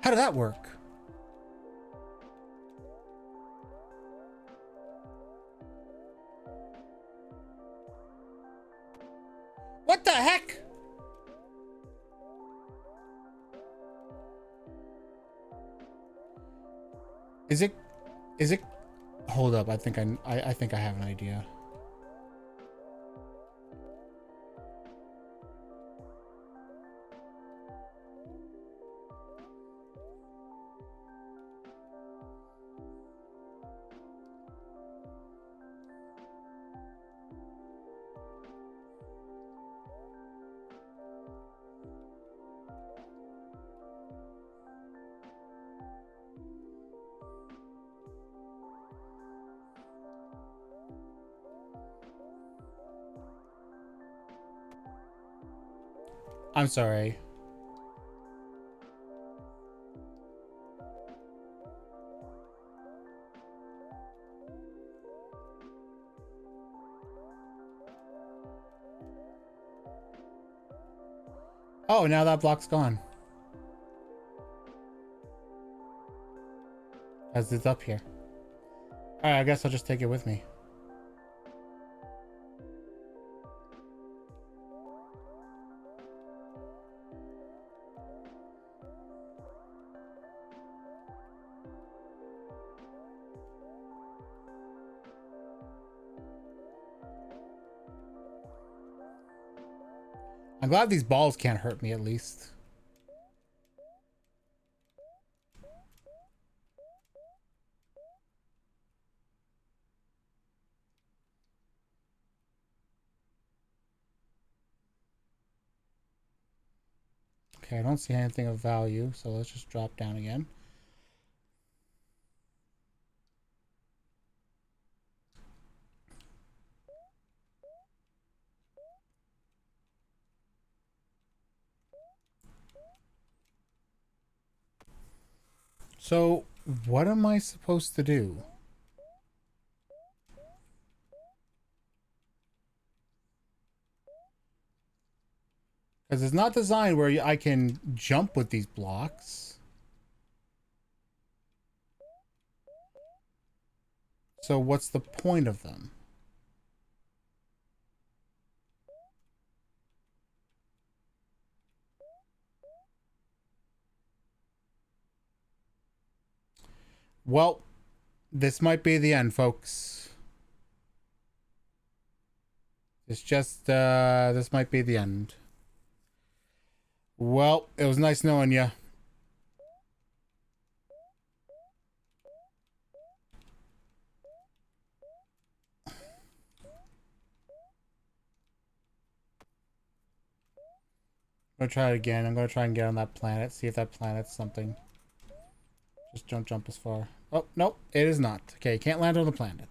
How did that work? What the heck? Is it, hold up. I think I have an idea. I'm sorry. Oh, now that block's gone. As it's up here. Alright, I guess I'll just take it with me. I'm glad these balls can't hurt me, at least. Okay, I don't see anything of value, so let's just drop down again. So, what am I supposed to do? Because it's not designed where I can jump with these blocks. So what's the point of them? Well, this might be the end, folks. It's just, this might be the end. Well, it was nice knowing you. I'm gonna try it again. I'm gonna try and get on that planet, see if that planet's something. Just don't jump as far. Oh, nope, it is not. Okay, can't land on the planet.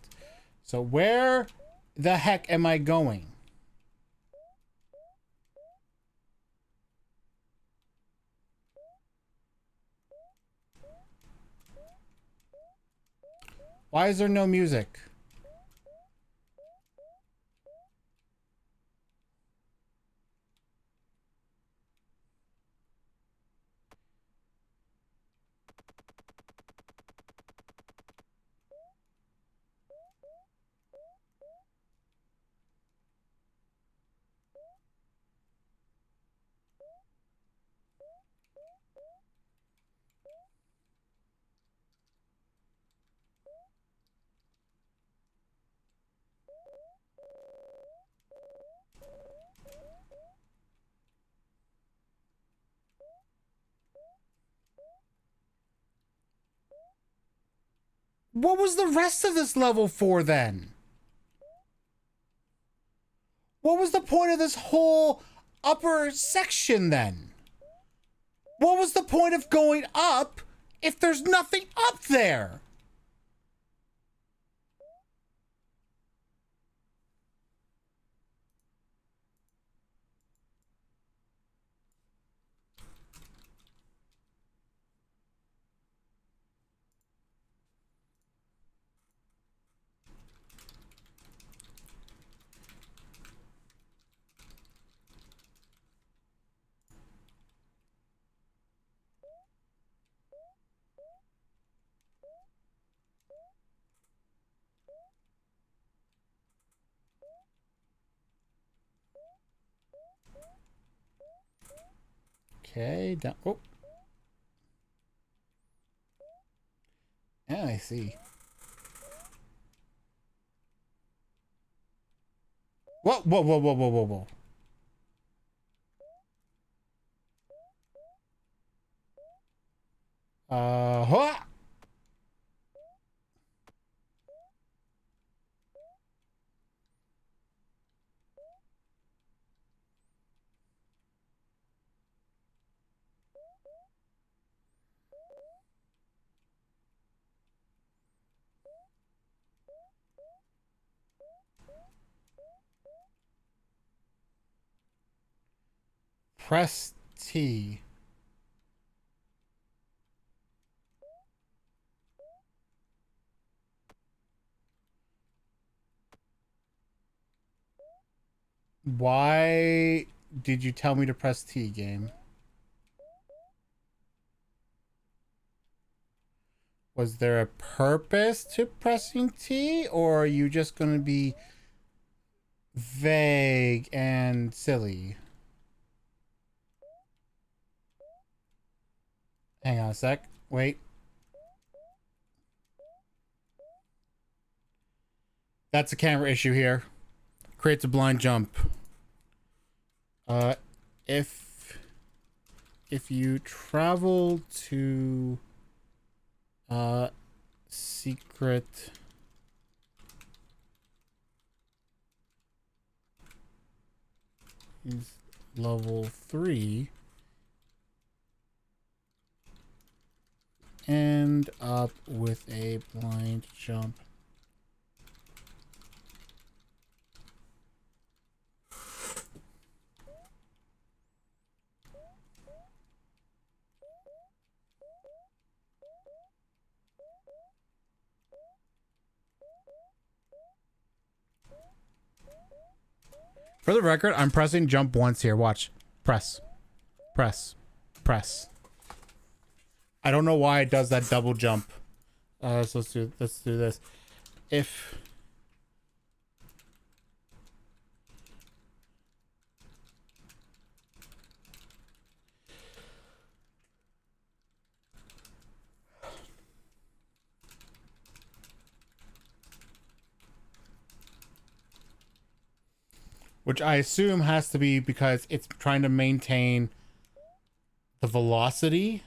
So where the heck am I going? Why is there no music? What was the rest of this level for then? What was the point of this whole upper section then? What was the point of going up if there's nothing up there? Okay, down. Oh. Yeah, I see. Whoa, whoa, whoa, whoa, whoa, whoa, whoa. Huh? Press T. Why did you tell me to press T, game? Was there a purpose to pressing T, or are you just going to be vague and silly? Hang on a sec. Wait. That's a camera issue here. Creates a blind jump. If you travel to secret is level 3, end up with a blind jump. For the record, I'm pressing jump once here. Watch. Press. Press. Press. I don't know why it does that double jump. So let's do this. If which I assume has to be because it's trying to maintain the velocity.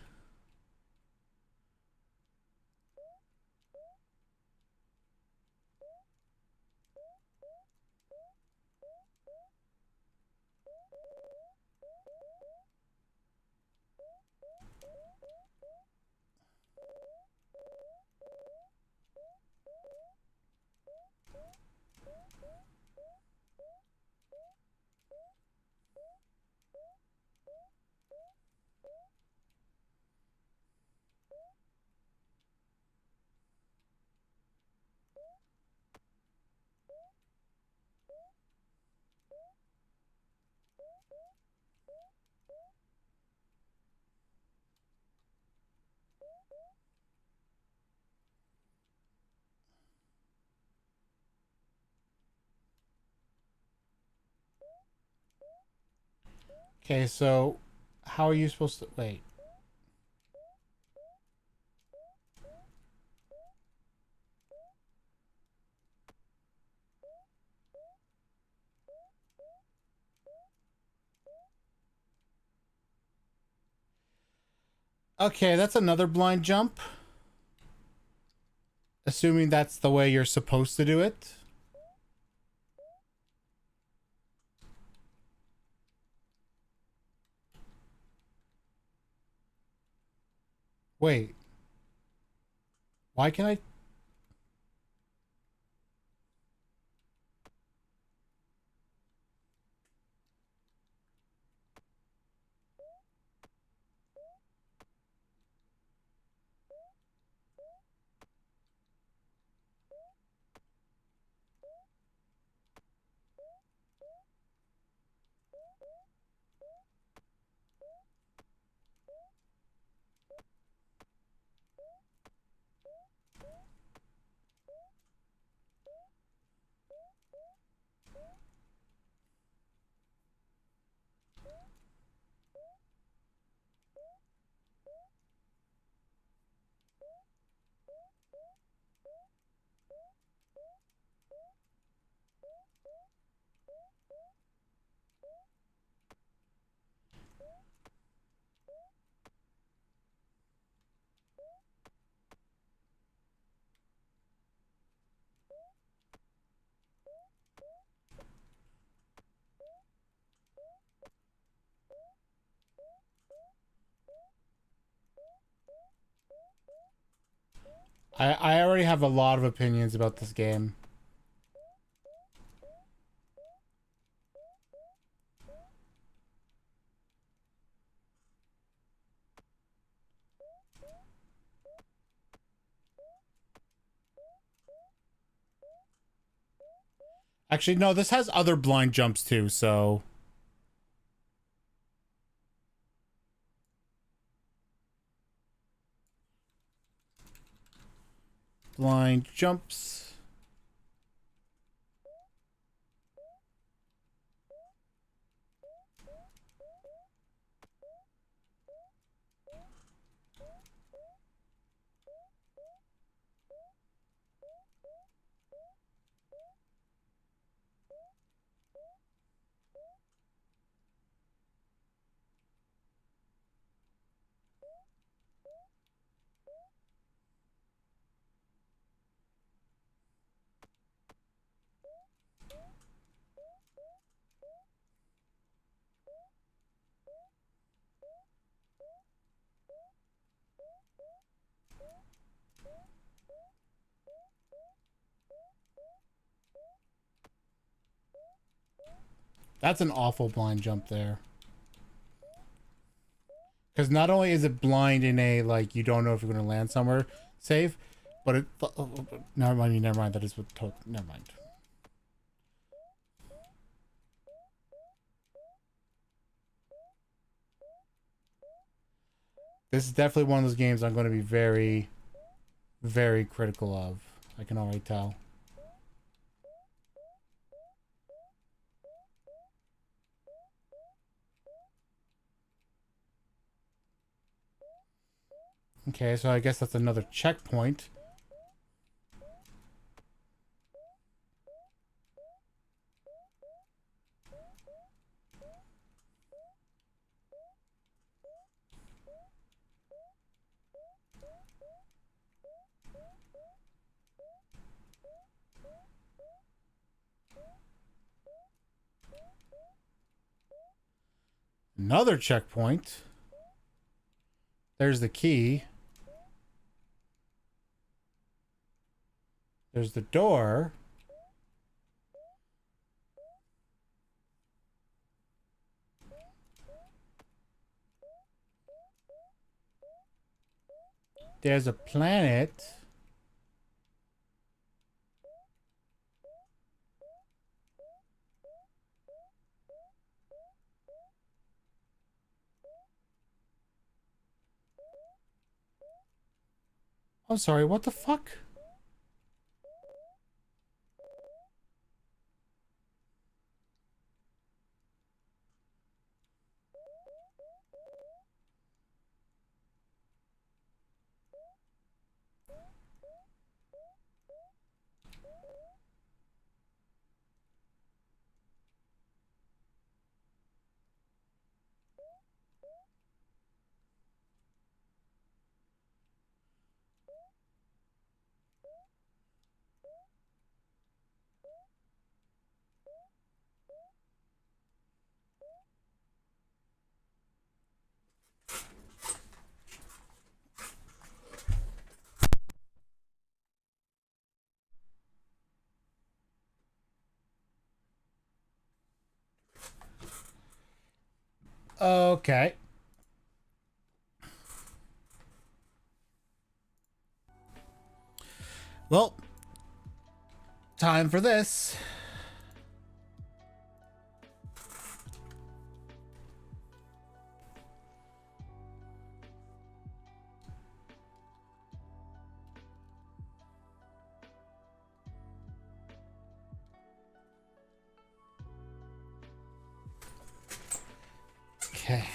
Okay, so how are you supposed to wait? Okay, that's another blind jump. Assuming that's the way you're supposed to do it. Wait. Why can I? I already have a lot of opinions about this game. Actually, no, this has other blind jumps too, so... Blind jumps. That's an awful blind jump there. Because not only is it blind in a, like, you don't know if you're going to land somewhere safe, but it... never mind. That is what... Never mind. This is definitely one of those games I'm going to be very, very critical of. I can already tell. Okay, so I guess that's another checkpoint. Another checkpoint. There's the key. There's the door. There's a planet. I'm sorry, what the fuck? Okay. Well, time for this. Okay.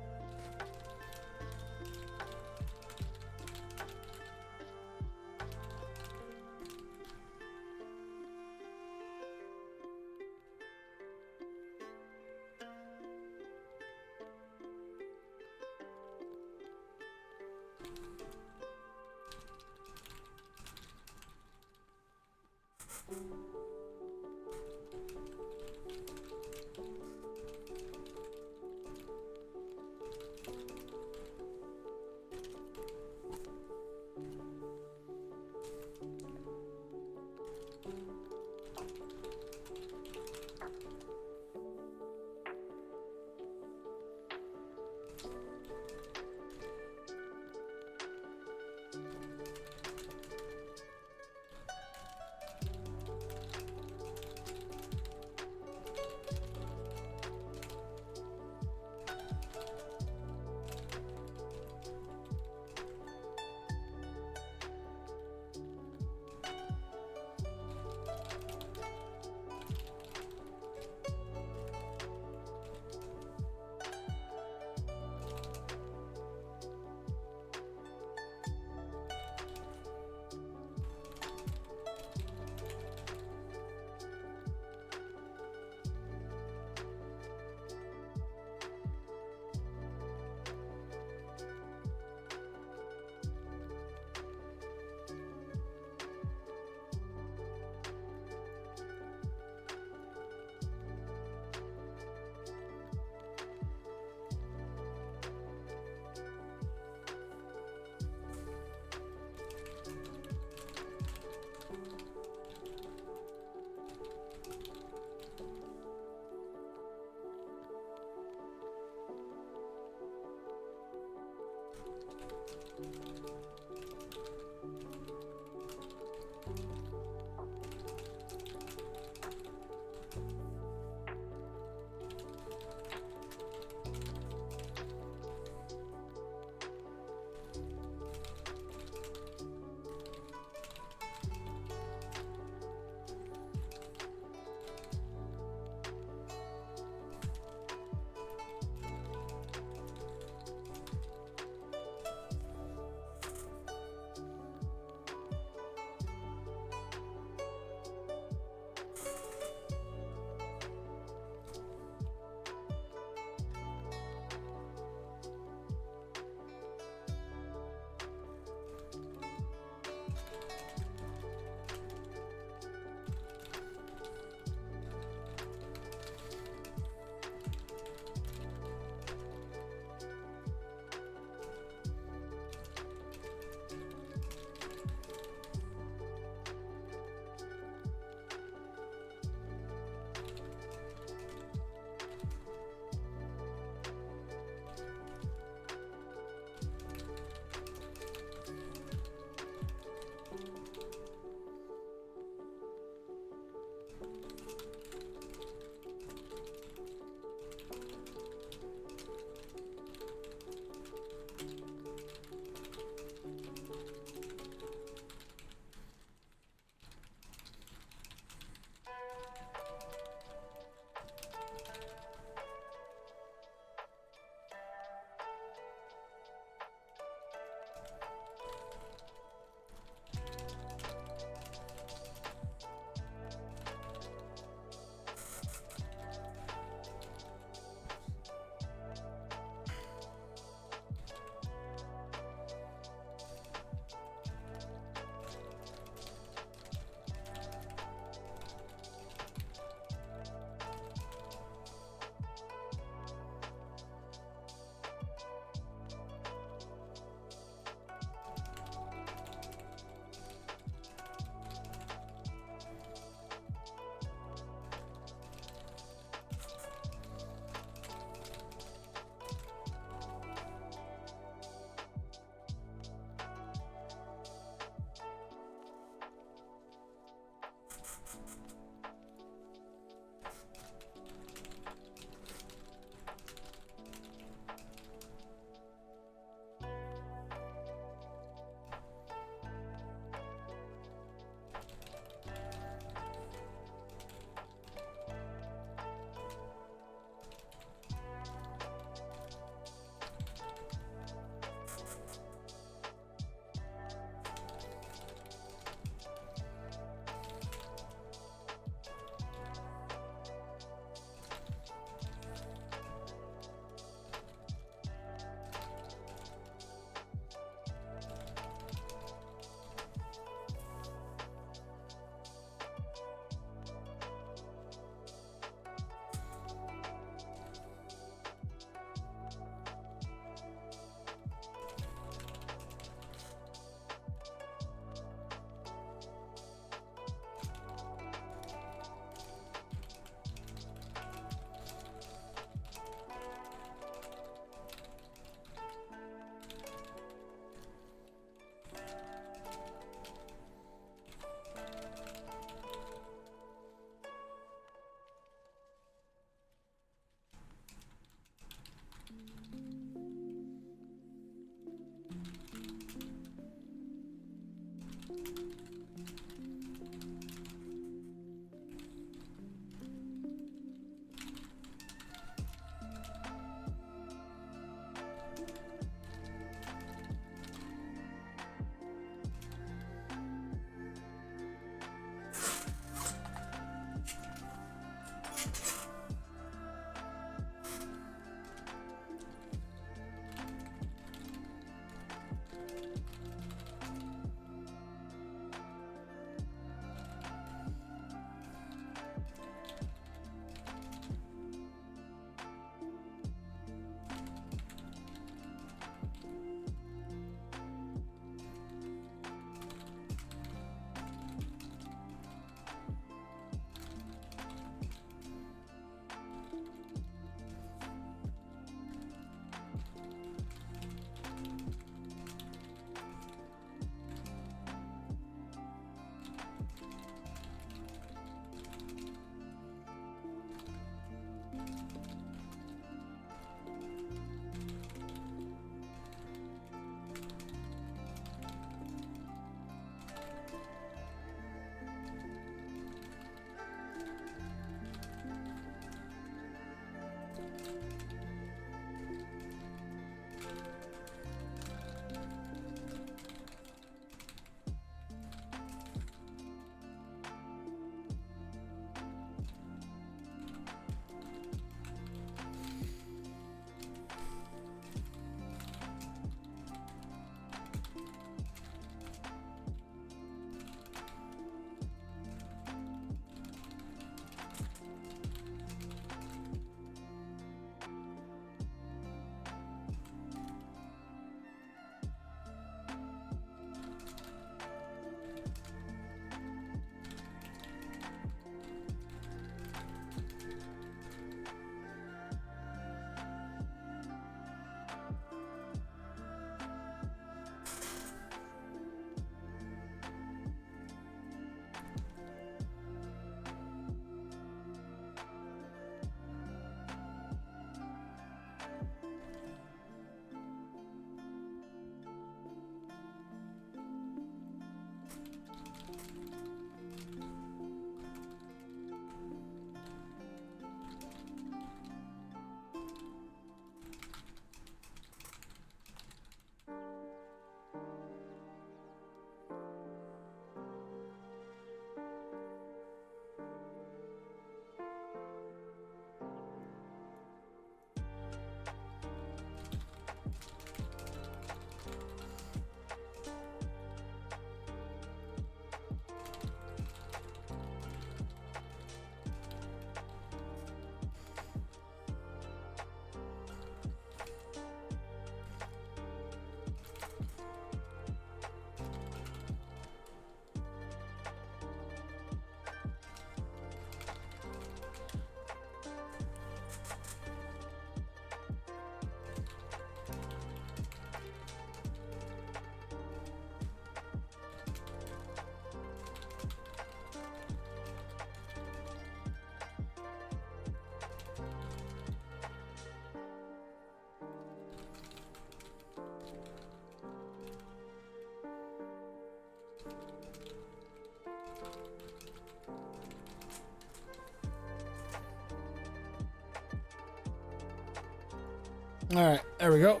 All right, there we go.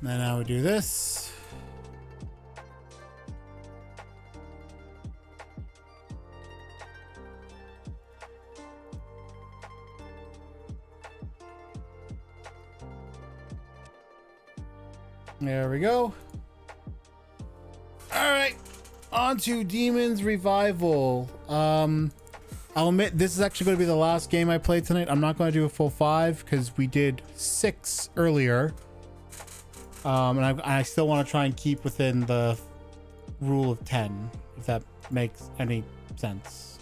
And now we do this. There we go. All right, on to Demons Revival. I'll admit this is actually going to be the last game I played tonight. I'm not going to do a full 5 because we did 6 earlier. And I still want to try and keep within the rule of 10, if that makes any sense.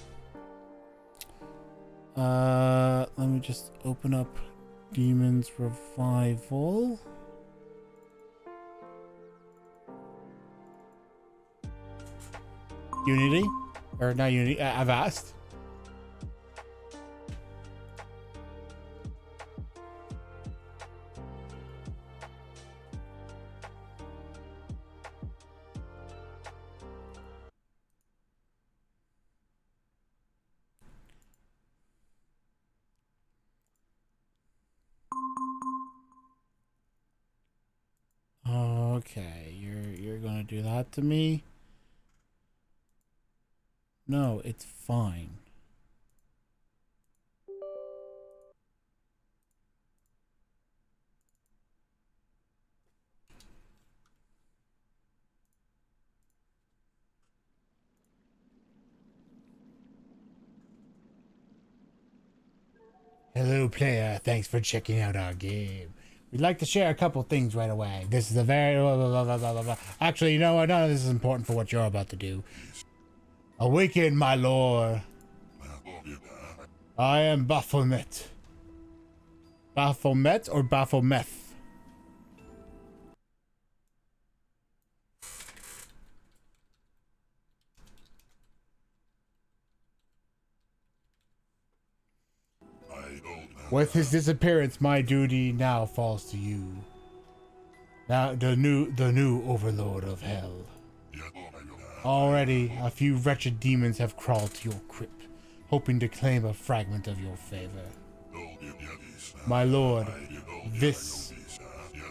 Let me just open up Demons Revival. Unity? Or not Unity, I've asked. Okay, you're gonna do that to me? No, it's fine. Hello, player. Thanks for checking out our game. We'd like to share a couple things right away. This is a very... Actually, you know what? None of this is important for what you're about to do. Awaken, my lord. I am Baphomet. Baphomet or Baphometh? With his disappearance, my duty now falls to you. Now, the new overlord of hell. Already, a few wretched demons have crawled to your crypt, hoping to claim a fragment of your favor. My lord, this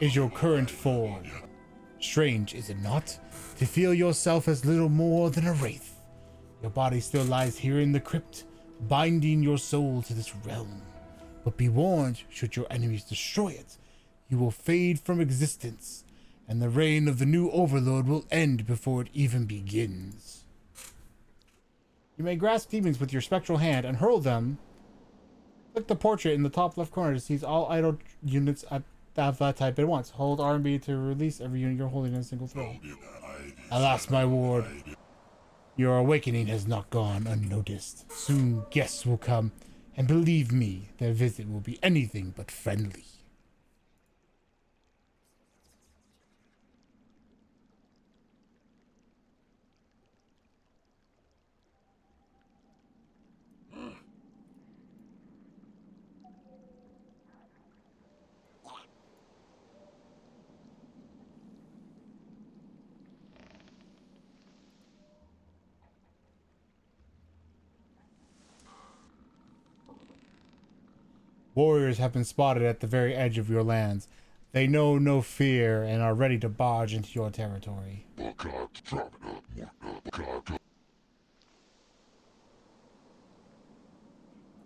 is your current form. Strange, is it not? To feel yourself as little more than a wraith. Your body still lies here in the crypt, binding your soul to this realm. But be warned, should your enemies destroy it, you will fade from existence, and the reign of the new overlord will end before it even begins. You may grasp demons with your spectral hand and hurl them. Click the portrait in the top left corner to seize all idle units of that type at once. Hold R and B to release every unit you're holding in a single throw. Alas, my ward, your awakening has not gone unnoticed. Soon guests will come, and believe me, their visit will be anything but friendly. Warriors have been spotted at the very edge of your lands. They know no fear and are ready to barge into your territory.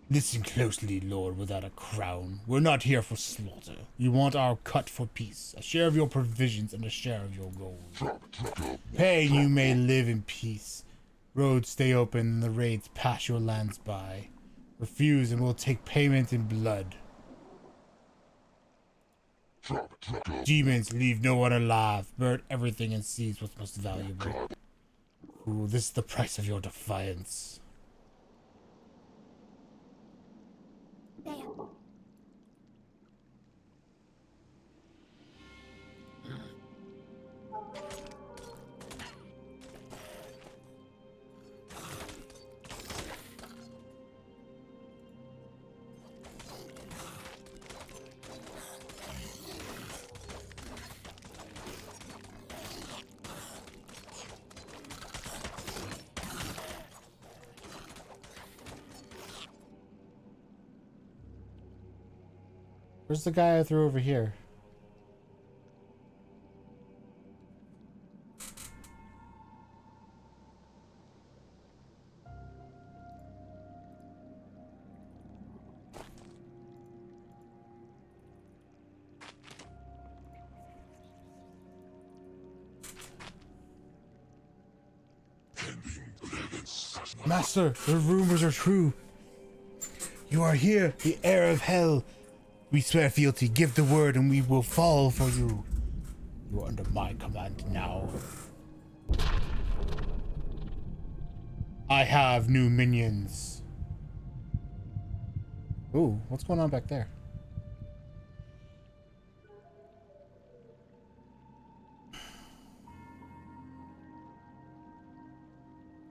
Listen closely, Lord without a crown. We're not here for slaughter. You want our cut for peace, a share of your provisions and a share of your gold. Pay and you may live in peace. Roads stay open and the raids pass your lands by. Refuse and we'll take payment in blood. Demons leave no one alive. Burn everything and seize what's most valuable. Ooh, this is the price of your defiance. Where's the guy I threw over here? Master, the rumors are true. You are here, the heir of hell. We swear fealty, give the word, and we will fall for you. You are under my command now. I have new minions. Ooh, what's going on back there?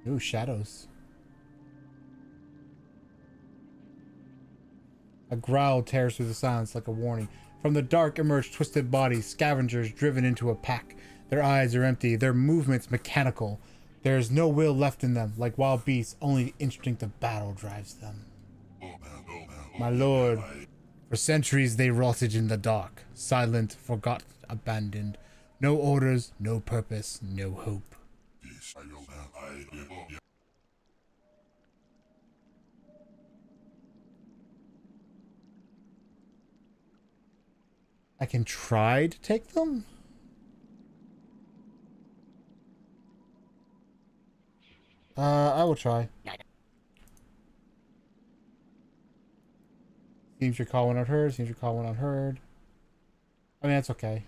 Ooh, shadows. A growl tears through the silence like a warning. From the dark emerge twisted bodies, scavengers driven into a pack. Their eyes are empty, their movements mechanical. There is no will left in them. Like wild beasts, only the instinct of battle drives them. My lord, for centuries they rotted in the dark, silent, forgot, abandoned. No orders, no purpose, no hope. I can try to take them? I will try. Seems your call went unheard. Seems your call went unheard. I mean, that's okay.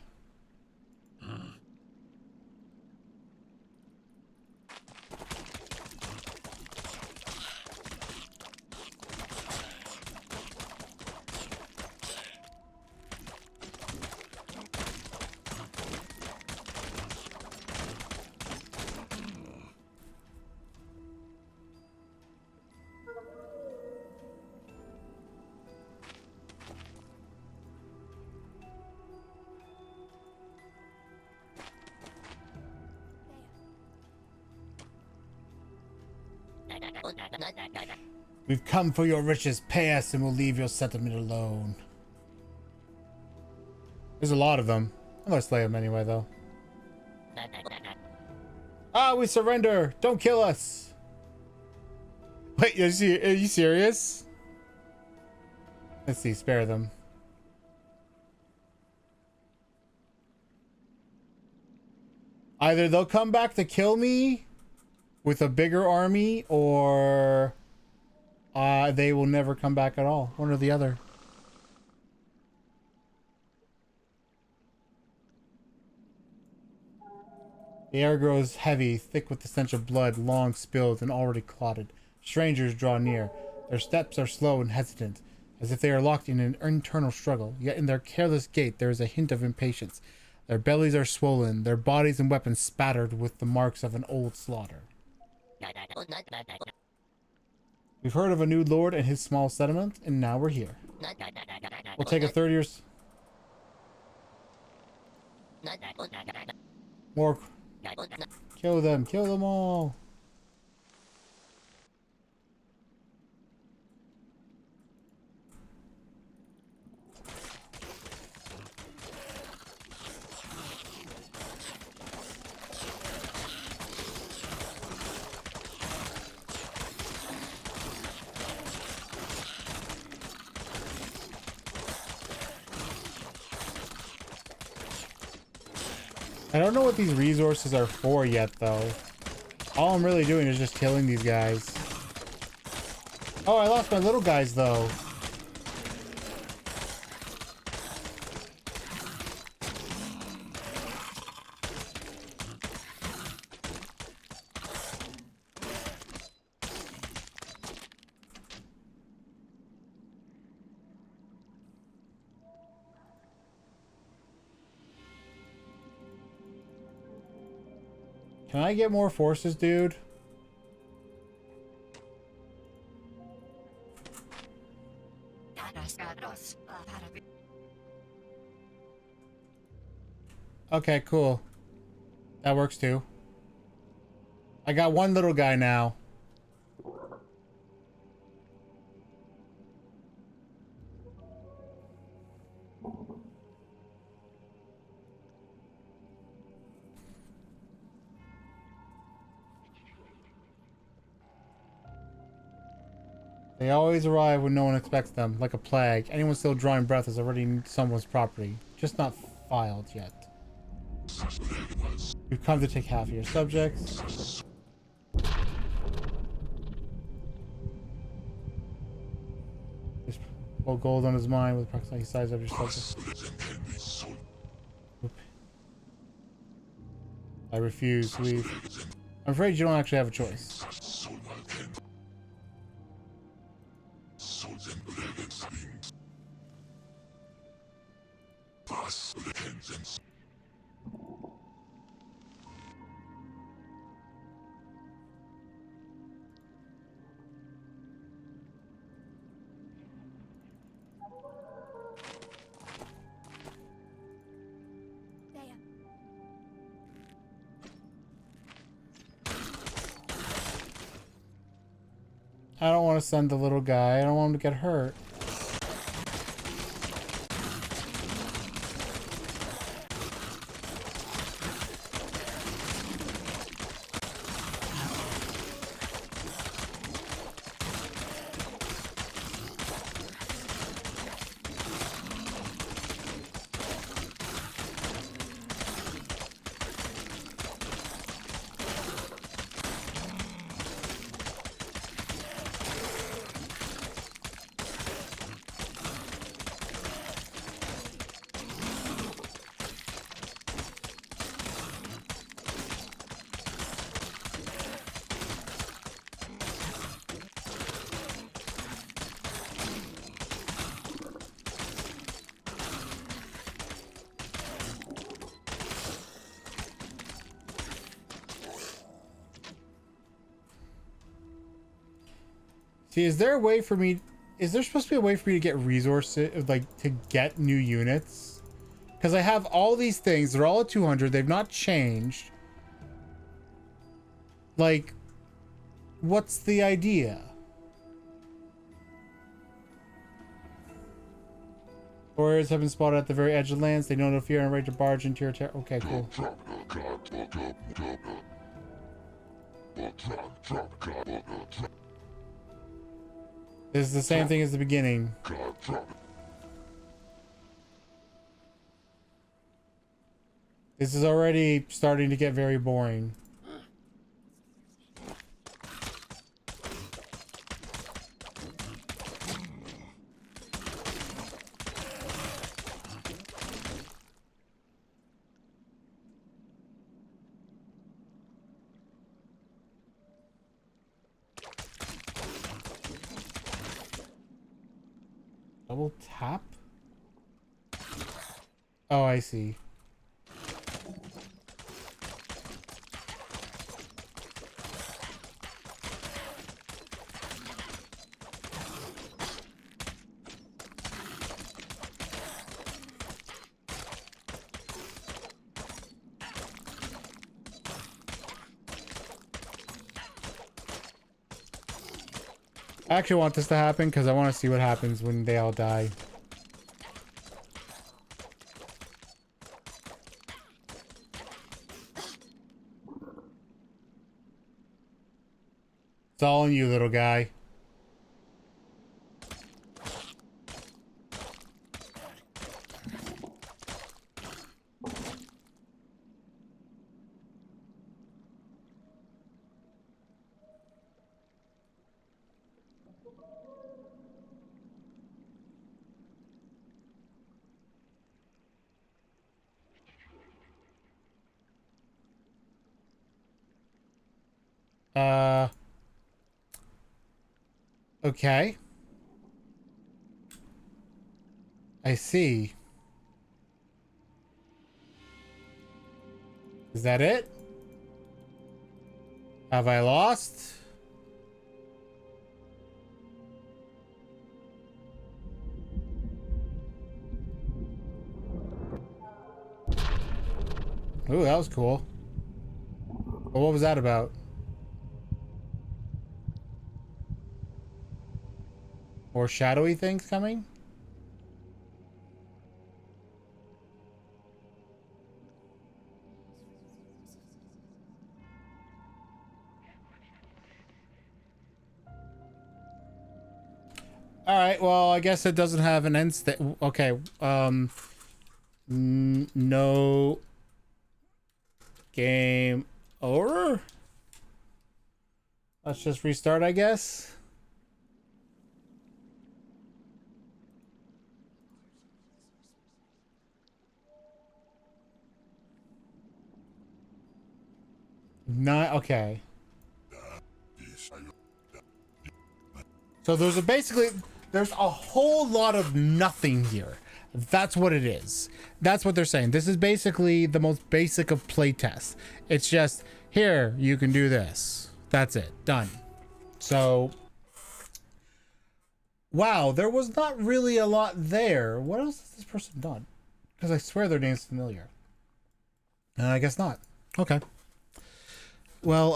We've come for your riches. Pay us and we'll leave your settlement alone. There's a lot of them. I'm gonna slay them anyway, though. Ah, we surrender. Don't kill us. Wait, are you serious? Let's see, spare them. Either they'll come back to kill me with a bigger army, or they will never come back at all. One or the other. The air grows heavy, thick with the stench of blood, long spilled and already clotted. Strangers draw near. Their steps are slow and hesitant, as if they are locked in an internal struggle. Yet in their careless gait there is a hint of impatience. Their bellies are swollen, their bodies and weapons spattered with the marks of an old slaughter. We've heard of a new lord and his small settlement, and now we're here. We'll take a third year's... More... Kill them all! I don't know what these resources are for yet, though. All I'm really doing is just killing these guys. Oh, I lost my little guys, though. Can I get more forces, dude? Okay, cool. That works too. I got one little guy now. They always arrive when no one expects them, like a plague. Anyone still drawing breath is already someone's property, just not filed yet. You've come to take half of your subjects. Just pull gold on his mind with approximately the size of your subject. Oop. I refuse. Leave. I'm afraid you don't actually have a choice. There. I don't want to send the little guy. I don't want him to get hurt. See, is there a way for me... Is there supposed to be a way for me to get resources, like, to get new units? Because I have all these things. They're all at 200. They've not changed. Like, what's the idea? Warriors have been spotted at the very edge of lands. They know no fear and ready to barge into your territory. Okay, cool. This is the same thing as the beginning. This is already starting to get very boring. Double tap? Oh, I see. I actually want this to happen because I want to see what happens when they all die. It's all on you, little guy. Okay. I see. Is that it? Have I lost? Ooh, that was cool. Well, what was that about? More shadowy things coming? All right. Well, I guess it doesn't have an end state. Okay. No. Game over. Let's just restart, I guess. Not okay. So there's there's a whole lot of nothing here. That's what it is. That's what they're saying. This is basically the most basic of playtests. It's just, here, you can do this. That's it. Done. So, wow, there was not really a lot there. What else has this person done? Because I swear their name's familiar. I guess not. Okay. Well,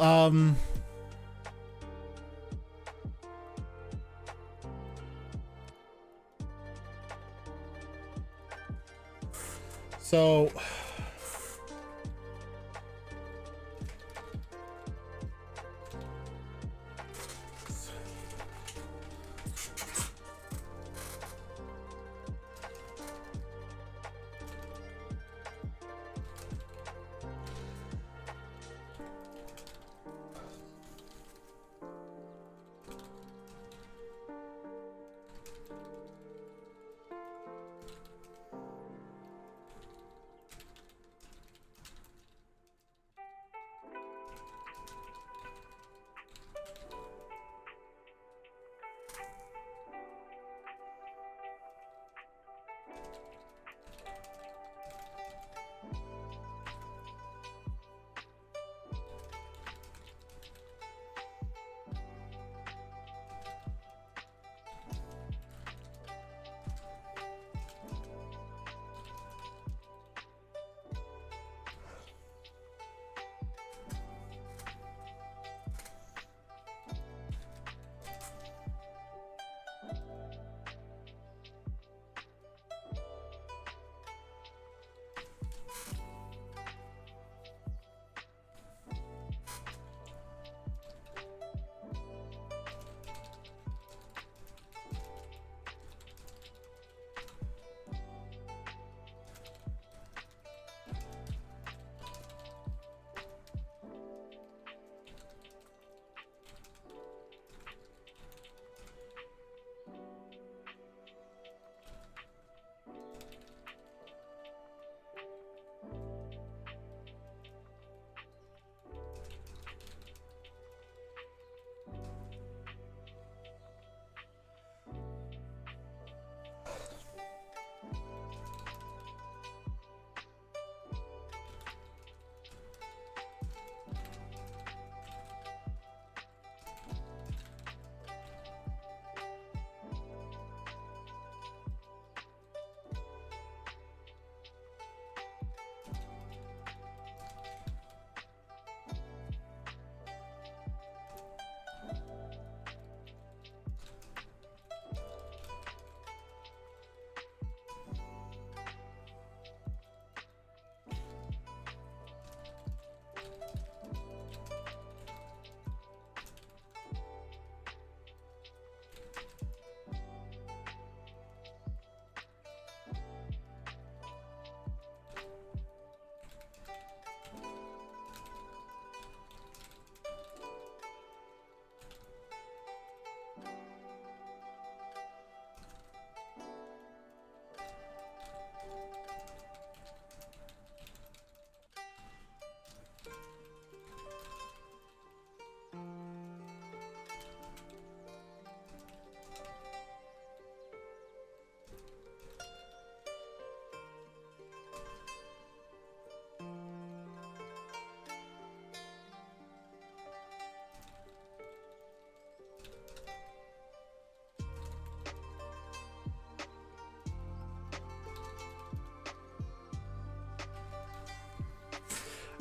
so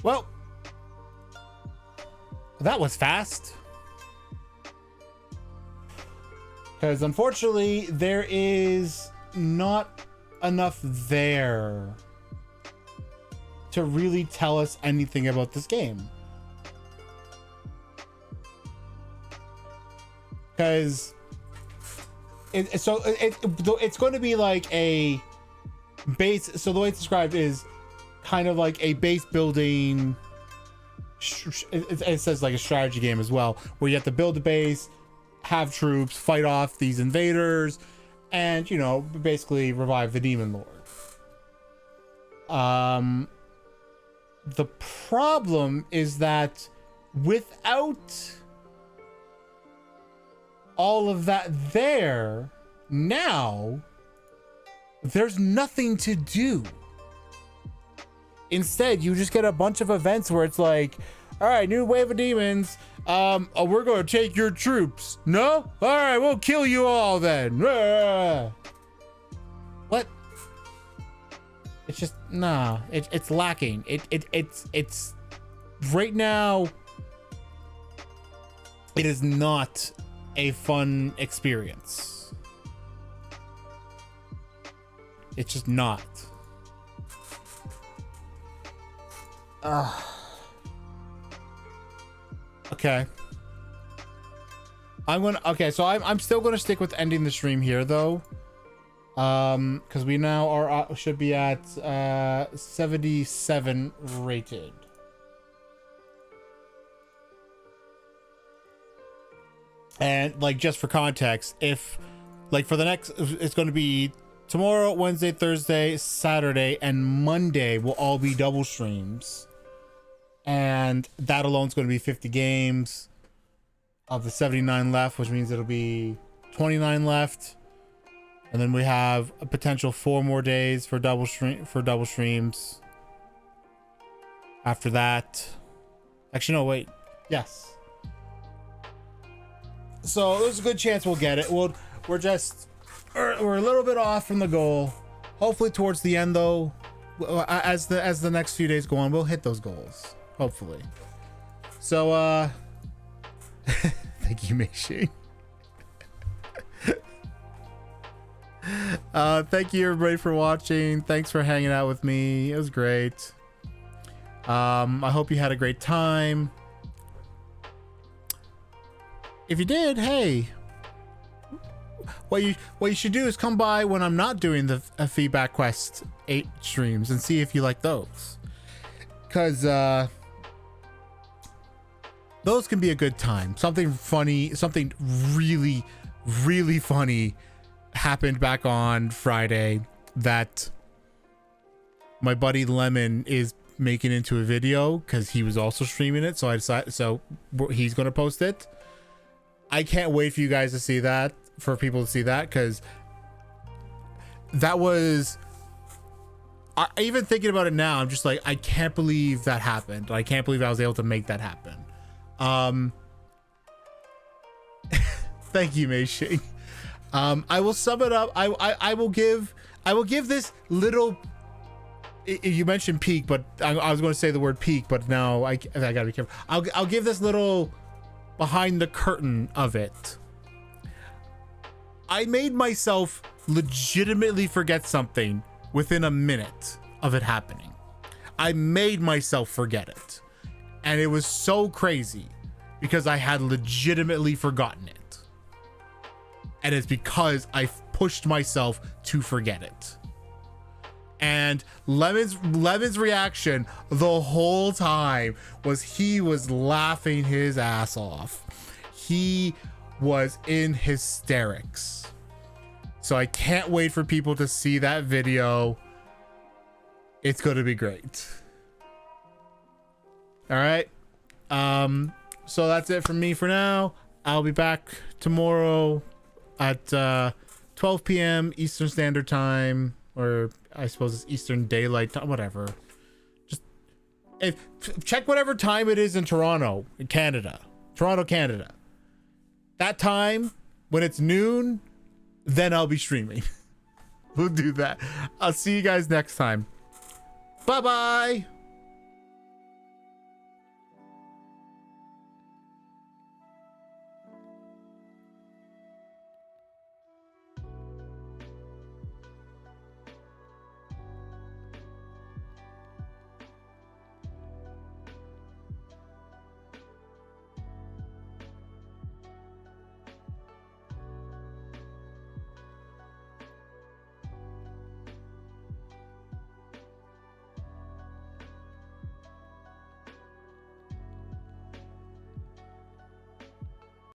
well, that was fast. Because unfortunately, there is not enough there to really tell us anything about this game. Because it's going to be like a base. So the way it's described is kind of like a base building. It says like a strategy game as well, where you have to build a base, have troops, fight off these invaders, and, you know, basically revive the demon lord. The problem is that without all of that there, now there's nothing to do. Instead, you just get a bunch of events where it's like, all right, new wave of demons. We're going to take your troops. No? All right, we'll kill you all then. What? It's just, nah, it's lacking. It's right now, it is not a fun experience. It's just not. Okay. So I'm still gonna stick with ending the stream here though. Because we now are should be at 77 rated. And like, just for context, if like for the next, it's going to be tomorrow, Wednesday, Thursday, Saturday, and Monday will all be double streams. And that alone is going to be 50 games of the 79 left, which means it'll be 29 left. And then we have a potential 4 more days for double streams. After that, actually, no, wait. Yes. So there's a good chance we'll get it. We're a little bit off from the goal. Hopefully towards the end though, as the next few days go on, we'll hit those goals. Hopefully. So thank you, Meishi. Thank you everybody for watching. Thanks for hanging out with me. It was great. I hope you had a great time. If you did, hey, what you should do is come by when I'm not doing the Feedback Quest 8 streams and see if you like those, because those can be a good time. Something funny, something really, really funny happened back on Friday that my buddy Lemon is making into a video because he was also streaming it. So I decided, so he's going to post it. I can't wait for you guys to see that, for people to see that, because that was, even thinking about it now, I'm just like, I can't believe that happened. I can't believe I was able to make that happen. Thank you, Meishi. I will sum it up. I will give this little, you mentioned peak, but I was going to say the word peak, but now I gotta be careful. I'll give this little behind the curtain of it. I made myself legitimately forget something within a minute of it happening. I made myself forget it. And it was so crazy because I had legitimately forgotten it. And it's because I pushed myself to forget it. And Lemon's reaction the whole time was he was laughing his ass off. He was in hysterics. So I can't wait for people to see that video. It's going to be great. All right. So that's it from me for now. I'll be back tomorrow at 12 p.m. Eastern Standard Time, or I suppose it's Eastern Daylight Time, whatever. Just check whatever time it is in Toronto, in Canada. Toronto, Canada. That time, when it's noon, then I'll be streaming. We'll do that. I'll see you guys next time. Bye-bye.